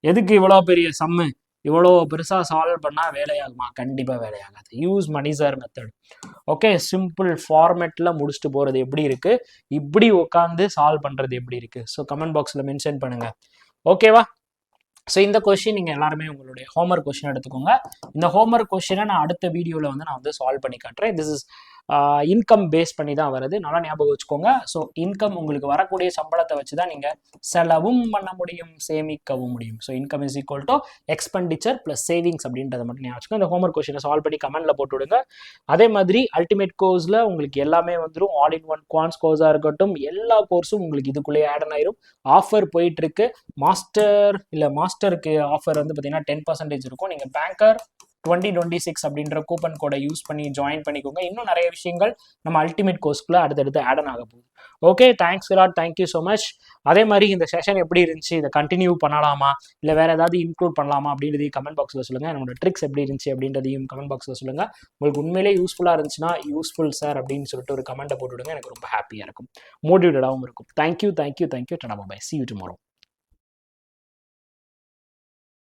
எதுக்கு இவ்வளோ பெரிய சம்மு, இவ்வளோ பெருசாக சால்வ் பண்ணால் வேலையாகுமா? கண்டிப்பாக வேலையாகாது. Use money sir method. Okay, simple ஃபார்மேட்டில் முடிச்சுட்டு போகிறது எப்படி இருக்குது, இப்படி உட்காந்து சால்வ் பண்ணுறது எப்படி இருக்குது? ஸோ கமெண்ட் பாக்ஸில் மென்ஷன் பண்ணுங்கள். ஓகேவா? ஸோ இந்த கொஸ்டின் நீங்கள் எல்லாருமே உங்களுடைய ஹோம்ஒர்க் கொஸ்டின் எடுத்துக்கோங்க. இந்த ஹோம்ஒர்க் கொஸ்டினை நான் அடுத்த வீடியோவில் வந்து நான் வந்து சால்வ் பண்ணி காட்டுறேன். திஸ் இஸ் இன்கம் பேஸ் பண்ணி தான் வருது, நல்லா ஞாபகம் வச்சுக்கோங்க. ஸோ இன்கம் உங்களுக்கு வரக்கூடிய சம்பளத்தை வச்சு தான் நீங்கள் செலவும் பண்ண முடியும், சேமிக்கவும் முடியும். So income is equal to expenditure plus savings அப்படின்றத மட்டும் ஞாபகம் வச்சுக்கோங்க. இந்த ஹோம்ஒர்க் கொஸ்டினை சால்வ் பண்ணி கமெண்ட்டில் போட்டு விடுங்க. அதே மாதிரி அல்டிமேட் கோர்ஸில் உங்களுக்கு எல்லாமே வந்துடும். ஆல் இன் ஒன் குவான்ஸ் கோர்ஸாக இருக்கட்டும், எல்லா கோர்ஸும் உங்களுக்கு இதுக்குள்ளேயே ஆட் ஆயிரும். ஆஃபர் போயிட்டுருக்கு. மாஸ்டருக்கு ஆஃபர் வந்து பார்த்தீங்கன்னா 10% இருக்கும். நீங்கள் பேங்கர் 2026 அப்படின்ற கூப்பன் கோடை யூஸ் பண்ணி ஜாயின் பண்ணிக்கோங்க. இன்னும் நிறைய விஷயங்கள் நம்ம அல்டிமேட் கோர்ஸ்க்குள்ள அடுத்தடுத்து ஆட் ஆக போகுது. Okay, thanks lot, thank you so much. அதே மாதிரி இந்த செஷன் எப்படி இருந்துச்சு, இதை கண்டினியூ பண்ணலாமா இல்லை வேற ஏதாவது இன்க்ளூட் பண்ணலாமா அப்படின்றதையும் கமெண்ட் பாக்ஸில் சொல்லுங்கள். என்னோட ட்ரிக்ஸ் எப்படி இருந்துச்சு அப்படின்றதையும் கமெண்ட் பாக்ஸில் சொல்லுங்கள். உங்களுக்கு உண்மையிலே யூஸ்ஃபுல்லாக இருந்துச்சுன்னா யூஸ்ஃபுல் சார் அப்படின்னு சொல்லிட்டு ஒரு கமெண்ட்டை போட்டுவிடுங்க. எனக்கு ரொம்ப ஹாப்பியாக இருக்கும், மோட்டிவேட்டடாகவும் இருக்கும். தேங்க்யூ. டடா பை. See you tomorrow.